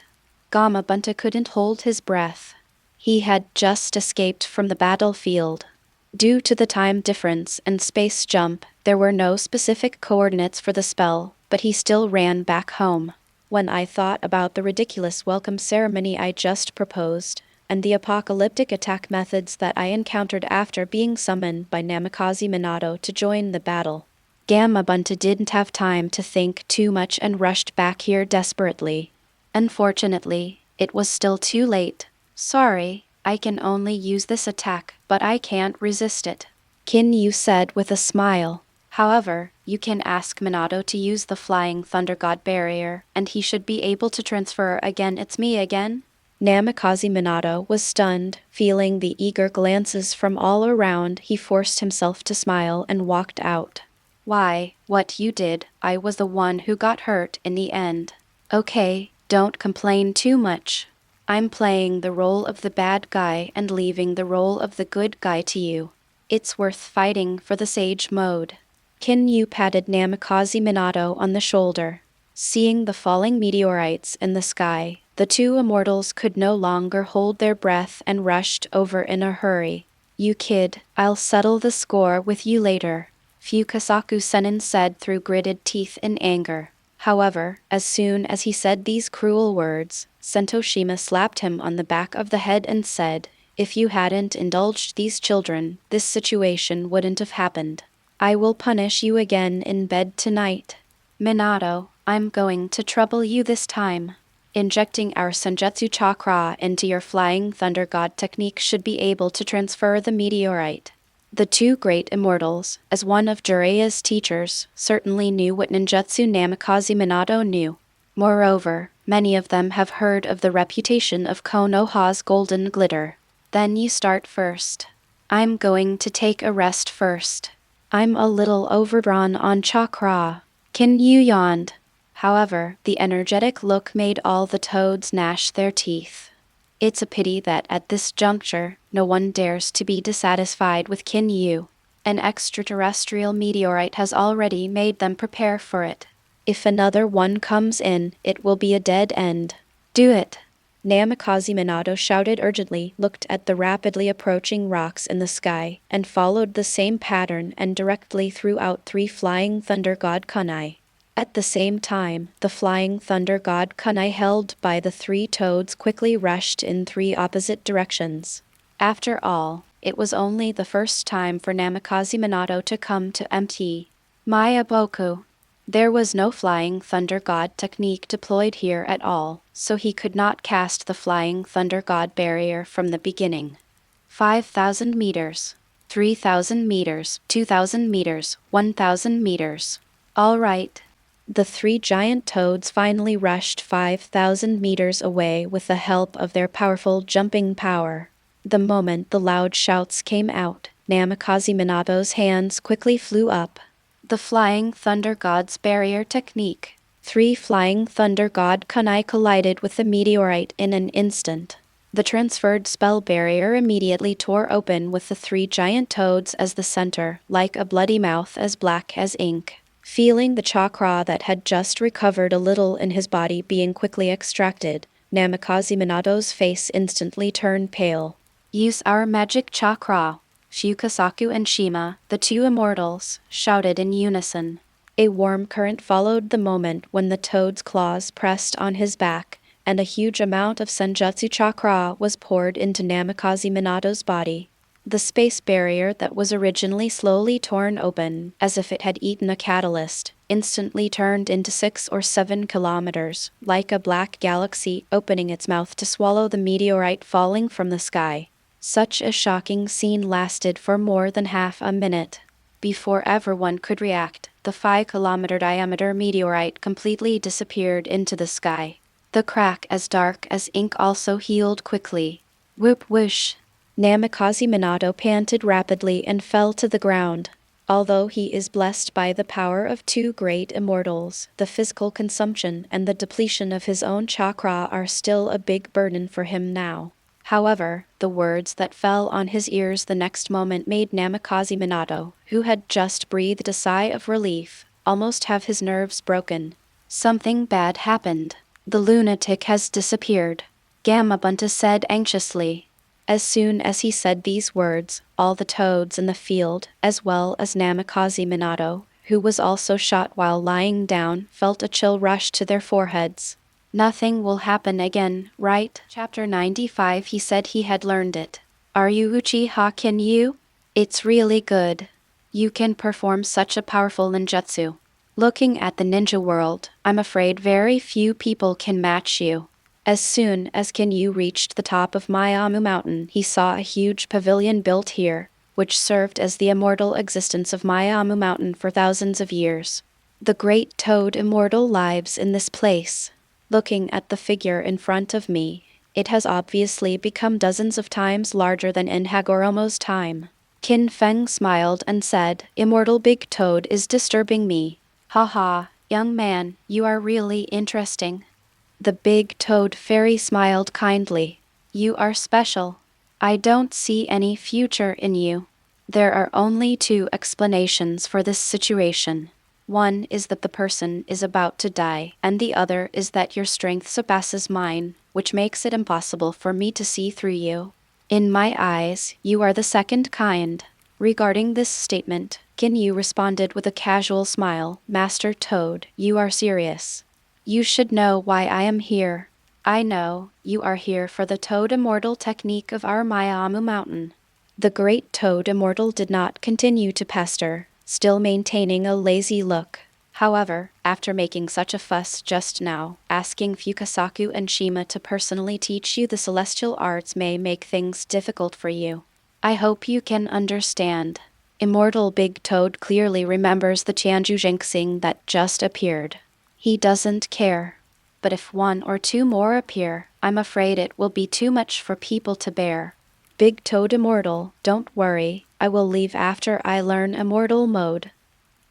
Gamma Bunta couldn't hold his breath. He had just escaped from the battlefield. Due to the time difference and space jump, there were no specific coordinates for the spell, but he still ran back home. When I thought about the ridiculous welcome ceremony I just proposed, and the apocalyptic attack methods that I encountered after being summoned by Namikaze Minato to join the battle, Gamma Bunta didn't have time to think too much and rushed back here desperately. Unfortunately, it was still too late. Sorry, I can only use this attack, but I can't resist it, Kin Yu said with a smile. However, You can ask Minato to use the Flying Thunder God barrier, and he should be able to transfer again. It's me again? Namikaze Minato was stunned, feeling the eager glances from all around. He forced himself to smile and walked out. Why, what you did, I was the one who got hurt in the end. Okay, don't complain too much. I'm playing the role of the bad guy and leaving the role of the good guy to you. It's worth fighting for the Sage Mode. Kinyu patted Namikaze Minato on the shoulder. Seeing the falling meteorites in the sky, the two immortals could no longer hold their breath and rushed over in a hurry. You kid, I'll settle the score with you later, Fukasaku Senin said through gritted teeth in anger. However, as soon as he said these cruel words, Sentoshima slapped him on the back of the head and said, if you hadn't indulged these children, this situation wouldn't have happened. I will punish you again in bed tonight. Minato, I'm going to trouble you this time. Injecting our Senjutsu chakra into your Flying Thunder God technique should be able to transfer the meteorite. The two great immortals, as one of Jiraiya's teachers, certainly knew what ninjutsu Namikaze Minato knew. Moreover, many of them have heard of the reputation of Konoha's golden glitter. Then you start first. I'm going to take a rest first. I'm a little overdrawn on chakra. Kinyu yawned. However, the energetic look made all the toads gnash their teeth. It's a pity that at this juncture, no one dares to be dissatisfied with Kinyu. An extraterrestrial meteorite has already made them prepare for it. If another one comes in, it will be a dead end. Do it! Namikaze Minato shouted urgently, looked at the rapidly approaching rocks in the sky, and followed the same pattern and directly threw out 3 Flying Thunder God kunai. At the same time, the Flying Thunder God kunai held by the 3 toads quickly rushed in 3 opposite directions. After all, it was only the first time for Namikaze Minato to come to Mt. Mayaboku. There was no Flying Thunder God technique deployed here at all, so he could not cast the Flying Thunder God barrier from the beginning. 5,000 meters, 3,000 meters, 2,000 meters, 1,000 meters. All right. The 3 giant toads finally rushed 5,000 meters away with the help of their powerful jumping power. The moment the loud shouts came out, Namikaze Minato's hands quickly flew up. The Flying Thunder God's barrier technique. 3 Flying Thunder God kunai collided with the meteorite in an instant. The transferred spell barrier immediately tore open with the 3 giant toads as the center, like a bloody mouth as black as ink. Feeling the chakra that had just recovered a little in his body being quickly extracted, Namikaze Minato's face instantly turned pale. Use our magic chakra. Fukasaku and Shima, the 2 immortals, shouted in unison. A warm current followed the moment when the toad's claws pressed on his back, and a huge amount of Senjutsu chakra was poured into Namikaze Minato's body. The space barrier that was originally slowly torn open, as if it had eaten a catalyst, instantly turned into 6 or 7 kilometers, like a black galaxy opening its mouth to swallow the meteorite falling from the sky. Such a shocking scene lasted for more than half a minute. Before everyone could react, the 5-kilometer diameter meteorite completely disappeared into the sky. The crack as dark as ink also healed quickly. Whoop whoosh! Namikaze Minato panted rapidly and fell to the ground. Although he is blessed by the power of 2 great immortals, the physical consumption and the depletion of his own chakra are still a big burden for him now. However, the words that fell on his ears the next moment made Namikaze Minato, who had just breathed a sigh of relief, almost have his nerves broken. Something bad happened. The lunatic has disappeared, Gamabunta said anxiously. As soon as he said these words, all the toads in the field, as well as Namikaze Minato, who was also shot while lying down, felt a chill rush to their foreheads. Nothing will happen again, right? Chapter 95. He said he had learned it. Are you Uchiha Kinyu? It's really good. You can perform such a powerful ninjutsu. Looking at the ninja world, I'm afraid very few people can match you. As soon as Kinyu reached the top of Miyamu Mountain, he saw a huge pavilion built here. which served as the immortal existence of Miyamu Mountain for thousands of years. The great toad immortal lives in this place. Looking at the figure in front of me, it has obviously become dozens of times larger than in Hagoromo's time. Qin Feng smiled and said, "Immortal Big Toad is disturbing me. Haha, young man, you are really interesting." The big toad fairy smiled kindly. "You are special. I don't see any future in you." There are only two explanations for this situation. One is that the person is about to die, and the other is that your strength surpasses mine, which makes it impossible for me to see through you. In my eyes, you are the second kind. Regarding this statement, Ginyu responded with a casual smile, "Master Toad, you are serious. You should know why I am here. I know, you are here for the Toad Immortal technique of our Miyamu Mountain." The great Toad Immortal did not continue to pester, still maintaining a lazy look. However, after making such a fuss just now, asking Fukasaku and Shima to personally teach you the celestial arts may make things difficult for you. I hope you can understand. Immortal Big Toad clearly remembers the Tianju Jinxing that just appeared. He doesn't care. But if one or two more appear, I'm afraid it will be too much for people to bear. Big Toad Immortal, don't worry, I will leave after I learn Immortal Mode.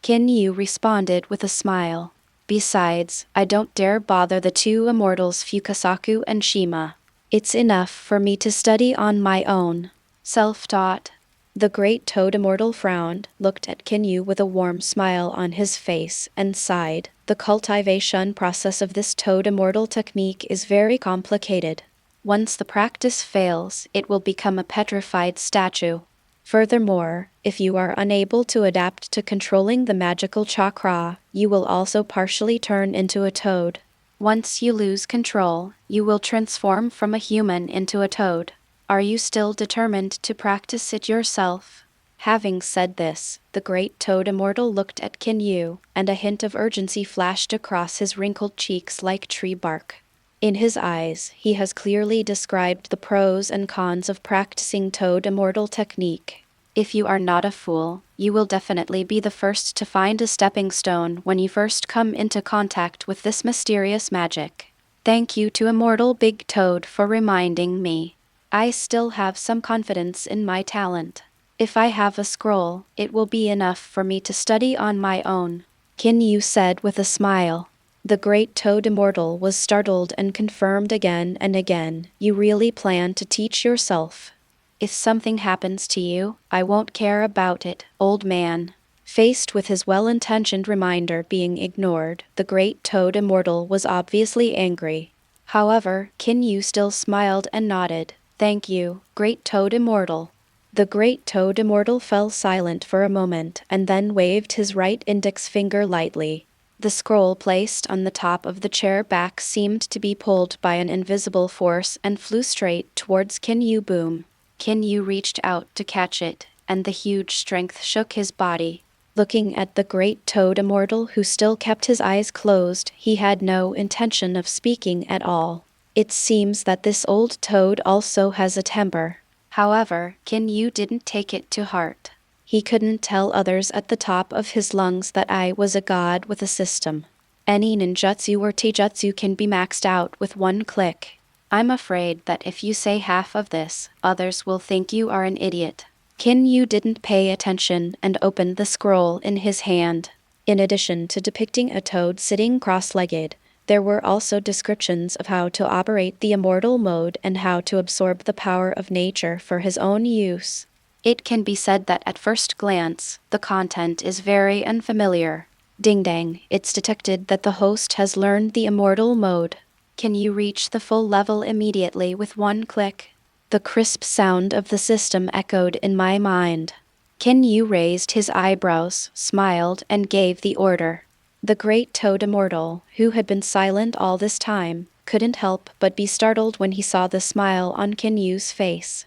Kinyu responded with a smile. Besides, I don't dare bother the two immortals Fukasaku and Shima. It's enough for me to study on my own. Self-taught. The great Toad Immortal frowned, looked at Kinyu with a warm smile on his face, and sighed. The cultivation process of this Toad Immortal technique is very complicated. Once the practice fails, it will become a petrified statue. Furthermore, if you are unable to adapt to controlling the magical chakra, you will also partially turn into a toad. Once you lose control, you will transform from a human into a toad. Are you still determined to practice it yourself? Having said this, the great Toad Immortal looked at Kinyu, and a hint of urgency flashed across his wrinkled cheeks like tree bark. In his eyes, he has clearly described the pros and cons of practicing Toad Immortal technique. If you are not a fool, you will definitely be the first to find a stepping stone when you first come into contact with this mysterious magic. Thank you to Immortal Big Toad for reminding me. I still have some confidence in my talent. If I have a scroll, it will be enough for me to study on my own," Kinyu said with a smile. The great Toad Immortal was startled and confirmed again and again, "You really plan to teach yourself? If something happens to you, I won't care about it, old man." Faced with his well-intentioned reminder being ignored, the great Toad Immortal was obviously angry. However, Kinyu still smiled and nodded. "Thank you, great Toad Immortal." The great Toad Immortal fell silent for a moment and then waved his right index finger lightly. The scroll placed on the top of the chair back seemed to be pulled by an invisible force and flew straight towards Kinyu. Boom. Kinyu reached out to catch it, and the huge strength shook his body. Looking at the great Toad Immortal who still kept his eyes closed, he had no intention of speaking at all. It seems that this old toad also has a temper. However, Kinyu didn't take it to heart. He couldn't tell others at the top of his lungs that I was a god with a system. Any ninjutsu or taijutsu can be maxed out with one click. I'm afraid that if you say half of this, others will think you are an idiot. Kinyu didn't pay attention and opened the scroll in his hand. In addition to depicting a toad sitting cross-legged, there were also descriptions of how to operate the immortal mode and how to absorb the power of nature for his own use. It can be said that at first glance, the content is very unfamiliar. Ding dang, it's detected that the host has learned the immortal mode. Can you reach the full level immediately with one click? The crisp sound of the system echoed in my mind. Kinyu raised his eyebrows, smiled, and gave the order. The great Toad Immortal, who had been silent all this time, couldn't help but be startled when he saw the smile on Kinyu's face.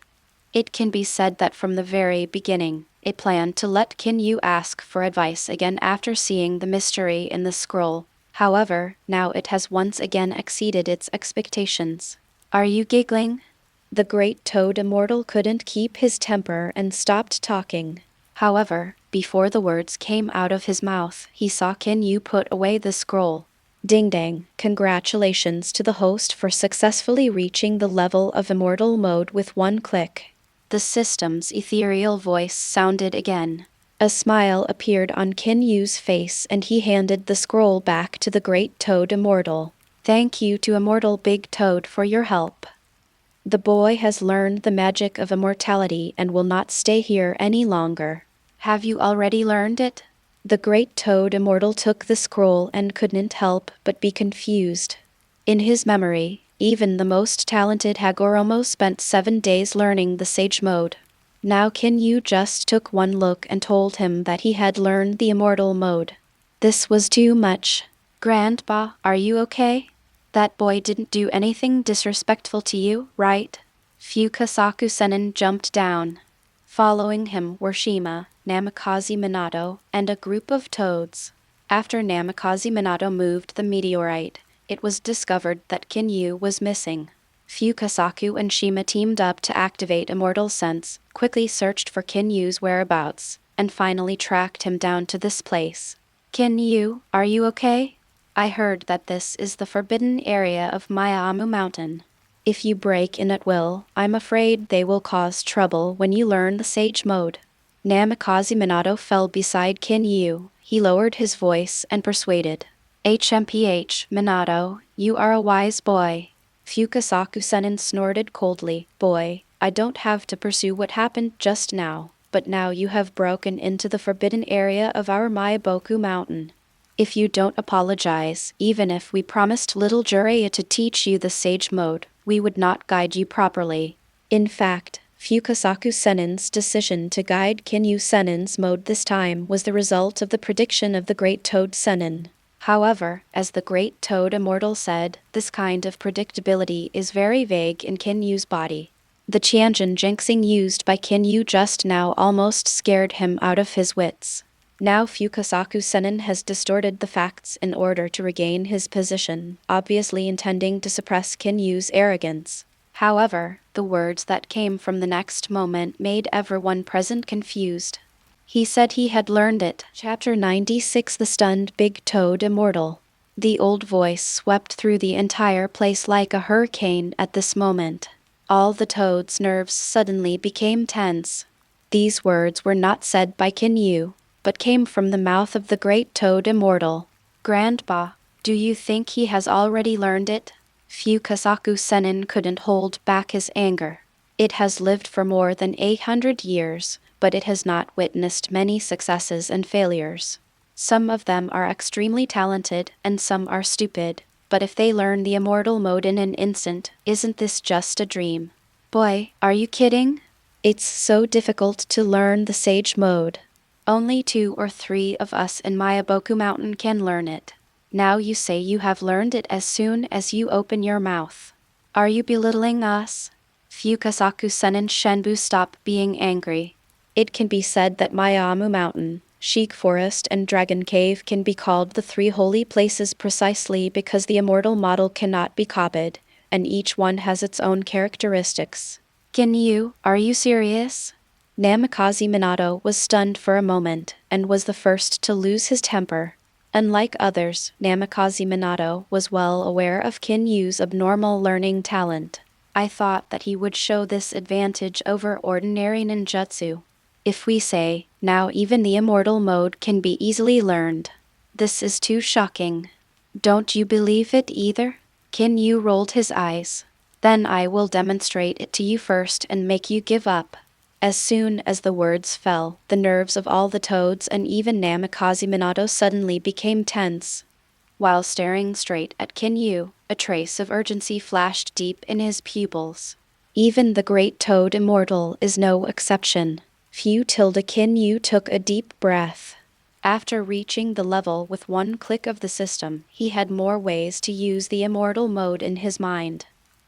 It can be said that from the very beginning, it planned to let Kinyu ask for advice again after seeing the mystery in the scroll. However, now it has once again exceeded its expectations. Are you giggling? The great toad immortal couldn't keep his temper and stopped talking. However, before the words came out of his mouth, he saw Kinyu put away the scroll. Ding dang, congratulations to the host for successfully reaching the level of immortal mode with one click. The system's ethereal voice sounded again. A smile appeared on Kinyu's face and he handed the scroll back to the great toad immortal. Thank you to Immortal Big Toad for your help. The boy has learned the magic of immortality and will not stay here any longer. Have you already learned it? The great toad immortal took the scroll and couldn't help but be confused. In his memory, even the most talented Hagoromo spent 7 days learning the sage mode. Now Kinyu just took one look and told him that he had learned the immortal mode. This was too much. Grandpa, are you okay? That boy didn't do anything disrespectful to you, right? Fukasaku Senin jumped down. Following him were Shima, Namikaze Minato, and a group of toads. After Namikaze Minato moved the meteorite, it was discovered that Kinyu was missing. Fukasaku and Shima teamed up to activate Immortal Sense, quickly searched for Kinyu's whereabouts, and finally tracked him down to this place. Kinyu, are you okay? I heard that this is the forbidden area of Maiamu Mountain. If you break in at will, I'm afraid they will cause trouble when you learn the sage mode. Namikaze Minato fell beside Kinyu. He lowered his voice and persuaded. HMPH, Minato, you are a wise boy. Fukasaku Senin snorted coldly. Boy, I don't have to pursue what happened just now, but now you have broken into the forbidden area of our Maiboku Mountain. If you don't apologize, even if we promised little Jiraiya to teach you the sage mode, we would not guide you properly. In fact, Fukasaku Senin's decision to guide Kinyu Senin's mode this time was the result of the prediction of the Great Toad Senin. However, as the Great Toad Immortal said, this kind of predictability is very vague in Kinyu's body. The Qianjin jinxing used by Kinyu just now almost scared him out of his wits. Now Fukasaku Senin has distorted the facts in order to regain his position, obviously intending to suppress Kinyu's arrogance. However, the words that came from the next moment made everyone present confused. He said he had learned it. Chapter 96 The Stunned Big Toad Immortal. The old voice swept through the entire place like a hurricane at this moment. All the toads' nerves suddenly became tense. These words were not said by Kinyu, but came from the mouth of the Great Toad Immortal. Grandpa, do you think he has already learned it? Fukasaku Senin couldn't hold back his anger. It has lived for more than 800 years, but it has not witnessed many successes and failures. Some of them are extremely talented, and some are stupid, but if they learn the immortal mode in an instant, isn't this just a dream? Boy, are you kidding? It's so difficult to learn the sage mode. Only 2 or 3 of us in Maiboku Mountain can learn it. Now you say you have learned it as soon as you open your mouth. Are you belittling us? Fukasaku Senin Shenbu, stop being angry. It can be said that Maiamu Mountain, Sheik Forest and Dragon Cave can be called the 3 holy places precisely because the immortal model cannot be copied, and each one has its own characteristics. Kinyu, are you serious? Namikaze Minato was stunned for a moment, and was the first to lose his temper. Unlike others, Namikaze Minato was well aware of Kinyu's abnormal learning talent. I thought that he would show this advantage over ordinary ninjutsu. If we say, now even the immortal mode can be easily learned. This is too shocking. Don't you believe it either? Kinyu rolled his eyes. Then I will demonstrate it to you first and make you give up. As soon as the words fell, the nerves of all the toads and even Namikaze Minato suddenly became tense. While staring straight at Kinyu, a trace of urgency flashed deep in his pupils. Even the Great Toad Immortal is no exception. Kinyu took a deep breath. After reaching the level with one click of the system, he had more ways to use the immortal mode in his mind.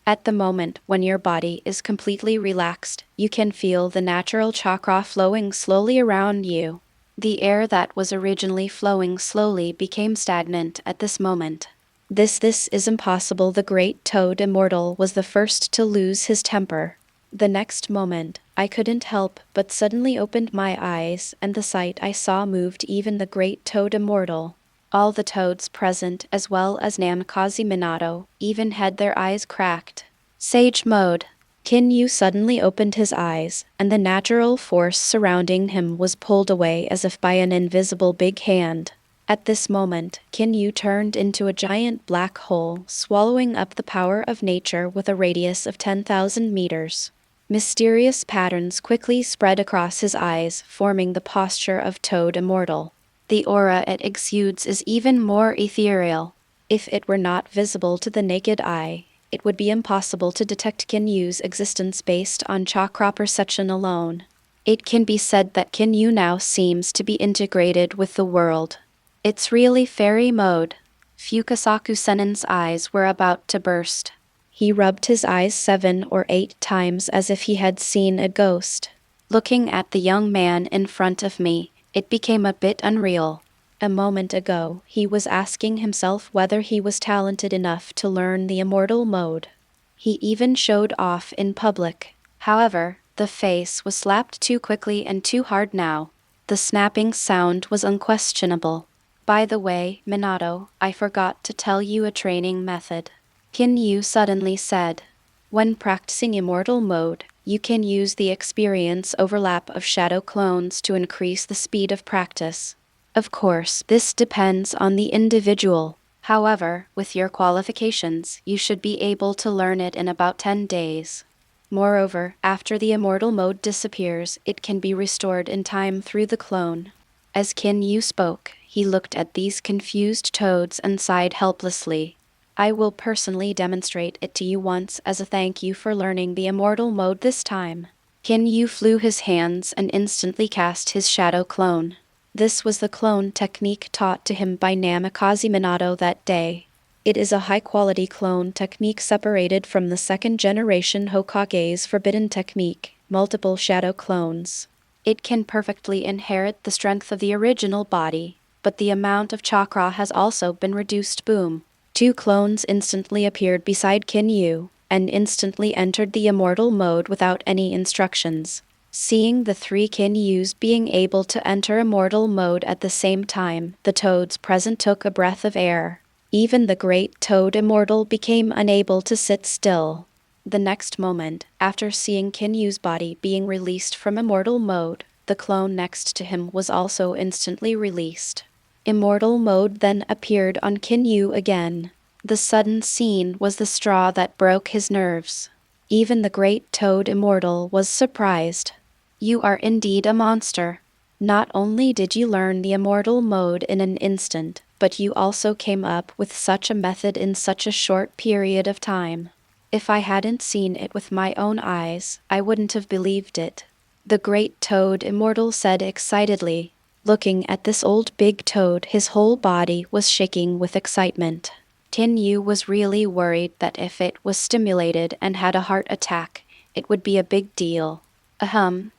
At the moment when your body is completely relaxed, you can feel the natural chakra flowing slowly around you. The air that was originally flowing slowly became stagnant at this moment. This is impossible." The great toad immortal was the first to lose his temper. The next moment, I couldn't help but suddenly opened my eyes, and the sight I saw moved even the great toad immortal. All the toads present, as well as Namikaze Minato, even had their eyes cracked. Sage mode. Kinyu suddenly opened his eyes, and the natural force surrounding him was pulled away as if by an invisible big hand. At this moment, Kinyu turned into a giant black hole, swallowing up the power of nature with a radius of 10,000 meters. Mysterious patterns quickly spread across his eyes, forming the posture of Toad Immortal. The aura it exudes is even more ethereal. If it were not visible to the naked eye, it would be impossible to detect Kinyu's existence based on chakra perception alone. It can be said that Kinyu now seems to be integrated with the world. It's really fairy mode. Fukasaku Sennin's eyes were about to burst. He rubbed his eyes 7 or 8 times as if he had seen a ghost. Looking at the young man in front of me, it became a bit unreal. A moment ago, he was asking himself whether he was talented enough to learn the immortal mode. He even showed off in public. However, the face was slapped too quickly and too hard now. The snapping sound was unquestionable. "By the way, Minato, I forgot to tell you a training method," Kinyu suddenly said. "When practicing immortal mode, you can use the experience overlap of shadow clones to increase the speed of practice. Of course, this depends on the individual. However, with your qualifications, you should be able to learn it in about 10 days. Moreover, after the immortal mode disappears, it can be restored in time through the clone." As Kinyu spoke, he looked at these confused toads and sighed helplessly. "I will personally demonstrate it to you once as a thank you for learning the immortal mode this time." Kinyu flew his hands and instantly cast his shadow clone. This was the clone technique taught to him by Namikaze Minato that day. It is a high-quality clone technique separated from the second-generation Hokage's forbidden technique, multiple shadow clones. It can perfectly inherit the strength of the original body, but the amount of chakra has also been reduced. Boom. 2 clones instantly appeared beside Kinyu, and instantly entered the immortal mode without any instructions. Seeing the 3 Kinyus being able to enter immortal mode at the same time, the toads present took a breath of air. Even the great toad immortal became unable to sit still. The next moment, after seeing Kinyu's body being released from immortal mode, the clone next to him was also instantly released. Immortal mode then appeared on Kinyu again. The sudden scene was the straw that broke his nerves. Even the great toad immortal was surprised. "You are indeed a monster. Not only did you learn the immortal mode in an instant, but you also came up with such a method in such a short period of time. If I hadn't seen it with my own eyes, I wouldn't have believed it," the great toad immortal said excitedly. Looking at this old big toad, his whole body was shaking with excitement. Kinyu was really worried that if it was stimulated and had a heart attack, it would be a big deal.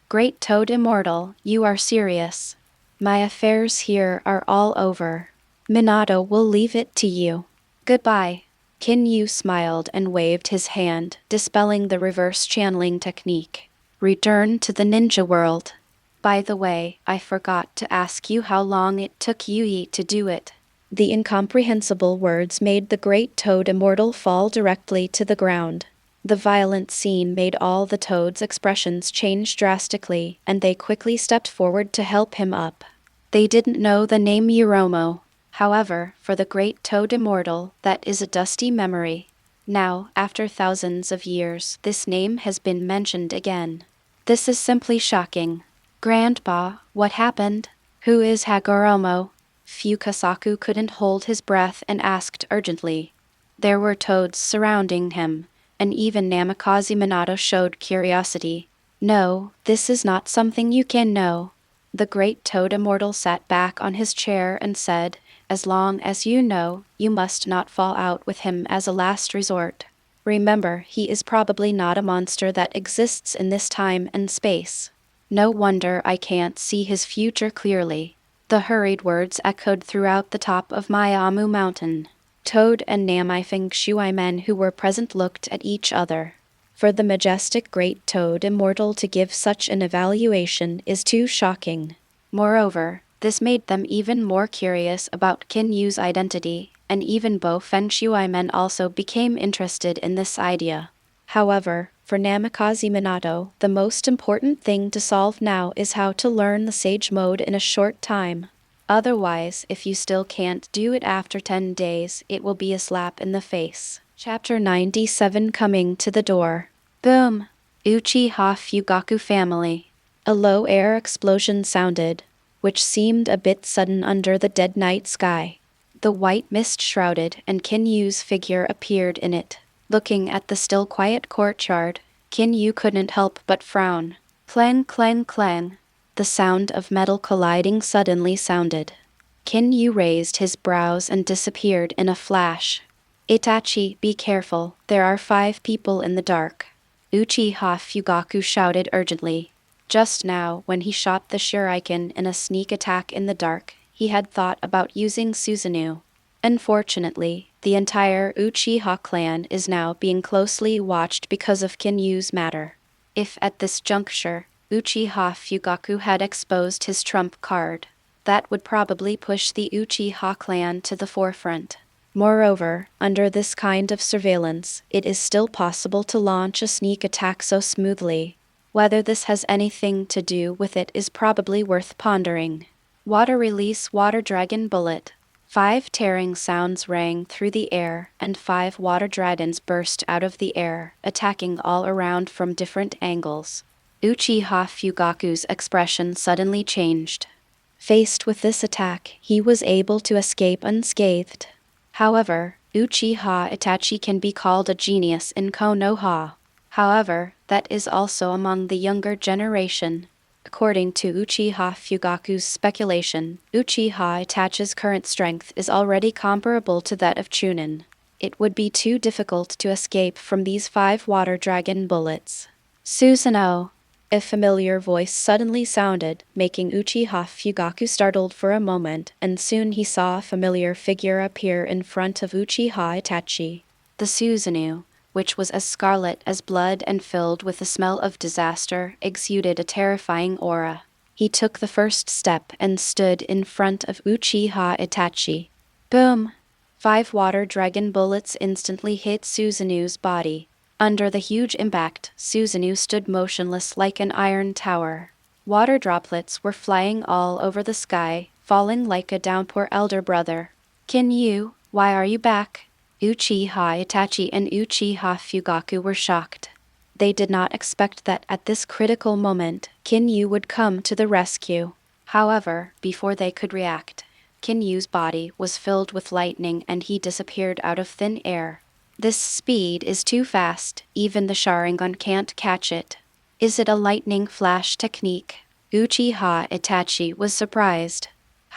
Great toad immortal, you are serious. My affairs here are all over. Minato will leave it to you. Goodbye." Kinyu smiled and waved his hand, dispelling the reverse channeling technique. "Return to the ninja world. By the way, I forgot to ask you how long it took Yui to do it." The incomprehensible words made the great toad immortal fall directly to the ground. The violent scene made all the toads' expressions change drastically, and they quickly stepped forward to help him up. They didn't know the name Yuromo. However, for the great toad immortal, that is a dusty memory. Now, after thousands of years, this name has been mentioned again. This is simply shocking. "Grandpa, what happened? Who is Hagoromo?" Fukasaku couldn't hold his breath and asked urgently. There were toads surrounding him, and even Namikaze Minato showed curiosity. "No, this is not something you can know." The great toad immortal sat back on his chair and said, "As long as you know, you must not fall out with him as a last resort. Remember, he is probably not a monster that exists in this time and space. No wonder I can't see his future clearly." The hurried words echoed throughout the top of Miyamu Mountain. Toad and Namai Feng Shui men who were present looked at each other. For the majestic great Toad Immortal to give such an evaluation is too shocking. Moreover, this made them even more curious about Qin Yu's identity, and even Bo Feng Shui men also became interested in this idea. However, for Namikaze Minato, the most important thing to solve now is how to learn the Sage Mode in a short time. Otherwise, if you still can't do it after 10 days, it will be a slap in the face. Chapter 97 Coming to the Door. Boom! Uchiha Fugaku family. A low air explosion sounded, which seemed a bit sudden under the dead night sky. The white mist shrouded and Qin Yu's figure appeared in it. Looking at the still quiet courtyard, Qin Yu couldn't help but frown. Clang, clang, clang. The sound of metal colliding suddenly sounded. Qin Yu raised his brows and disappeared in a flash. Itachi, be careful, there are 5 people in the dark. Uchiha Fugaku shouted urgently. Just now, when he shot the shuriken in a sneak attack in the dark, he had thought about using Susanoo. Unfortunately, the entire Uchiha clan is now being closely watched because of Qin Yu's matter. If at this juncture, Uchiha Fugaku had exposed his trump card, that would probably push the Uchiha clan to the forefront. Moreover, under this kind of surveillance, it is still possible to launch a sneak attack so smoothly. Whether this has anything to do with it is probably worth pondering. Water release water dragon bullet. 5 tearing sounds rang through the air, and 5 water dragons burst out of the air, attacking all around from different angles. Uchiha Fugaku's expression suddenly changed. Faced with this attack, he was able to escape unscathed. However, Uchiha Itachi can be called a genius in Konoha. However, that is also among the younger generation. According to Uchiha Fugaku's speculation, Uchiha Itachi's current strength is already comparable to that of Chunin. It would be too difficult to escape from these 5 water dragon bullets. Susanoo! A familiar voice suddenly sounded, making Uchiha Fugaku startled for a moment, and soon he saw a familiar figure appear in front of Uchiha Itachi. The Susanoo, which was as scarlet as blood and filled with the smell of disaster, exuded a terrifying aura. He took the first step and stood in front of Uchiha Itachi. Boom! 5 water dragon bullets instantly hit Susanoo's body. Under the huge impact, Susanoo stood motionless like an iron tower. Water droplets were flying all over the sky, falling like a downpour. Elder brother. Qin Yu, why are you back? Uchiha Itachi and Uchiha Fugaku were shocked. They did not expect that at this critical moment, Qin Yu would come to the rescue. However, before they could react, Qin Yu's body was filled with lightning and he disappeared out of thin air. This speed is too fast, even the Sharingan can't catch it. Is it a lightning flash technique? Uchiha Itachi was surprised.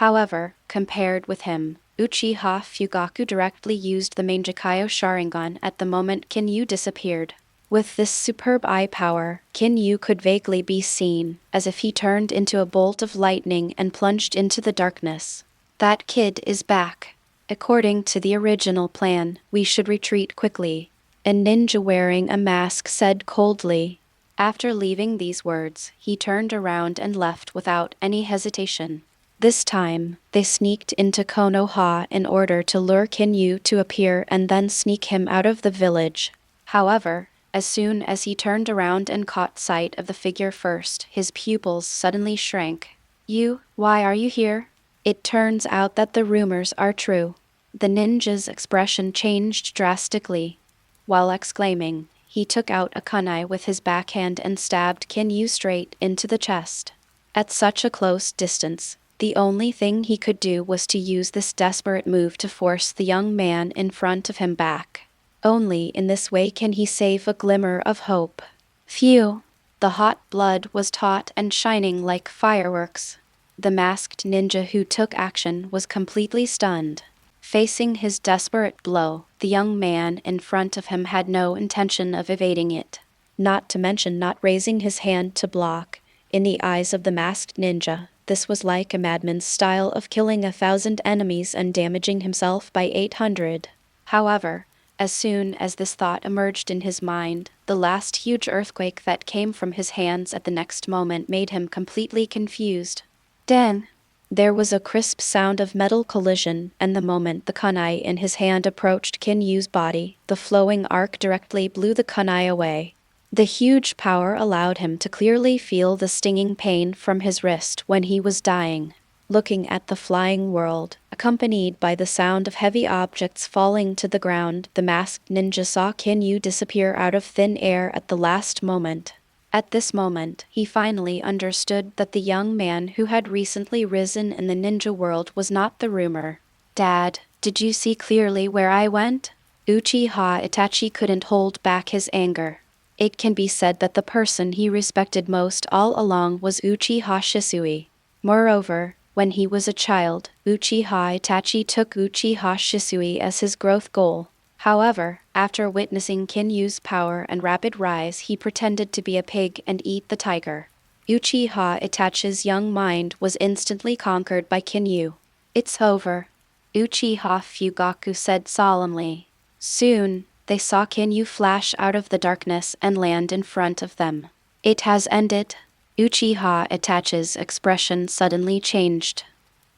However, compared with him, Uchiha Fugaku directly used the Mangekyo Sharingan at the moment Qin Yu disappeared. With this superb eye power, Qin Yu could vaguely be seen, as if he turned into a bolt of lightning and plunged into the darkness. That kid is back. According to the original plan, we should retreat quickly. A ninja wearing a mask said coldly. After leaving these words, he turned around and left without any hesitation. This time, they sneaked into Konoha in order to lure Qin Yu to appear and then sneak him out of the village. However, as soon as he turned around and caught sight of the figure first, his pupils suddenly shrank. You, why are you here? It turns out that the rumors are true. The ninja's expression changed drastically. While exclaiming, he took out a kunai with his backhand and stabbed Qin Yu straight into the chest. At such a close distance, the only thing he could do was to use this desperate move to force the young man in front of him back. Only in this way can he save a glimmer of hope. Phew! The hot blood was taut and shining like fireworks. The masked ninja who took action was completely stunned. Facing his desperate blow, the young man in front of him had no intention of evading it. Not to mention not raising his hand to block. In the eyes of the masked ninja, this was like a madman's style of killing 1,000 enemies and damaging himself by 800. However, as soon as this thought emerged in his mind, the last huge earthquake that came from his hands at the next moment made him completely confused. Dang! There was a crisp sound of metal collision, and the moment the kunai in his hand approached Kinyu's body, the flowing arc directly blew the kunai away. The huge power allowed him to clearly feel the stinging pain from his wrist when he was dying. Looking at the flying world, accompanied by the sound of heavy objects falling to the ground, the masked ninja saw Kinyu disappear out of thin air at the last moment. At this moment, he finally understood that the young man who had recently risen in the ninja world was not the rumor. Dad, did you see clearly where I went? Uchiha Itachi couldn't hold back his anger. It can be said that the person he respected most all along was Uchiha Shisui. Moreover, when he was a child, Uchiha Itachi took Uchiha Shisui as his growth goal. However, after witnessing Kinyu's power and rapid rise, he pretended to be a pig and eat the tiger. Uchiha Itachi's young mind was instantly conquered by Kinyu. It's over, Uchiha Fugaku said solemnly. Soon, they saw Kinyu flash out of the darkness and land in front of them. It has ended. Uchiha Itachi's expression suddenly changed.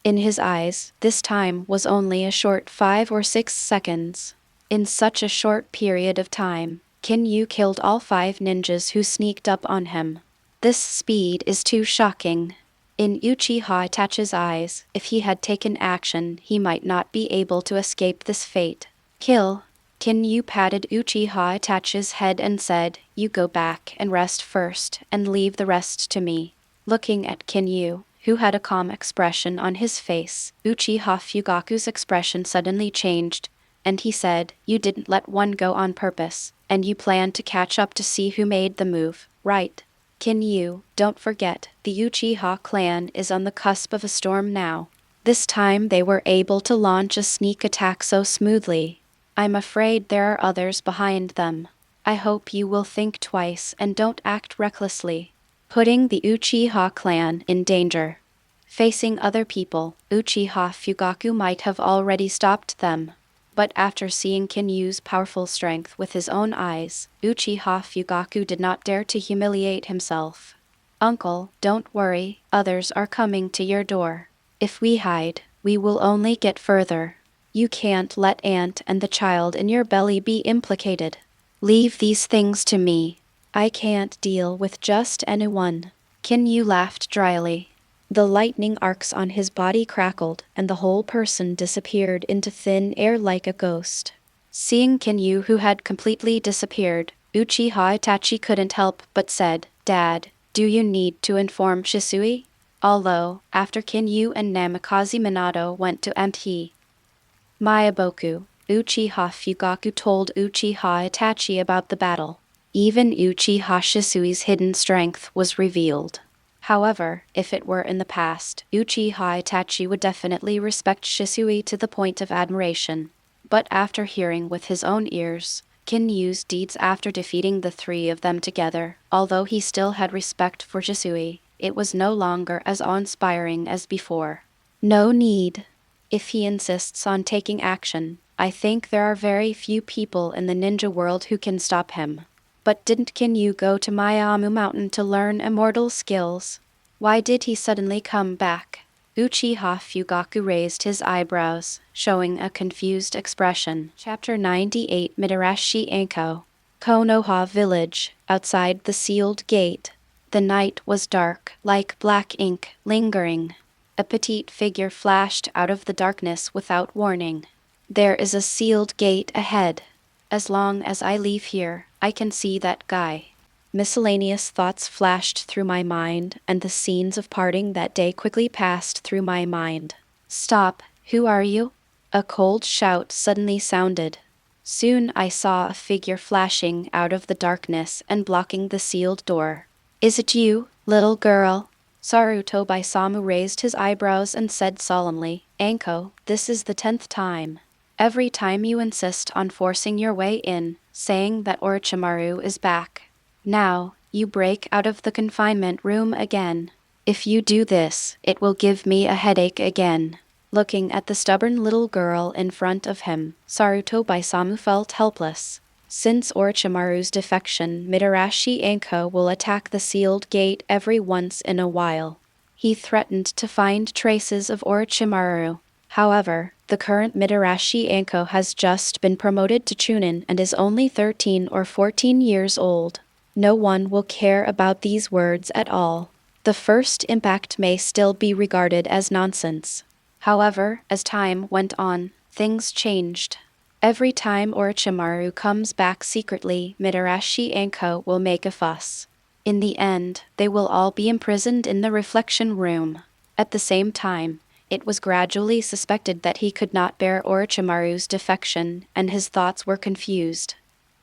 In his eyes, this time was only a short 5 or 6 seconds. In such a short period of time, Kinyu killed all 5 ninjas who sneaked up on him. This speed is too shocking. In Uchiha Itachi's eyes, if he had taken action, he might not be able to escape this fate. Kill. Kinyu patted Uchiha Itachi's head and said, "You go back and rest first, and leave the rest to me." Looking at Kinyu, who had a calm expression on his face, Uchiha Fugaku's expression suddenly changed, and he said, "You didn't let one go on purpose, and you plan to catch up to see who made the move, right? Kinyu, don't forget, the Uchiha clan is on the cusp of a storm now." This time they were able to launch a sneak attack so smoothly. I'm afraid there are others behind them. I hope you will think twice and don't act recklessly, putting the Uchiha clan in danger. Facing other people, Uchiha Fugaku might have already stopped them. But after seeing Kinyu's powerful strength with his own eyes, Uchiha Fugaku did not dare to humiliate himself. "Uncle, don't worry, others are coming to your door. If we hide, we will only get further. You can't let Aunt and the child in your belly be implicated. Leave these things to me. I can't deal with just anyone." Kinyu laughed dryly. The lightning arcs on his body crackled, and the whole person disappeared into thin air like a ghost. Seeing Kinyu, who had completely disappeared, Uchiha Itachi couldn't help but said, "Dad, do you need to inform Shisui?" Although, after Kinyu and Namikaze Minato went to empty Mayaboku, Uchiha Fugaku told Uchiha Itachi about the battle. Even Uchiha Shisui's hidden strength was revealed. However, if it were in the past, Uchiha Itachi would definitely respect Shisui to the point of admiration. But after hearing with his own ears Kinyu's deeds after defeating the 3 of them together, although he still had respect for Shisui, it was no longer as awe-inspiring as before. No need. If he insists on taking action, I think there are very few people in the ninja world who can stop him. But didn't Kinyu go to Miyamu Mountain to learn immortal skills? Why did he suddenly come back? Uchiha Fugaku raised his eyebrows, showing a confused expression. Chapter 98 Mitarashi Anko. Konoha Village, outside the sealed gate. The night was dark, like black ink, lingering. A petite figure flashed out of the darkness without warning. "There is a sealed gate ahead. As long as I leave here, I can see that guy." Miscellaneous thoughts flashed through my mind, and the scenes of parting that day quickly passed through my mind. "Stop, who are you?" A cold shout suddenly sounded. Soon I saw a figure flashing out of the darkness and blocking the sealed door. "Is it you, little girl?" Saruto Baisamu raised his eyebrows and said solemnly, "Anko, this is the 10th time. Every time you insist on forcing your way in, saying that Orochimaru is back. Now, you break out of the confinement room again. If you do this, it will give me a headache again." Looking at the stubborn little girl in front of him, Saruto Baisamu felt helpless. Since Orochimaru's defection, Mitarashi Anko will attack the sealed gate every once in a while. He threatened to find traces of Orochimaru. However, the current Mitarashi Anko has just been promoted to Chunin and is only 13 or 14 years old. No one will care about these words at all. The first impact may still be regarded as nonsense. However, as time went on, things changed. Every time Orochimaru comes back secretly, Mitarashi Anko will make a fuss. In the end, they will all be imprisoned in the reflection room. At the same time, it was gradually suspected that he could not bear Orochimaru's defection, and his thoughts were confused.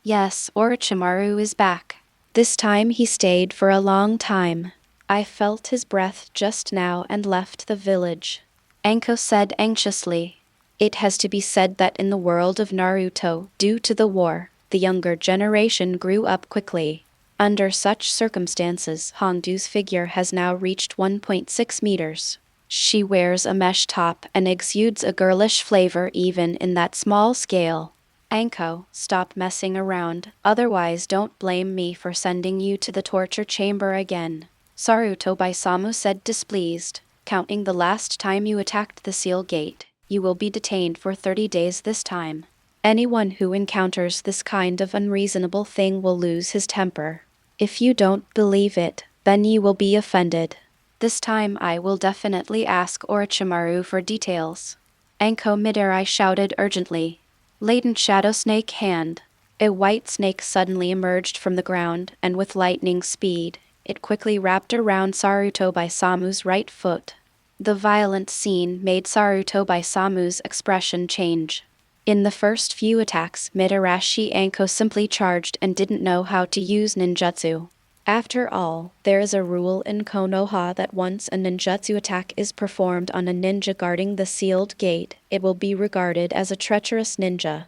Yes, Orochimaru is back. This time he stayed for a long time. I felt his breath just now and left the village. Anko said anxiously. It has to be said that in the world of Naruto, due to the war, the younger generation grew up quickly. Under such circumstances, Hongdu's figure has now reached 1.6 meters. She wears a mesh top and exudes a girlish flavor even in that small scale. Anko, stop messing around, otherwise don't blame me for sending you to the torture chamber again. Saruto Baisamu said displeased. Counting the last time you attacked the seal gate, you will be detained for 30 days this time. Anyone who encounters this kind of unreasonable thing will lose his temper. If you don't believe it, then you will be offended. This time I will definitely ask Orochimaru for details. Anko Midori shouted urgently. Latent shadow snake hand. A white snake suddenly emerged from the ground, and with lightning speed, it quickly wrapped around Saruto Baisamu's right foot. The violent scene made Saruto Baisamu's expression change. In the first few attacks, Mitarashi Anko simply charged and didn't know how to use ninjutsu. After all, there is a rule in Konoha that once a ninjutsu attack is performed on a ninja guarding the sealed gate, it will be regarded as a treacherous ninja.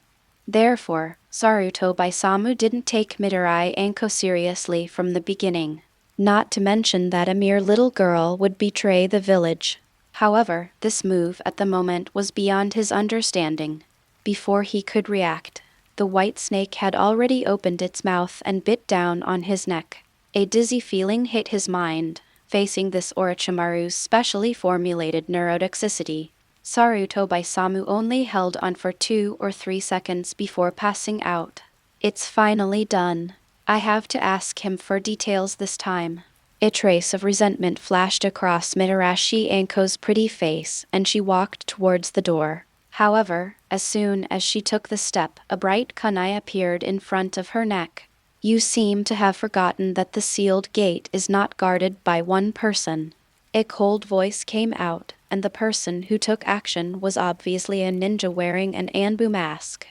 Therefore, Saruto Baisamu didn't take Mitarashi Anko seriously from the beginning. Not to mention that a mere little girl would betray the village. However, this move at the moment was beyond his understanding. Before he could react, the white snake had already opened its mouth and bit down on his neck. A dizzy feeling hit his mind, facing this Orochimaru's specially formulated neurotoxicity. Saruto Baisamu only held on for 2 or 3 seconds before passing out. It's finally done. I have to ask him for details this time. A trace of resentment flashed across Mitarashi Anko's pretty face, and she walked towards the door. However, as soon as she took the step, a bright kunai appeared in front of her neck. You seem to have forgotten that the sealed gate is not guarded by one person. A cold voice came out, and the person who took action was obviously a ninja wearing an Anbu mask.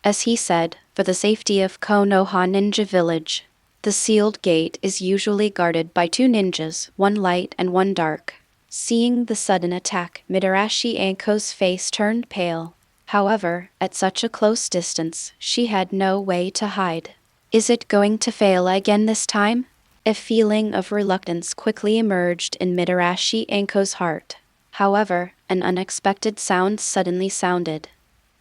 As he said, for the safety of Konoha Ninja Village, the sealed gate is usually guarded by 2 ninjas, one light and one dark. Seeing the sudden attack, Mitarashi Anko's face turned pale. However, at such a close distance, she had no way to hide. Is it going to fail again this time? A feeling of reluctance quickly emerged in Mitarashi Anko's heart. However, an unexpected sound suddenly sounded.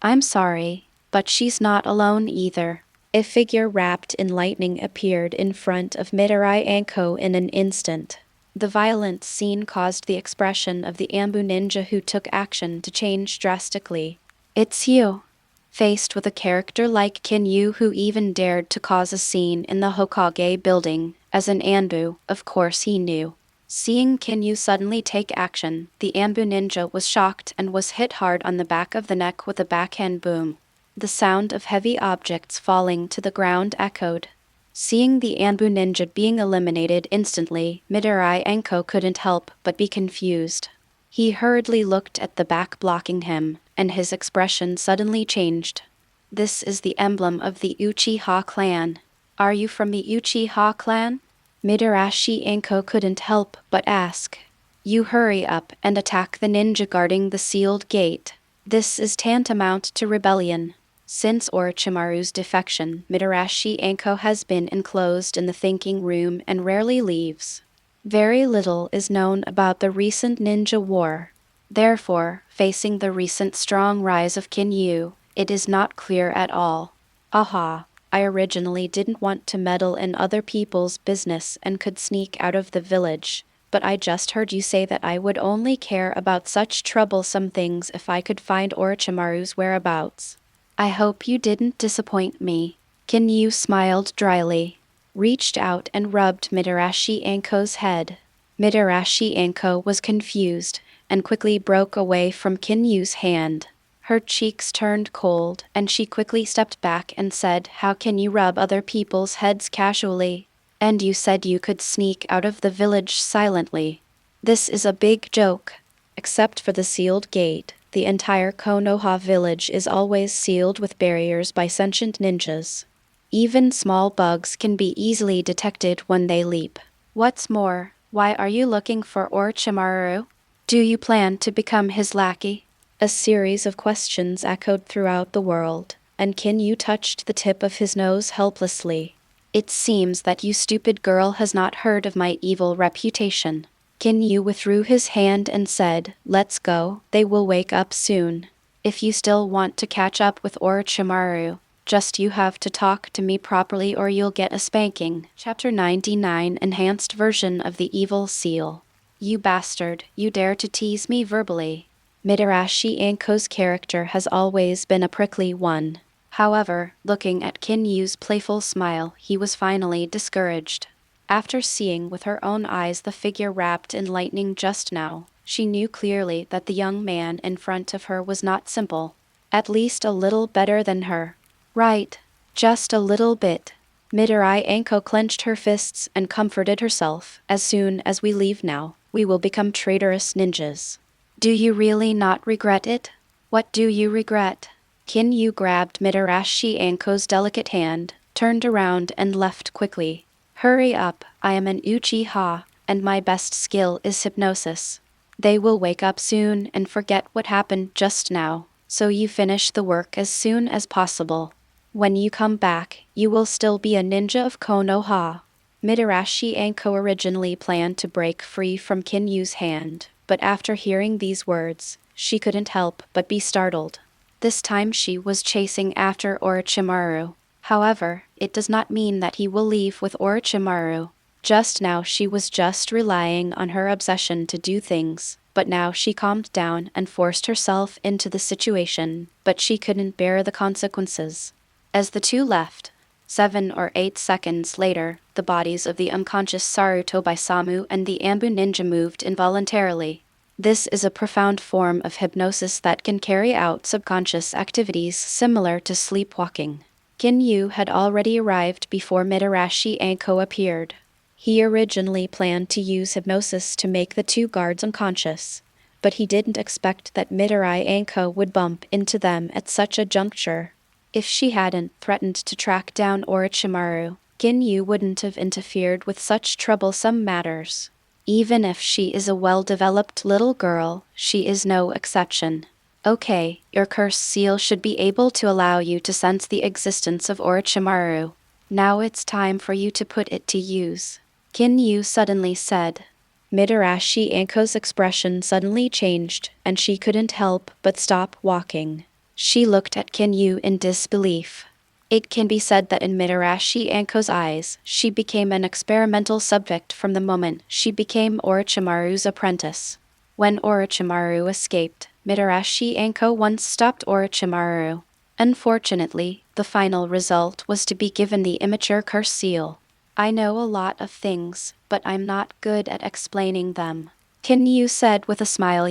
I'm sorry, but she's not alone either. A figure wrapped in lightning appeared in front of Mitarashi Anko in an instant. The violent scene caused the expression of the Anbu ninja who took action to change drastically. It's you. Faced with a character like Kinyu who even dared to cause a scene in the Hokage building, as an Anbu, of course he knew. Seeing Kinyu suddenly take action, the Anbu ninja was shocked and was hit hard on the back of the neck with a backhand boom. The sound of heavy objects falling to the ground echoed. Seeing the Anbu ninja being eliminated instantly, Mitarashi Anko couldn't help but be confused. He hurriedly looked at the back blocking him, and his expression suddenly changed. This is the emblem of the Uchiha clan. Are you from the Uchiha clan? Mitarashi Anko couldn't help but ask. You hurry up and attack the ninja guarding the sealed gate. This is tantamount to rebellion. Since Orochimaru's defection, Mitarashi Anko has been enclosed in the thinking room and rarely leaves. Very little is known about the recent ninja war. Therefore, facing the recent strong rise of Kinyu, it is not clear at all. Aha, I originally didn't want to meddle in other people's business and could sneak out of the village, but I just heard you say that I would only care about such troublesome things if I could find Orochimaru's whereabouts. I hope you didn't disappoint me. Kinyu smiled dryly, reached out and rubbed Mitarashi Anko's head. Mitarashi Anko was confused and quickly broke away from Kinyu's hand. Her cheeks turned cold, and she quickly stepped back and said, "How can you rub other people's heads casually? And you said you could sneak out of the village silently. This is a big joke. Except for the sealed gate, the entire Konoha village is always sealed with barriers by sentient ninjas. Even small bugs can be easily detected when they leap. What's more, why are you looking for Orochimaru? Do you plan to become his lackey?" A series of questions echoed throughout the world, and Kinyu touched the tip of his nose helplessly. "It seems that you stupid girl has not heard of my evil reputation." Kinyu withdrew his hand and said, "Let's go, they will wake up soon. If you still want to catch up with Orochimaru, just you have to talk to me properly or you'll get a spanking." Chapter 99 Enhanced Version of the Evil Seal. "You bastard, you dare to tease me verbally." Mitarashi Anko's character has always been a prickly one. However, looking at Kinyu's playful smile, he was finally discouraged. After seeing with her own eyes the figure wrapped in lightning just now, she knew clearly that the young man in front of her was not simple. At least a little better than her. Right, just a little bit. Mitarashi Anko clenched her fists and comforted herself. "As soon as we leave now, we will become traitorous ninjas." "Do you really not regret it?" "What do you regret?" Kinyu grabbed Mitarashi Anko's delicate hand, turned around and left quickly. "Hurry up, I am an Uchiha, and my best skill is hypnosis. They will wake up soon and forget what happened just now, so you finish the work as soon as possible. When you come back, you will still be a ninja of Konoha." Mitarashi Anko originally planned to break free from Kinyu's hand, but after hearing these words, she couldn't help but be startled. This time she was chasing after Orochimaru. However, it does not mean that he will leave with Orochimaru. Just now she was just relying on her obsession to do things, but now she calmed down and forced herself into the situation, but she couldn't bear the consequences. As the two left, 7 or 8 seconds later, the bodies of the unconscious Saruto by Samu and the Ambu ninja moved involuntarily. This is a profound form of hypnosis that can carry out subconscious activities similar to sleepwalking. Kinyu had already arrived before Mitarashi Anko appeared. He originally planned to use hypnosis to make the two guards unconscious, but he didn't expect that Mitarashi Anko would bump into them at such a juncture. If she hadn't threatened to track down Orochimaru, Kinyu wouldn't have interfered with such troublesome matters. Even if she is a well-developed little girl, she is no exception. "Okay, your curse seal should be able to allow you to sense the existence of Orochimaru. Now it's time for you to put it to use," Kinyu suddenly said. Mitarashi Anko's expression suddenly changed, and she couldn't help but stop walking. She looked at Kinyu in disbelief. It can be said that in Mitarashi Anko's eyes, she became an experimental subject from the moment she became Orochimaru's apprentice. When Orochimaru escaped, Mitarashi Anko once stopped Orochimaru. Unfortunately, the final result was to be given the immature curse seal. "I know a lot of things, but I'm not good at explaining them," Kinyu said with a smile.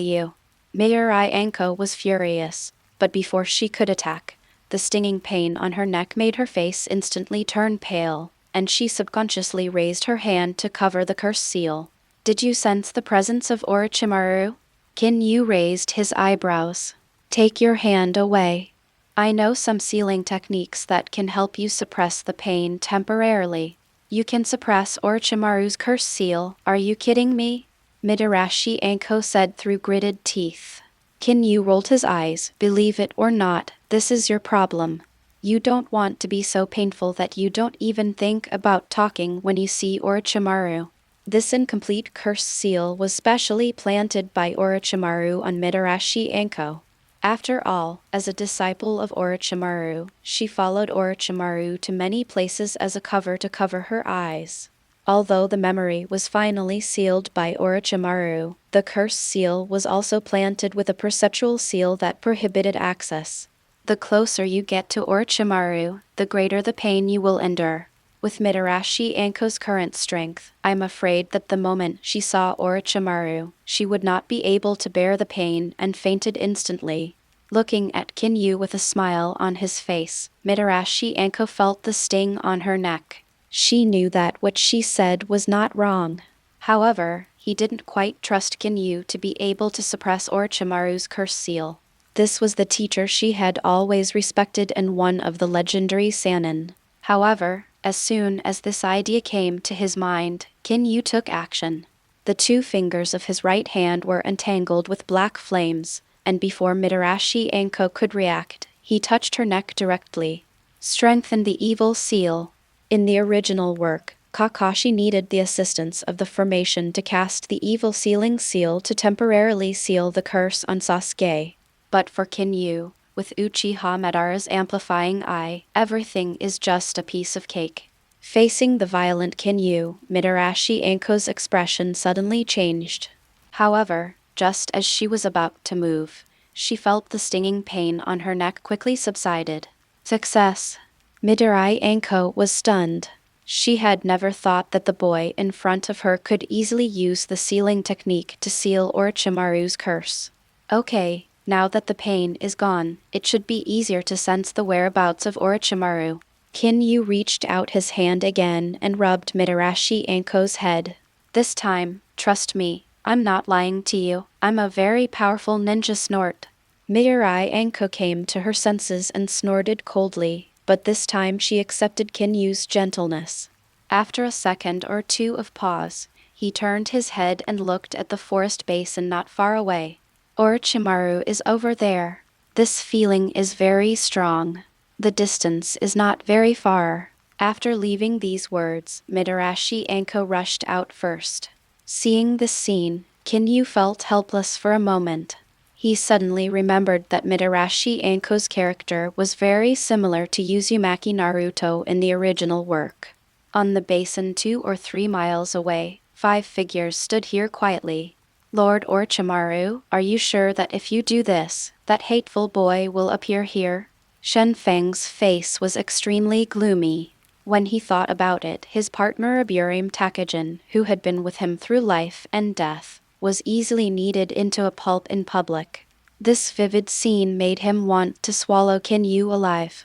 Mitarashi Anko was furious, but before she could attack, the stinging pain on her neck made her face instantly turn pale, and she subconsciously raised her hand to cover the curse seal. "Did you sense the presence of Orochimaru?" Kinyu raised his eyebrows. "Take your hand away. I know some sealing techniques that can help you suppress the pain temporarily." "You can suppress Orochimaru's curse seal, are you kidding me?" Mitarashi Anko said through gritted teeth. Kinyu rolled his eyes. "Believe it or not, this is your problem. You don't want to be so painful that you don't even think about talking when you see Orochimaru. This incomplete curse seal was specially planted by Orochimaru on Mitarashi Anko. After all, as a disciple of Orochimaru, she followed Orochimaru to many places as a cover to cover her eyes. Although the memory was finally sealed by Orochimaru, the curse seal was also planted with a perceptual seal that prohibited access. The closer you get to Orochimaru, the greater the pain you will endure. With Mitarashi Anko's current strength, I'm afraid that the moment she saw Orochimaru, she would not be able to bear the pain and fainted instantly. Looking at Kinyu with a smile on his face, Mitarashi Anko felt the sting on her neck. She knew that what she said was not wrong. However, he didn't quite trust Kinyu to be able to suppress Orochimaru's curse seal. This was the teacher she had always respected and one of the legendary Sannin. However, as soon as this idea came to his mind, Kinyu took action. The two fingers of his right hand were entangled with black flames, and before Mitarashi Anko could react, he touched her neck directly. Strengthen the evil seal. In the original work, Kakashi needed the assistance of the formation to cast the evil sealing seal to temporarily seal the curse on Sasuke. But for Kinyu, with Uchiha Madara's amplifying eye, everything is just a piece of cake. Facing the violent Kinyu, Mitarashi Anko's expression suddenly changed. However, just as she was about to move, she felt the stinging pain on her neck quickly subsided. Success! Mitarashi Anko was stunned. She had never thought that the boy in front of her could easily use the sealing technique to seal Orochimaru's curse. Okay. Now that the pain is gone, it should be easier to sense the whereabouts of Orochimaru. Kinyu reached out his hand again and rubbed Mitarashi Anko's head. This time, trust me, I'm not lying to you. I'm a very powerful ninja snort. Mitarashi Anko came to her senses and snorted coldly, but this time she accepted Kinyu's gentleness. After a second or two of pause, he turned his head and looked at the forest basin not far away. Orochimaru is over there. This feeling is very strong. The distance is not very far. After leaving these words, Mitarashi Anko rushed out first. Seeing this scene, Kinyu felt helpless for a moment. He suddenly remembered that Mitarashi Anko's character was very similar to Uzumaki Naruto in the original work. On the basin 2 or 3 miles away, 5 figures stood here quietly. Lord Orochimaru, are you sure that if you do this, that hateful boy will appear here? Shenfeng's face was extremely gloomy. When he thought about it, his partner Aburame Takajin, who had been with him through life and death, was easily kneaded into a pulp in public. This vivid scene made him want to swallow Kinyu alive.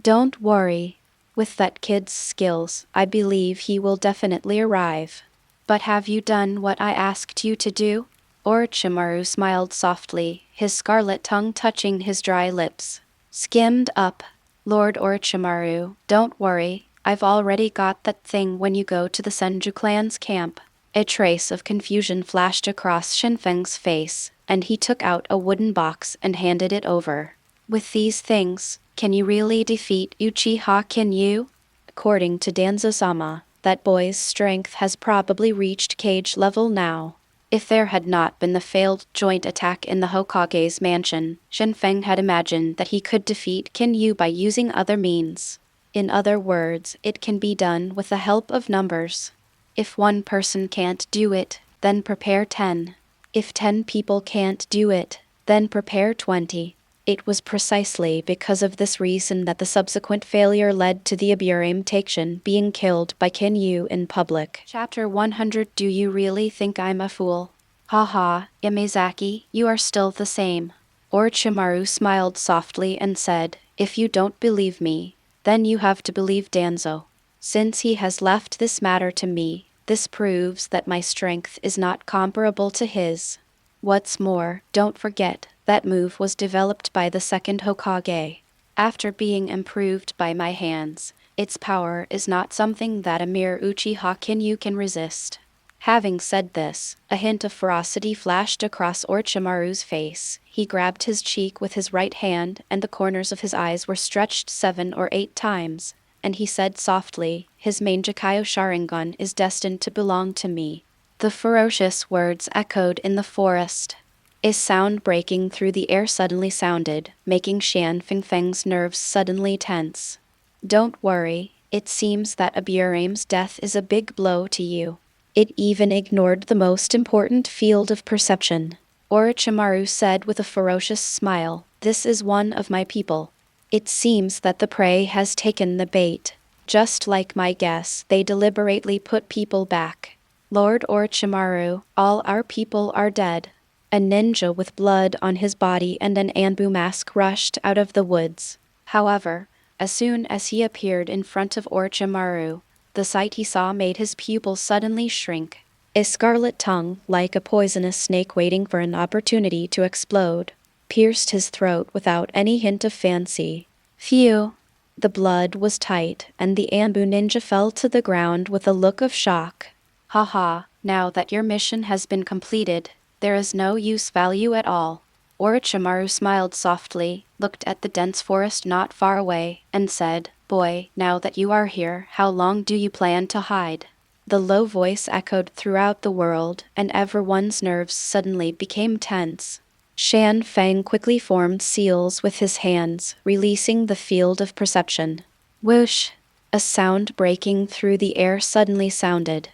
Don't worry. With that kid's skills, I believe he will definitely arrive. But have you done what I asked you to do? Orochimaru smiled softly, his scarlet tongue touching his dry lips. Skimmed up. Lord Orochimaru, don't worry, I've already got that thing when you go to the Senju clan's camp. A trace of confusion flashed across Shenfeng's face, and he took out a wooden box and handed it over. With these things, can you really defeat Uchiha Kinyu? According to Danzo-sama, that boy's strength has probably reached cage level now. If there had not been the failed joint attack in the Hokage's mansion, Shenfeng had imagined that he could defeat Kinyu by using other means. In other words, it can be done with the help of numbers. If one person can't do it, then prepare 10. If 10 people can't do it, then prepare 20. It was precisely because of this reason that the subsequent failure led to the Aburame Takajin being killed by Kinyu in public. Chapter 100. Do you really think I'm a fool? Haha, Imizaki, you are still the same. Orochimaru smiled softly and said, if you don't believe me, then you have to believe Danzo. Since he has left this matter to me, this proves that my strength is not comparable to his. What's more, don't forget, that move was developed by the second Hokage. After being improved by my hands, its power is not something that a mere Uchiha Kinyu can resist. Having said this, a hint of ferocity flashed across Orochimaru's face. He grabbed his cheek with his right hand, and the corners of his eyes were stretched 7 or 8 times. and he said softly, his Mangekyo Sharingan is destined to belong to me. The ferocious words echoed in the forest. A sound breaking through the air suddenly sounded, making Shan Fingfeng's nerves suddenly tense. Don't worry, it seems that Aburame's death is a big blow to you. It even ignored the most important field of perception. Orochimaru said with a ferocious smile, "This is one of my people. It seems that the prey has taken the bait. Just like my guess, they deliberately put people back. Lord Orochimaru, all our people are dead." A ninja with blood on his body and an Anbu mask rushed out of the woods. However, as soon as he appeared in front of Orochimaru, the sight he saw made his pupils suddenly shrink. A scarlet tongue, like a poisonous snake waiting for an opportunity to explode, pierced his throat without any hint of fancy. Phew! The blood was tight, and the Anbu ninja fell to the ground with a look of shock. Haha, now that your mission has been completed, there is no use value at all. Orochimaru smiled softly, looked at the dense forest not far away, and said, "Boy, now that you are here, how long do you plan to hide?" The low voice echoed throughout the world, and everyone's nerves suddenly became tense. Shan Feng quickly formed seals with his hands, releasing the field of perception. Whoosh! A sound breaking through the air suddenly sounded.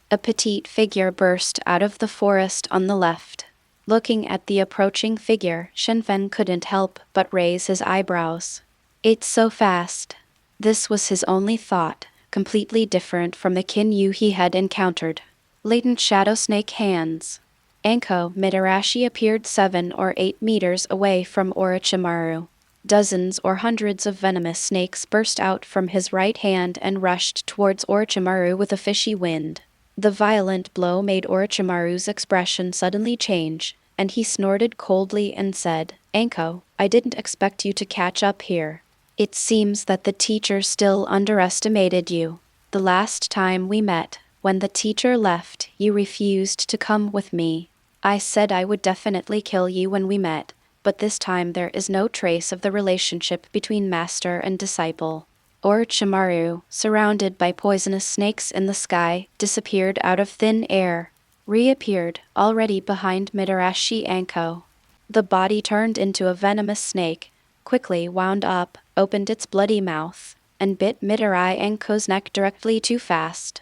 A petite figure burst out of the forest on the left. Looking at the approaching figure, Shan Feng couldn't help but raise his eyebrows. It's so fast. This was his only thought, completely different from the Kinyu he had encountered. Latent shadow snake hands. Anko Mitarashi appeared 7 or 8 meters away from Orochimaru. Dozens or hundreds of venomous snakes burst out from his right hand and rushed towards Orochimaru with a fishy wind. The violent blow made Orochimaru's expression suddenly change, and he snorted coldly and said, "Anko, I didn't expect you to catch up here. It seems that the teacher still underestimated you. The last time we met, when the teacher left, you refused to come with me. I said I would definitely kill you when we met, but this time there is no trace of the relationship between master and disciple." Orochimaru, surrounded by poisonous snakes in the sky, disappeared out of thin air, reappeared, already behind Mitarashi Anko. The body turned into a venomous snake, quickly wound up, opened its bloody mouth, and bit Mitarashi Anko's neck directly too fast.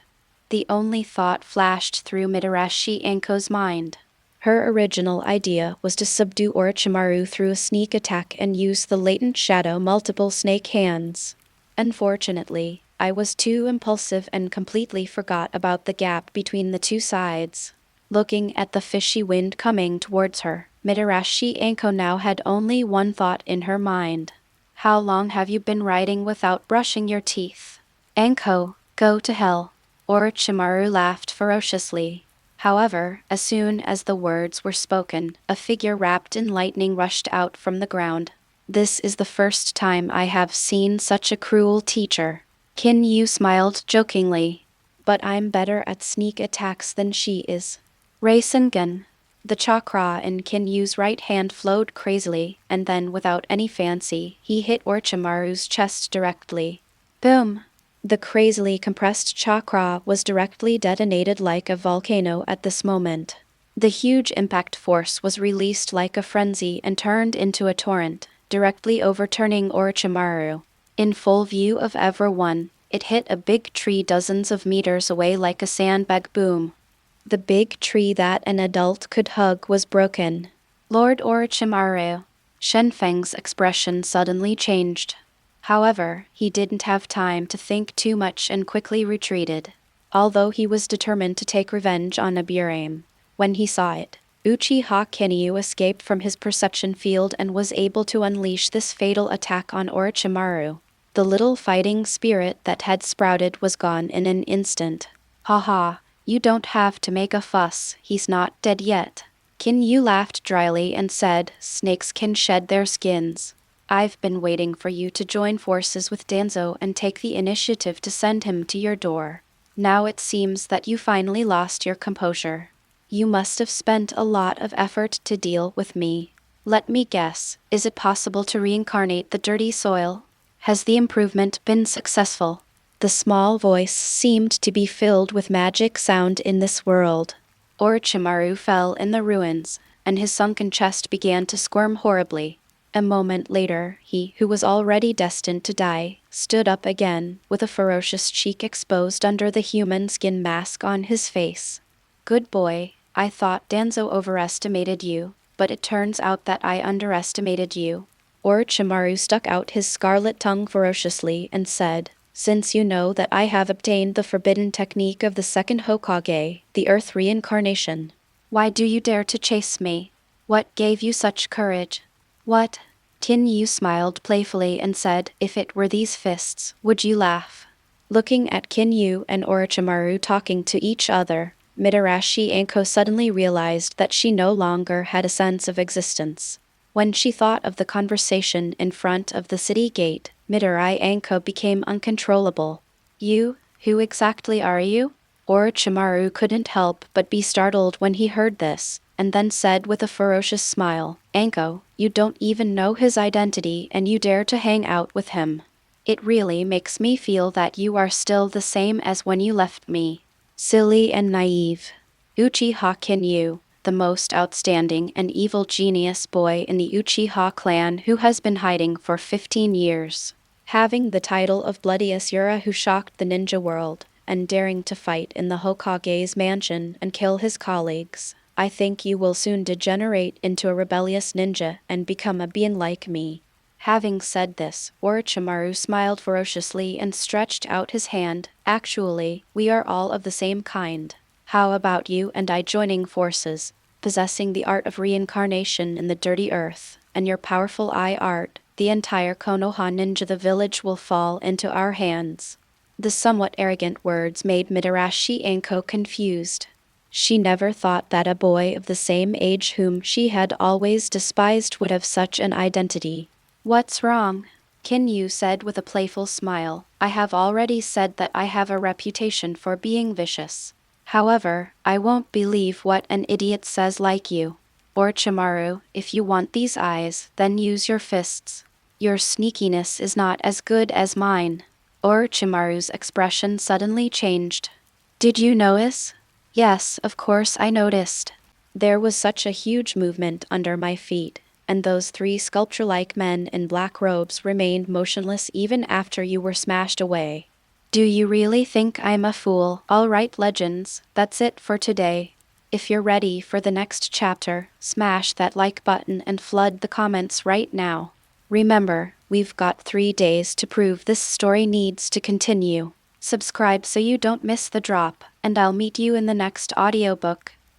The only thought flashed through Mitarashi Anko's mind. Her original idea was to subdue Orochimaru through a sneak attack and use the latent shadow multiple snake hands. Unfortunately, I was too impulsive and completely forgot about the gap between the two sides. Looking at the fishy wind coming towards her, Mitarashi Anko now had only one thought in her mind. "How long have you been riding without brushing your teeth?" "Anko, go to hell." Orochimaru laughed ferociously. However, as soon as the words were spoken, a figure wrapped in lightning rushed out from the ground. "This is the first time I have seen such a cruel teacher." Kinyu smiled jokingly. "But I'm better at sneak attacks than she is." Rasengan. The chakra in Kinyu's right hand flowed crazily, and then without any fancy, he hit Orochimaru's chest directly. Boom! The crazily compressed chakra was directly detonated like a volcano at this moment. The huge impact force was released like a frenzy and turned into a torrent, directly overturning Orochimaru. In full view of everyone, it hit a big tree dozens of meters away like a sandbag. Boom! The big tree that an adult could hug was broken. Lord Orochimaru. Shan Feng's expression suddenly changed. However, he didn't have time to think too much and quickly retreated. Although he was determined to take revenge on Aburame, when he saw it, Uchiha Kinyu escaped from his perception field and was able to unleash this fatal attack on Orochimaru. The little fighting spirit that had sprouted was gone in an instant. "Haha, you don't have to make a fuss, he's not dead yet." Kinyu laughed dryly and said, "Snakes can shed their skins. I've been waiting for you to join forces with Danzo and take the initiative to send him to your door. Now it seems that you finally lost your composure. You must have spent a lot of effort to deal with me. Let me guess, is it possible to reincarnate the dirty soil?" Has the improvement been successful? The small voice seemed to be filled with magic sound in this world. Orochimaru fell in the ruins, and his sunken chest began to squirm horribly. A moment later, he, who was already destined to die, stood up again, with a ferocious cheek exposed under the human skin mask on his face. Good boy, I thought Danzo overestimated you, but it turns out that I underestimated you. Orochimaru stuck out his scarlet tongue ferociously and said, since you know that I have obtained the forbidden technique of the second Hokage, the Earth reincarnation, why do you dare to chase me? What gave you such courage? What? Kinyu smiled playfully and said, if it were these fists, would you laugh? Looking at Kinyu and Orochimaru talking to each other, Mitarashi Anko suddenly realized that she no longer had a sense of existence. When she thought of the conversation in front of the city gate, Mitarashi Anko became uncontrollable. You? Who exactly are you? Orochimaru couldn't help but be startled when he heard this, and then said with a ferocious smile, Anko, you don't even know his identity and you dare to hang out with him. It really makes me feel that you are still the same as when you left me. Silly and naive. Uchiha Kinyu, the most outstanding and evil genius boy in the Uchiha clan who has been hiding for 15 years. Having the title of Bloody Asura who shocked the ninja world, and daring to fight in the Hokage's mansion and kill his colleagues, I think you will soon degenerate into a rebellious ninja and become a being like me. Having said this, Orochimaru smiled ferociously and stretched out his hand. Actually, we are all of the same kind. How about you and I joining forces, possessing the art of reincarnation in the dirty earth, and your powerful eye art, the entire Konoha ninja the village will fall into our hands. The somewhat arrogant words made Mitarashi Anko confused. She never thought that a boy of the same age whom she had always despised would have such an identity. What's wrong? Kinyu said with a playful smile. I have already said that I have a reputation for being vicious. However, I won't believe what an idiot says like you. Orochimaru, if you want these eyes, then use your fists. Your sneakiness is not as good as mine. Orochimaru's expression suddenly changed. Did you notice? Yes, of course I noticed. There was such a huge movement under my feet, and those three sculpture-like men in black robes remained motionless even after you were smashed away. Do you really think I'm a fool? All right, legends, that's it for today. If you're ready for the next chapter, smash that like button and flood the comments right now. Remember, we've got 3 days to prove this story needs to continue. Subscribe so you don't miss the drop, and I'll meet you in the next audiobook.